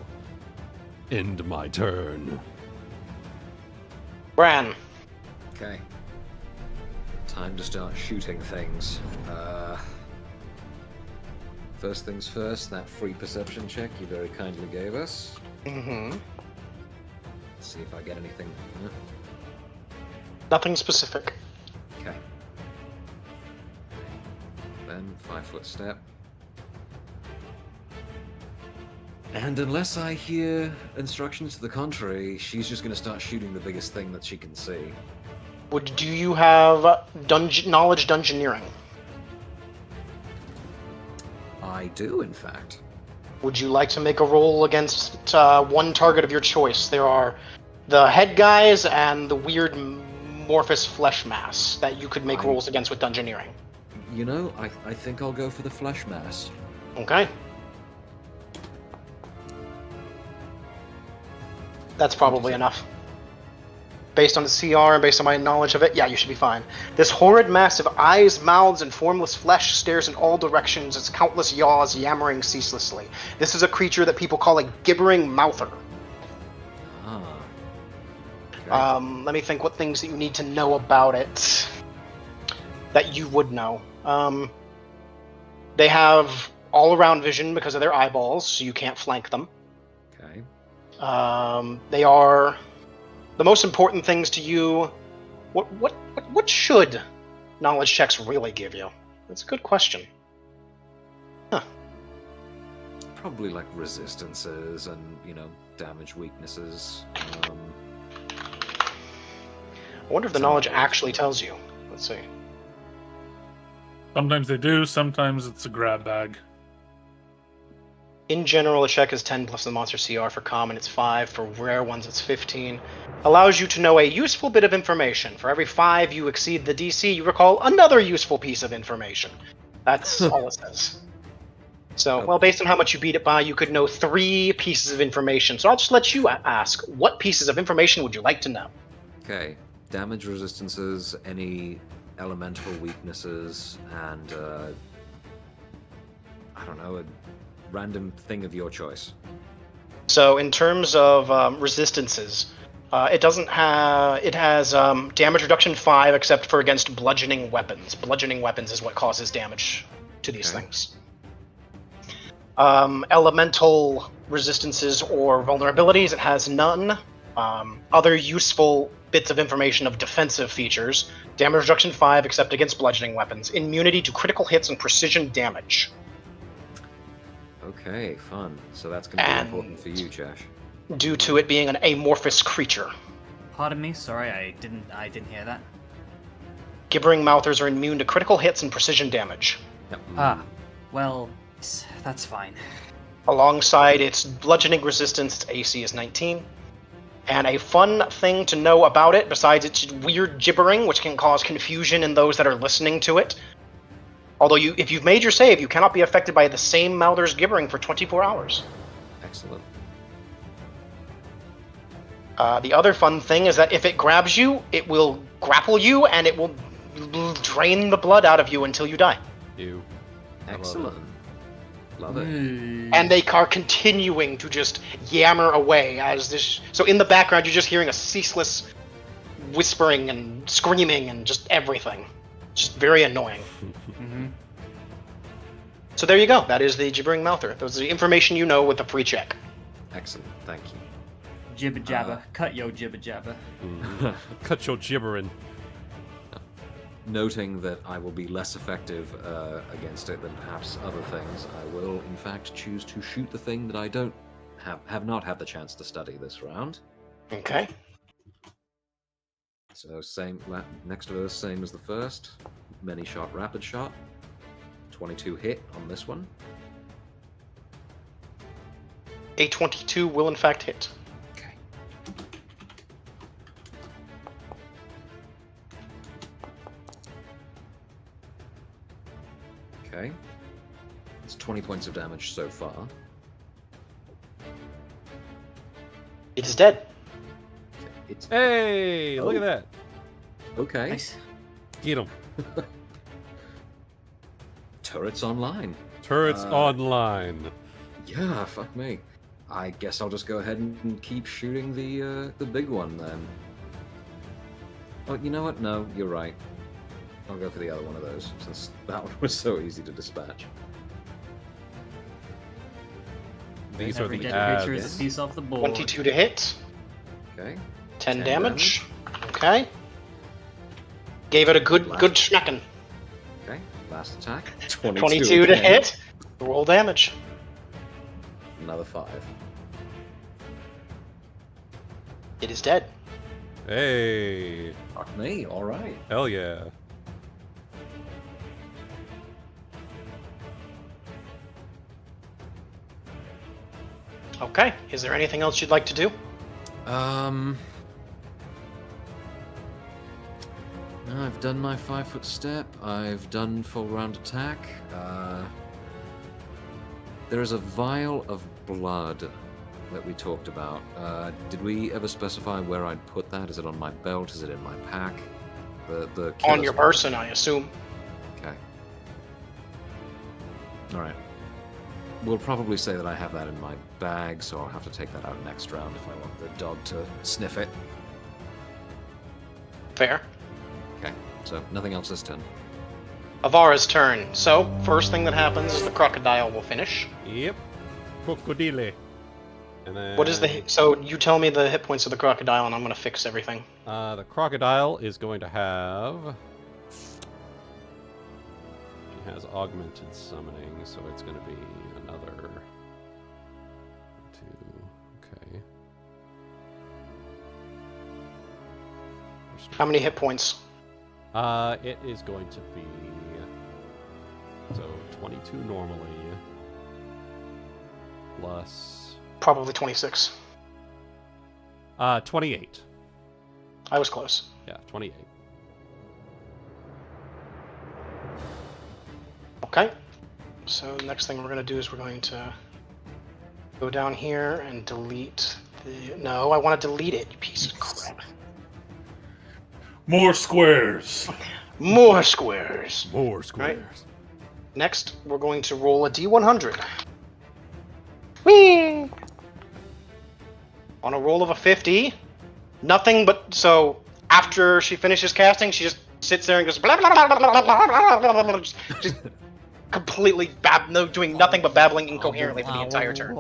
S1: end my turn.
S5: Bran.
S3: Okay. Time to start shooting things. First things first, that free perception check you very kindly gave us.
S5: Mm-hmm.
S3: Let's see if I get anything.
S5: Nothing specific.
S3: Okay. Then 5-foot step. And unless I hear instructions to the contrary, she's just going to start shooting the biggest thing that she can see.
S5: Do you have knowledge dungeoneering?
S3: I do, in fact.
S5: Would you like to make a roll against one target of your choice? There are the head guys and the weird amorphous flesh mass that you could make rolls against with dungeoneering.
S3: You know, I think I'll go for the flesh mass.
S5: Okay. That's probably enough. Based on the CR and based on my knowledge of it, yeah, you should be fine. This horrid mass of eyes, mouths, and formless flesh stares in all directions, its countless yaws yammering ceaselessly. This is a creature that people call a gibbering mouther.
S3: Ah. Okay.
S5: Let me think what things that you need to know about it that you would know. They have all-around vision because of their eyeballs, so you can't flank them.
S3: Okay.
S5: They are the most important things to you. What should knowledge checks really give you? That's a good question. Huh.
S3: Probably like resistances and, damage weaknesses.
S5: I wonder if the knowledge actually tells you. Let's see.
S4: Sometimes they do, sometimes it's a grab bag.
S5: In general, a check is 10 plus the monster CR. For common, it's 5. For rare ones, it's 15. Allows you to know a useful bit of information. For every 5 you exceed the DC, you recall another useful piece of information. That's all it says. So, well, based on how much you beat it by, you could know 3 pieces of information. So I'll just let you ask, what pieces of information would you like to know?
S3: Okay. Damage resistances, any elemental weaknesses, and, I don't know, a random thing of your choice.
S5: So in terms of resistances, it has damage reduction 5 except for against bludgeoning weapons. Bludgeoning weapons is what causes damage to these things. Elemental resistances or vulnerabilities, it has none. Other useful bits of information of defensive features: damage reduction 5 except against bludgeoning weapons. Immunity to critical hits and precision damage.
S3: Okay, fun. So that's going to be important for you, Chesh.
S5: Due to it being an amorphous creature.
S2: Pardon me, sorry, I didn't hear that.
S5: Gibbering mouthers are immune to critical hits and precision damage.
S3: Yep.
S2: Ah, well, that's fine.
S5: Alongside its bludgeoning resistance, its AC is 19. And a fun thing to know about it, besides its weird gibbering, which can cause confusion in those that are listening to it. Although if you've made your save, you cannot be affected by the same mouther's gibbering for 24 hours.
S3: Excellent.
S5: The other fun thing is that if it grabs you, it will grapple you, and it will drain the blood out of you until you die.
S3: Excellent. Love it.
S5: And they are continuing to just yammer away as this. So in the background, you're just hearing a ceaseless whispering and screaming and just everything. Just very annoying.
S2: Mm-hmm.
S5: So there you go. That is the gibbering mouther. That was the information you know with a free check.
S3: Excellent. Thank you.
S2: Jibber jabber. Cut yo jibber jabber.
S1: Cut your gibbering.
S3: Noting that I will be less effective against it than perhaps other things, I will, in fact, choose to shoot the thing that I don't have not had the chance to study this round.
S5: Okay.
S3: So same, next to us, same as the first. Many shot, rapid shot. 22 hit on this one.
S5: A 22 will in fact hit.
S3: Okay. Okay. It's 20 points of damage so far.
S5: It is dead.
S3: It's
S1: Hey, look at that.
S3: okay.
S2: Nice.
S1: Get him.
S3: Turrets online.
S1: Turrets online.
S3: Yeah, fuck me. I guess I'll just go ahead and keep shooting the big one then. Oh, you know what? No, you're right. I'll go for the other one of those, since that one was so easy to dispatch.
S1: These are
S2: Every
S1: the
S2: dead creature is
S1: ads.
S2: a piece off the board.
S5: 22 to hit.
S3: Okay.
S5: 10
S3: 10
S5: damage. Okay. Gave it a good smacking.
S3: Okay, last attack.
S5: 22 to
S3: again.
S5: hit. Roll damage.
S3: Another 5.
S5: It is dead.
S1: Hey,
S3: Fuck me, alright.
S1: hell yeah.
S5: Okay. Is there anything else you'd like to do?
S3: I've done my 5-foot step. I've done full round attack. There is a vial of blood that we talked about. Did we ever specify where I'd put that? Is it on my belt? Is it in my pack? The
S5: On
S3: killer's
S5: your
S3: blood.
S5: person, I assume.
S3: Okay. Alright. We'll probably say that I have that in my bag, so I'll have to take that out next round if I want the dog to sniff it.
S5: Fair.
S3: Okay, so nothing else this turn.
S5: Avara's turn. So, first thing that happens is the crocodile will finish.
S1: Yep. Crocodile. And then
S5: What is the... So, you tell me the hit points of the crocodile and I'm going to fix everything.
S1: The crocodile is going to have... She has augmented summoning, so it's going to be another... 2... Okay.
S5: How many hit points?
S1: It is going to be... So, 22 normally, plus...
S5: Probably 26.
S1: 28.
S5: I was close.
S1: Yeah, 28.
S5: Okay. So, next thing we're going to do is we're going to go down here and delete the... No, I want to delete it, you piece of crap.
S4: More squares.
S5: More squares.
S1: More squares.
S5: Right. Next, we're going to roll a d100. Whee! On a roll of a 50, nothing but... So, after she finishes casting, she just sits there and goes... Blah, blah, blah, blah, blah, blah, blah, blah, blah, just completely doing nothing but babbling incoherently for the entire turn.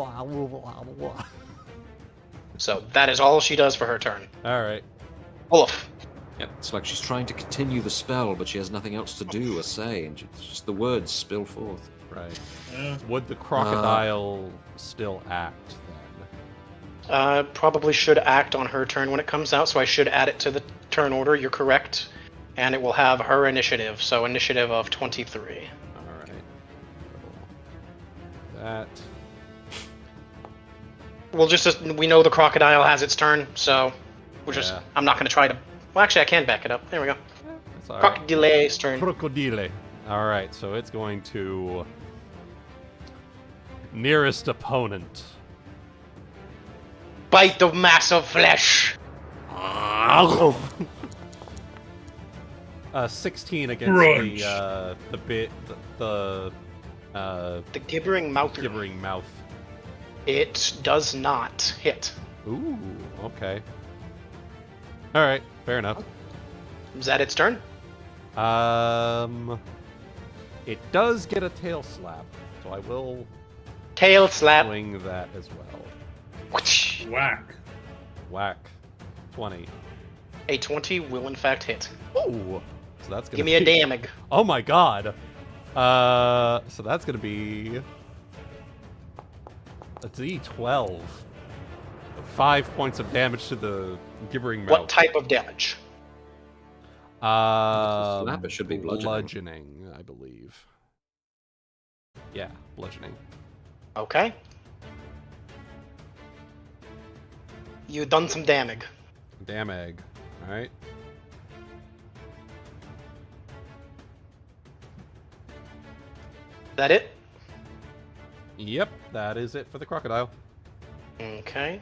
S5: So, that is all she does for her turn.
S1: Alright.
S5: Wolf.
S3: Yep, it's like she's trying to continue the spell, but she has nothing else to do or say, and just the words spill forth.
S1: Right.
S4: Yeah.
S1: Would the crocodile still act then?
S5: Probably should act on her turn when it comes out, so I should add it to the turn order. You're correct. And it will have her initiative, so initiative of 23.
S1: Alright. That.
S5: We'll just... We know the crocodile has its turn, so... We're just...
S1: Yeah.
S5: I'm not going to try to... Well, actually, I can back it up. There we go.
S1: That's alright.
S5: Crocodile's turn.
S1: Crocodile. Alright, so it's going to... Nearest opponent.
S5: Bite of mass of flesh!
S1: 16 against
S4: Crunch.
S1: the
S5: The gibbering mouth.
S1: gibbering mouth.
S5: It does not hit.
S1: Ooh, okay. Alright, fair enough.
S5: Is that its turn?
S1: It does get a tail slap, so I will
S5: Tail slap.
S1: swing that as well.
S5: Whoosh.
S4: Whack.
S1: Whack. 20.
S5: A 20 will in fact hit.
S1: Ooh! So that's gonna
S5: Give me a
S1: be...
S5: damage.
S1: Oh my god! So that's gonna be... a D12. 5 points of damage to the gibbering mouth.
S5: What type of damage?
S3: Slap, it should be bludgeoning.
S1: Bludgeoning, I believe. Yeah, bludgeoning.
S5: Okay. You done some damage.
S1: Damage. Alright.
S5: That it?
S1: Yep, that is it for the crocodile.
S5: Okay.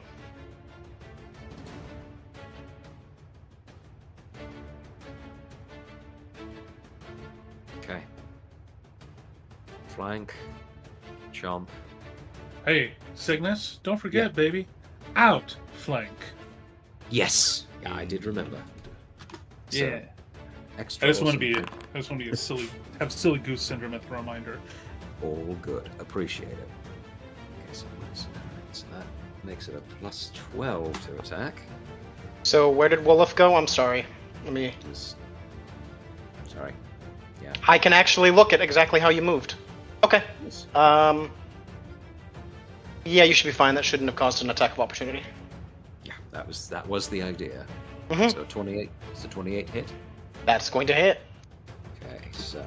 S3: Okay. Flank. Chomp.
S4: Hey, Cygnus, don't forget,
S3: Yeah.
S4: baby. Outflank.
S3: Yes! Yeah, I did remember. So,
S4: Yeah.
S3: Extra
S4: I just want to
S3: awesome.
S4: be a silly, have silly goose syndrome at the reminder.
S3: All good. Appreciate it. Okay, so nice. Alright, so that makes it a plus 12 to attack.
S5: So where did Wolof go? I'm sorry. Let me...
S3: Just Sorry. Yeah.
S5: I can actually look at exactly how you moved. Okay.
S3: Yes.
S5: Yeah, you should be fine. That shouldn't have caused an attack of opportunity.
S3: Yeah, that was the idea.
S5: Mhm.
S3: So 28. It's a 28 hit.
S5: That's going to hit.
S3: Okay, so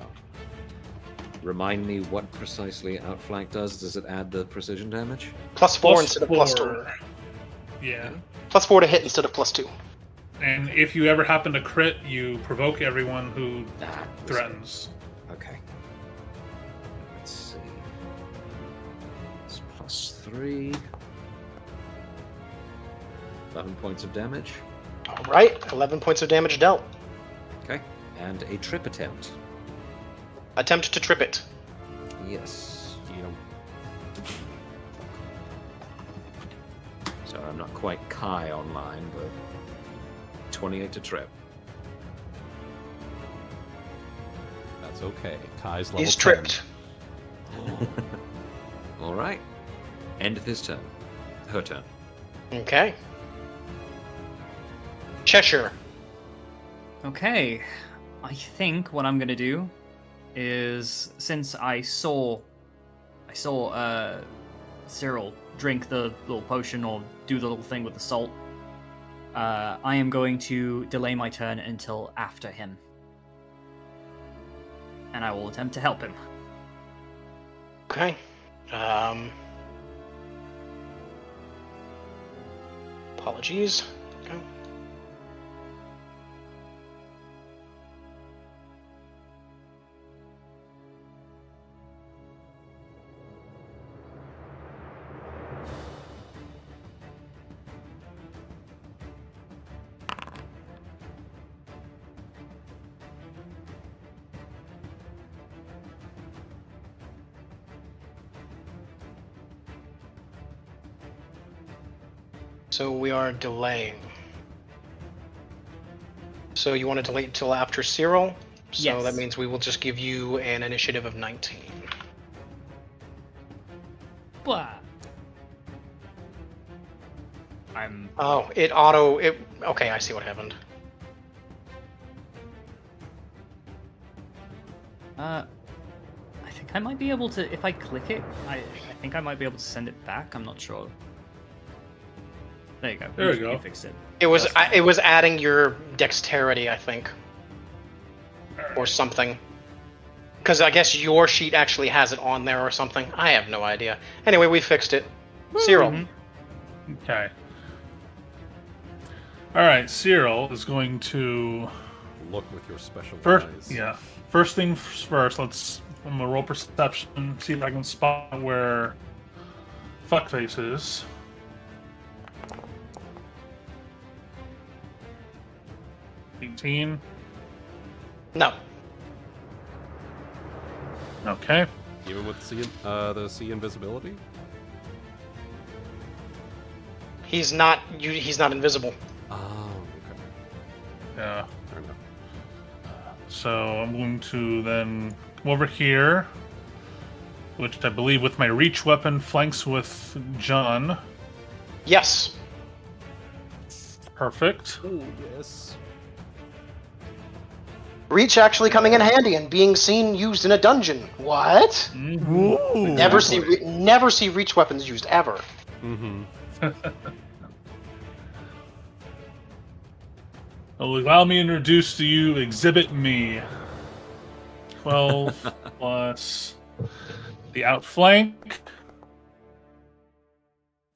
S3: remind me what precisely outflank does. Does it add the precision damage?
S5: +4 instead of +2.
S4: Yeah.
S5: +4 to hit instead of +2.
S4: And if you ever happen to crit, you provoke everyone who
S3: That was
S4: threatens.
S3: it. Okay. Let's see. It's +3. 11 points of damage.
S5: All right, 11 points of damage dealt.
S3: Okay. And a trip attempt.
S5: Attempt to trip it.
S3: Yes.
S1: You know,
S3: So I'm not quite Kai online, but 28 to trip.
S1: that's okay. Kai's level
S5: He's
S1: 10.
S5: tripped.
S3: All right. End of his turn. Her turn.
S5: Okay. Chesher.
S2: Okay, I think what I'm gonna do is, since I saw Cyrille drink the little potion or do the little thing with the salt, I am going to delay my turn until after him, and I will attempt to help him.
S5: Okay. Apologies. Okay. So we are delaying. So you want to delay till after Cyrille? So
S2: Yes.
S5: that means we will just give you an initiative of 19.
S2: Blah. I'm
S5: Oh, okay, I see what happened.
S2: I think I might be able to, if I click it, I think I might be able to send it back. I'm not sure. There you go.
S4: There we go.
S2: You fixed it.
S5: It was
S2: That's fine.
S5: it was adding your dexterity, I think, or something. Because I guess your sheet actually has it on there or something. I have no idea. Anyway, we fixed it. Cyrille.
S2: Mhm.
S4: Okay. All right, Cyrille is going to
S1: Look with your special
S4: first.
S1: eyes.
S4: Yeah. First thing first. I'm gonna roll perception. See if I can spot where fuckface is.
S5: No.
S4: Okay.
S1: Even with the sea invisibility?
S5: He's not invisible.
S1: Oh, okay.
S4: Yeah.
S1: Fair enough.
S4: So I'm going to then come over here, which I believe with my reach weapon flanks with John.
S5: Yes.
S4: Perfect.
S1: Oh, yes.
S5: Reach actually coming in handy and being seen used in a dungeon. What?
S1: Ooh.
S5: Never see reach weapons used ever.
S1: Mm-hmm.
S4: Allow me to introduce to you Exhibit Me. 12 plus the outflank.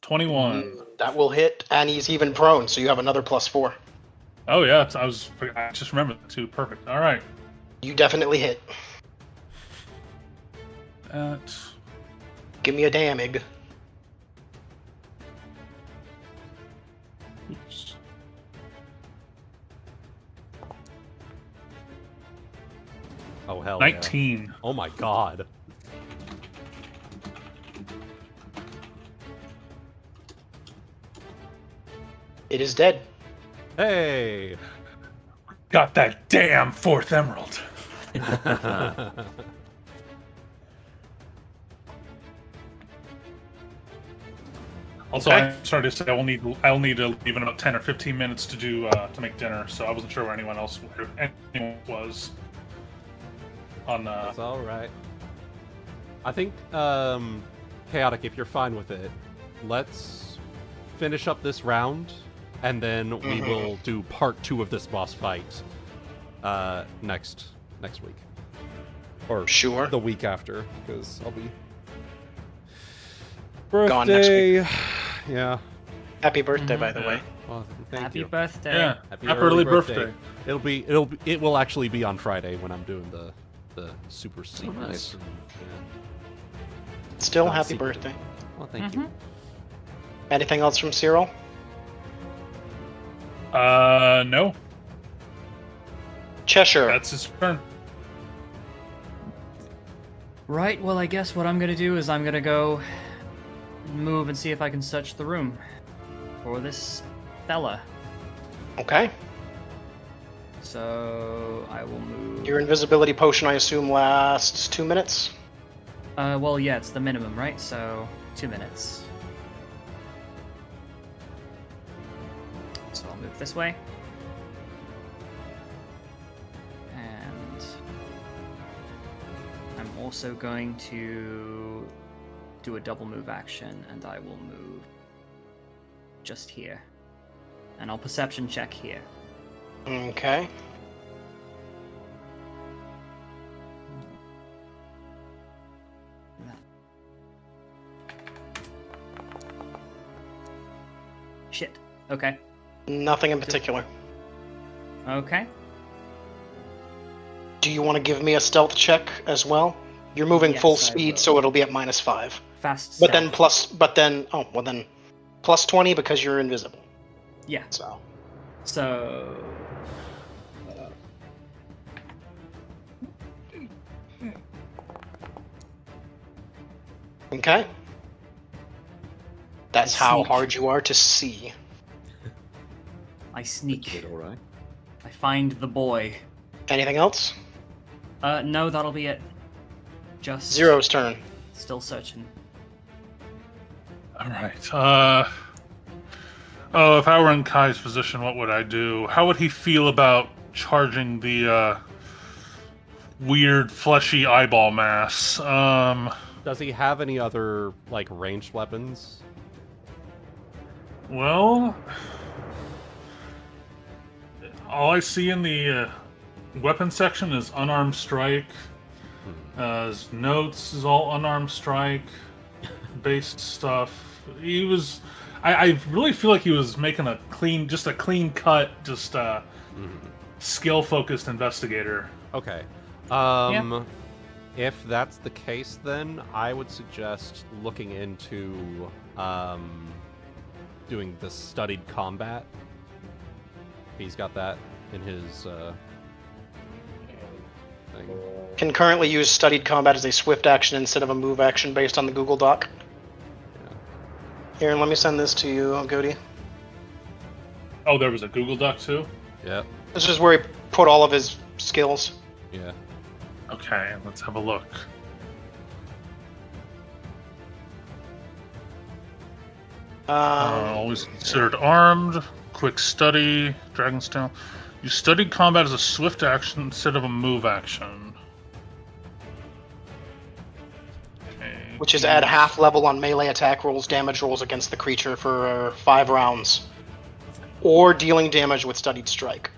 S4: 21.
S5: That will hit, and he's even prone, so you have another +4.
S4: Oh yeah, I just remembered that too. Perfect. All right.
S5: You definitely hit.
S4: That
S5: Give me a damage.
S4: oops.
S1: Oh, hell yeah.
S4: 19.
S1: Oh, my God.
S5: It is dead.
S1: Hey!
S4: Got that damn fourth emerald. Also,
S5: Okay.
S4: I started to say I will need to leave in about 10 or 15 minutes to do to make dinner. So I wasn't sure where anyone was. On
S1: That's all right. I think, Chaotic, if you're fine with it, let's finish up this round, and then we will do part 2 of this boss fight next week. Or
S5: Sure.
S1: the week after, because I'll be...
S5: Gone next
S1: Birthday! Yeah.
S5: Happy birthday, by the
S4: Yeah.
S5: way.
S1: Well, thank
S2: Happy
S1: you.
S2: birthday.
S4: Yeah.
S1: Happy
S4: Happy early
S1: birthday.
S4: birthday.
S1: It will actually be on Friday when I'm doing the super secrets.
S3: nice.
S1: And, yeah.
S5: Still
S1: Not
S5: happy
S1: secret.
S5: birthday.
S1: Well, thank you.
S5: Anything else from Cyrille?
S4: No.
S5: Chesher.
S4: That's his turn.
S2: Right, well, I guess what I'm gonna do is I'm gonna go move and see if I can search the room for this fella.
S5: Okay.
S2: So I will move.
S5: Your invisibility potion, I assume, lasts 2 minutes?
S2: Well, yeah, it's the minimum, right? So 2 minutes. So I'll move this way. And I'm also going to do a double move action, and I will move just here. And I'll perception check here.
S5: Okay.
S2: Shit. Okay.
S5: Nothing in particular.
S2: Okay.
S5: Do you want to give me a stealth check as well? You're moving
S2: Yes,
S5: full
S2: I
S5: speed,
S2: will.
S5: so it'll be at -5.
S2: Fast.
S5: But then
S2: stealth.
S5: plus 20 because you're invisible.
S2: Yeah.
S5: So
S2: So.
S5: okay. That's
S2: I
S5: how
S2: sneak.
S5: hard you are to see.
S2: I
S3: Did
S2: sneak.
S3: all right.
S2: I find the boy.
S5: Anything else?
S2: No, that'll be it. Just
S5: Zero's turn.
S2: Still searching.
S4: All right. Oh, if I were in Kai's position, what would I do? How would he feel about charging the weird fleshy eyeball mass?
S1: Does he have any other like ranged weapons?
S4: Well, all I see in the weapon section is unarmed strike. His notes is all unarmed strike based stuff. He was. I really feel like he was making a clean cut, skill focused investigator.
S1: Okay. If that's the case, then I would suggest looking into doing the studied combat. He's got that in his thing.
S5: Can currently use studied combat as a swift action instead of a move action based on the Google Doc.
S1: Yeah.
S5: Here, let me send this to you, Guti.
S4: Oh, there was a Google Doc too?
S1: Yep.
S5: This is where he put all of his skills.
S1: Yeah.
S4: Okay, let's have a look. Always considered armed, quick study, Dragonstone. You studied combat as a swift action instead of a move action. Okay.
S5: Which is add half level on melee attack rolls, damage rolls against the creature for 5 rounds. Or dealing damage with studied strike.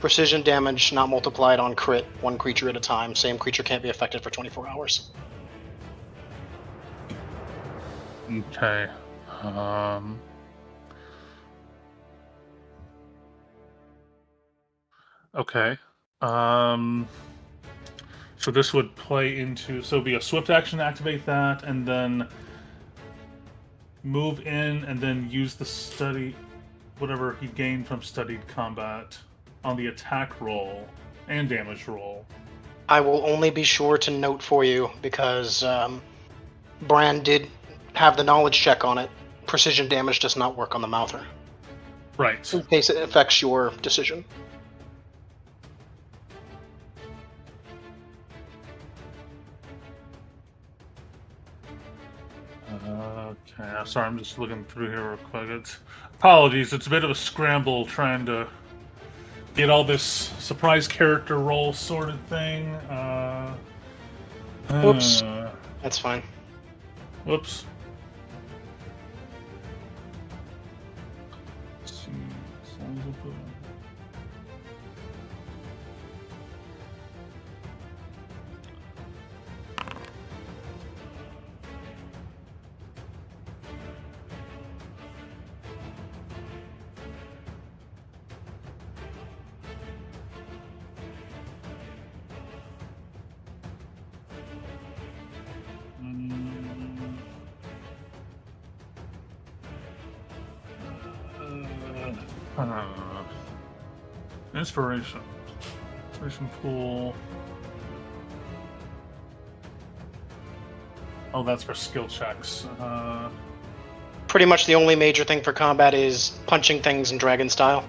S5: Precision damage not multiplied on crit, 1 creature at a time. Same creature can't be affected for 24 hours.
S4: Okay. Okay. So this would play into, so it'd be a swift action to activate that, and then move in, and then use the study, whatever he gained from studied combat on the attack roll and damage roll.
S5: I will only be sure to note for you, because Bran did have the knowledge check on it. Precision damage does not work on the Mouther,
S4: Right.
S5: in case it affects your decision.
S4: Okay, sorry, I'm just looking through here real quick. Apologies, it's a bit of a scramble trying to get all this surprise character roll sorted thing.
S5: Whoops. That's fine.
S4: Whoops. Let's see. As long as we put- Inspiration. Inspiration pool. Oh, that's for skill checks.
S5: Pretty much the only major thing for combat is punching things in dragon style.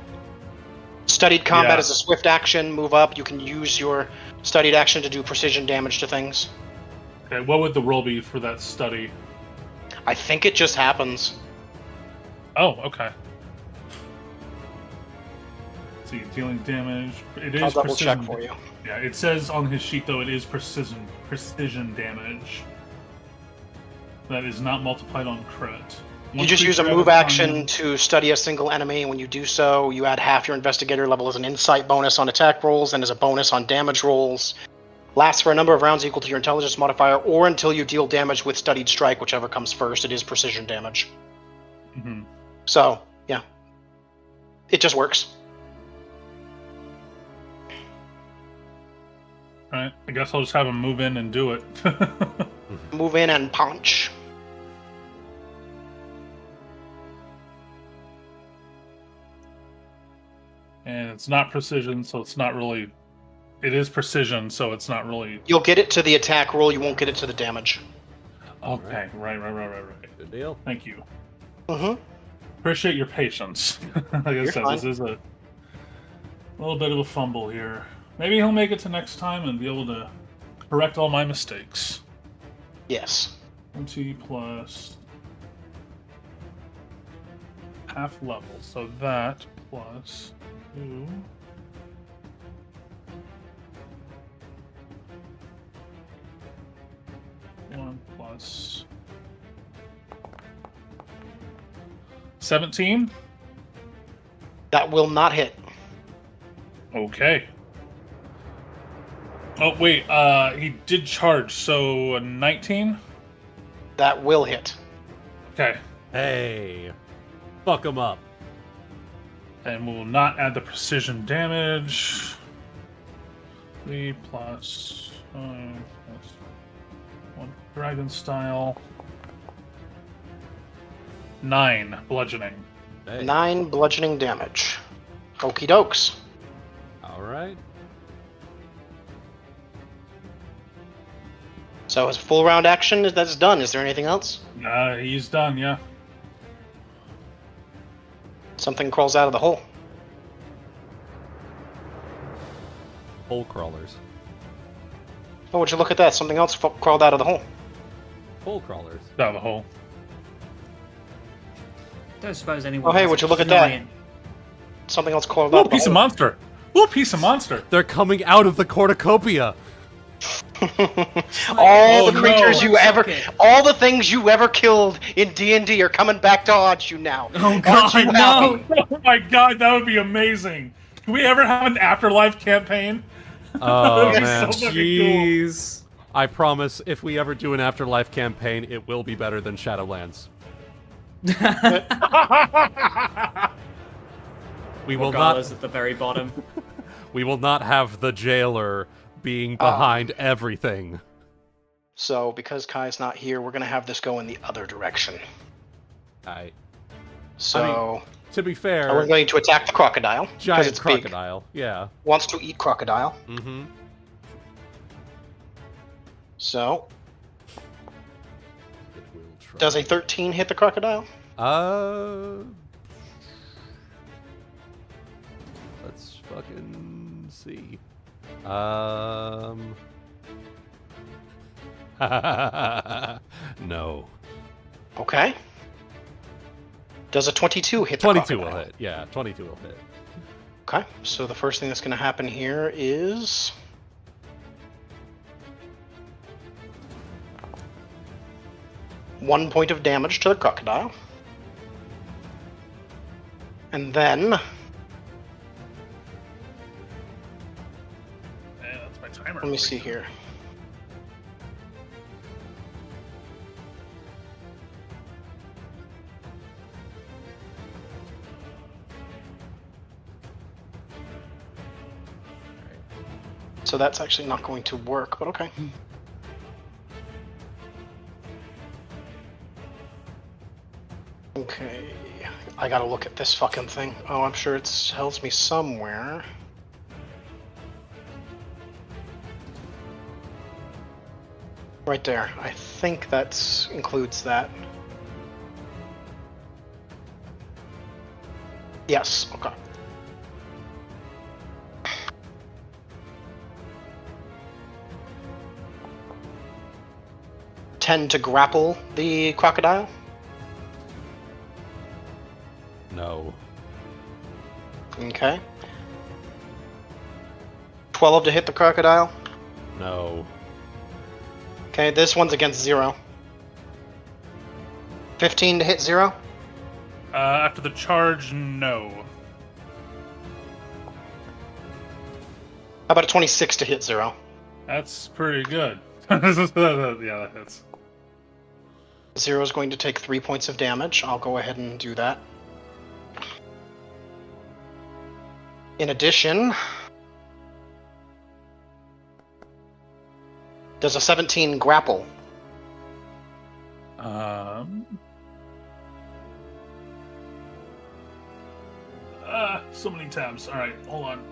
S5: Studied combat
S4: Yeah.
S5: is a swift action, move up. You can use your studied action to do precision damage to things.
S4: Okay, what would the roll be for that study?
S5: I think it just happens.
S4: Oh, okay. Let's see, dealing damage. It is
S5: I'll double
S4: precision.
S5: check for you.
S4: Yeah, it says on his sheet though it is precision damage. That is not multiplied on crit.
S5: You
S4: One
S5: just use a
S4: creature
S5: move
S4: at
S5: action
S4: time-
S5: to study a single enemy, and when you do so, you add half your investigator level as an insight bonus on attack rolls and as a bonus on damage rolls. Lasts for a number of rounds equal to your intelligence modifier, or until you deal damage with studied strike, whichever comes first. It is precision damage.
S4: Mhm.
S5: So, yeah. It just works.
S4: Alright, I guess I'll just have him move in and do it.
S5: Move in and punch.
S4: And it's not precision, so it's not really... It is precision, so it's not really...
S5: You'll get it to the attack roll, you won't get it to the damage.
S4: Okay, right.
S1: Good deal.
S4: Thank you.
S5: Mm-hmm.
S4: Appreciate your patience. Like I said,
S5: fine.
S4: this is a little bit of a fumble here. Maybe he'll make it to next time and be able to correct all my mistakes.
S5: Yes.
S4: 20 plus half level, so that plus 2. One plus 17.
S5: That will not hit.
S4: Okay. Oh wait, he did charge, so a 19.
S5: That will hit.
S4: Okay,
S1: Hey, fuck him up.
S4: and we will not add the precision damage. 3 plus 5 plus 1 dragon style. 9 bludgeoning.
S1: Hey.
S5: 9 bludgeoning damage. Okie dokes.
S1: All right.
S5: So his full round action, that's done. Is there anything else?
S4: He's done, yeah.
S5: Something crawls out of the hole.
S1: Hole crawlers.
S5: Oh, would you look at that? Something else crawled out of the hole.
S1: Hole crawlers.
S4: Out of the hole.
S2: Don't suppose anyone.
S5: Oh, hey,
S2: has
S5: would you
S2: a
S5: look at that?
S2: giant-
S5: Something else crawled
S4: Ooh,
S5: out of the
S4: piece of
S5: hole.
S4: monster! Ooh, piece of monster!
S1: They're coming out of the cornucopia.
S5: all
S4: Oh,
S5: the creatures
S4: no.
S5: you ever,
S2: Okay.
S5: all the things you ever killed in D&D are coming back to haunt you now.
S2: Oh
S5: Aren't
S2: god,
S5: you
S2: no!
S5: happy?
S4: Oh my god, that would be amazing! Can we ever have an afterlife campaign?
S1: Oh
S4: That'd be
S1: man.
S4: so fucking
S2: Jeez.
S1: I promise, if we ever do an afterlife campaign, it will be better than Shadowlands. We will
S2: Regardless
S1: not.
S2: at the very bottom.
S1: We will not have the jailer being behind everything.
S5: So, because Kai's not here, we're going to have this go in the other direction. So,
S1: To be fair,
S5: we're going to attack the crocodile. 'cause
S1: giant
S5: it's big.
S1: crocodile. Yeah.
S5: Wants to eat crocodile.
S1: Mm-hmm.
S5: So, does a 13 hit the crocodile?
S1: Let's fucking see. No.
S5: Okay. Does a 22 hit the
S1: 22 will
S5: crocodile?
S1: hit. Yeah, 22 will hit.
S5: Okay, so the first thing that's going to happen here is... 1 point of damage to the crocodile. And then...
S4: That's my timer.
S5: let me see here. So that's actually not going to work, but okay. Okay, I gotta look at this fucking thing. Oh, I'm sure it tells me somewhere. Right there. I think that includes that. Yes, okay. Tend to grapple the crocodile?
S1: No.
S5: Okay. 12 to hit the crocodile?
S1: No.
S5: Okay, this one's against 0. 15 to hit 0?
S4: After the charge, no.
S5: How about a 26 to hit 0?
S4: That's pretty good. Yeah, that hits.
S5: 0 is going to take 3 points of damage. I'll go ahead and do that. In addition, does a 17 grapple?
S4: So many tabs. All right, hold on.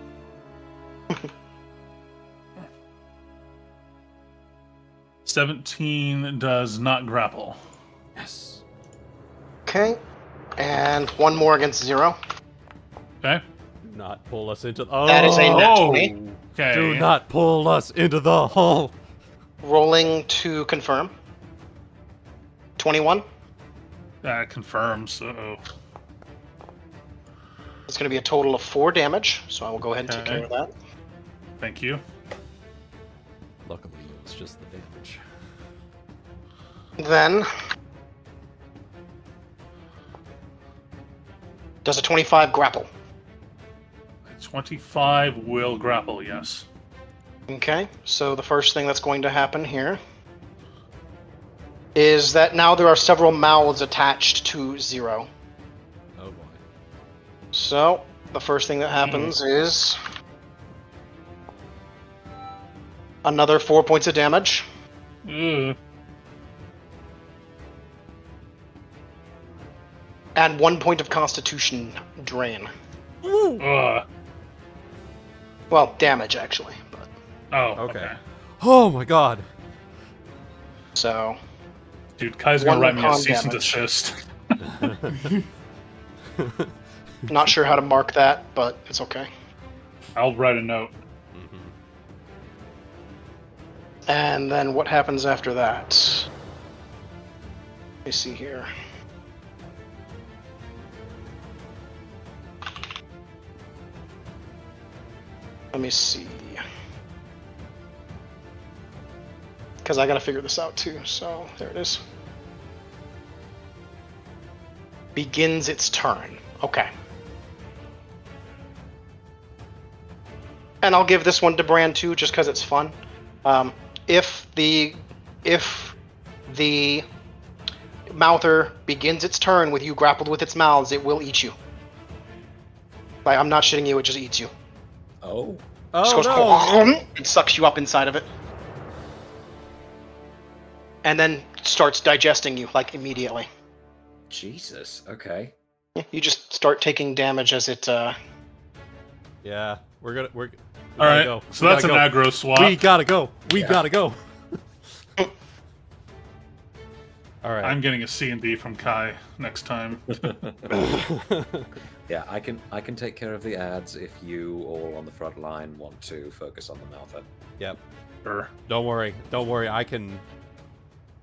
S4: $17 does not grapple.
S3: Yes.
S5: Okay. And one more against 0.
S4: Okay.
S1: Do not pull us into...
S5: That is a nat 20.
S4: Okay.
S1: Do not pull us into the hole.
S5: Rolling to confirm. 21.
S4: That confirms. So.
S5: It's going to be a total of 4 damage, so I will go ahead and take care of that.
S4: Thank you.
S1: Luckily, it's just the damage.
S5: Then... does a 25 grapple?
S4: 25 will grapple, yes.
S5: Okay, so the first thing that's going to happen here is that now there are several mouths attached to 0.
S1: Oh boy.
S5: So, the first thing that happens is another 4 points of damage.
S4: Ugh.
S5: And 1 point of constitution drain.
S4: Ugh.
S5: Well, damage, actually. But
S4: Oh,
S1: Okay.
S4: okay.
S1: Oh my god.
S5: so,
S4: Dude, Kai's
S5: One
S4: gonna write me a
S5: con
S4: cease and
S5: damage.
S4: desist.
S5: not sure how to mark that, but it's okay.
S4: I'll write a note.
S5: And then what happens after that? Let me see here. Let me see. Because I gotta figure this out too, so there it is. Begins its turn. Okay. And I'll give this one to Bran too, just because it's fun. If the mouther begins its turn with you grappled with its mouths, it will eat you. Like, I'm not shitting you, it just eats you.
S3: Oh.
S5: Just
S1: Oh
S5: goes
S1: no.
S5: and sucks you up inside of it. And then starts digesting you, like, immediately.
S3: Jesus. Okay.
S5: You just start taking damage as it,
S1: Yeah, we
S4: All
S1: gotta
S4: right,
S1: go.
S4: so
S1: We
S4: that's an
S1: gotta go.
S4: aggro swap.
S1: We gotta go. We
S3: Yeah.
S1: gotta go. All right.
S4: I'm getting a C and D from Kai next time.
S3: Yeah, I can take care of the ads if you all on the front line want to focus on the mouther.
S1: Yep.
S4: Sure.
S1: Don't worry. Don't worry.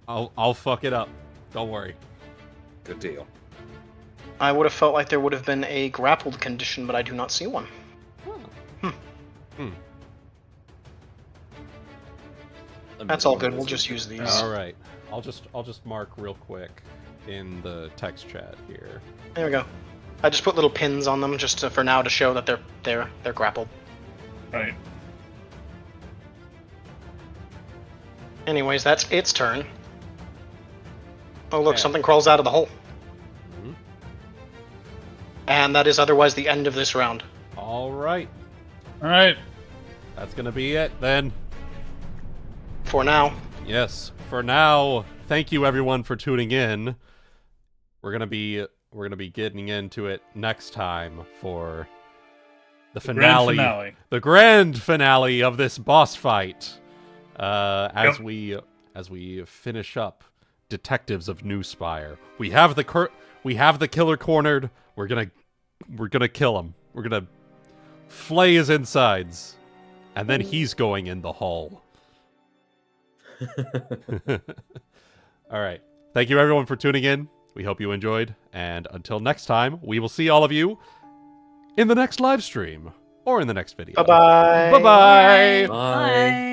S1: I'll fuck it up. Don't worry.
S3: Good deal.
S5: I would have felt like there would have been a grappled condition, but I do not see one. That's all good. We'll just use these.
S1: All right. I'll just mark real quick in the text chat here.
S5: There we go. I just put little pins on them just for now to show that they're grappled.
S4: Right.
S5: Anyways, that's its turn. Oh look,
S1: Yeah.
S5: something crawls out of the hole.
S1: Mhm.
S5: And that is otherwise the end of this round.
S1: All right.
S4: All right.
S1: That's going to be it then.
S5: For now.
S1: Yes. For now, thank you everyone for tuning in. We're going to be getting into it next time for the finale. The grand finale of this boss fight. As we finish up Detectives of Newspire. We have the killer cornered. We're gonna kill him. We're gonna flay his insides, and then he's going in the hole. All right. Thank you everyone for tuning in. We hope you enjoyed, and until next time, we will see all of you in the next live stream or in the next video.
S5: Bye-bye.
S1: Bye-bye.
S3: Bye.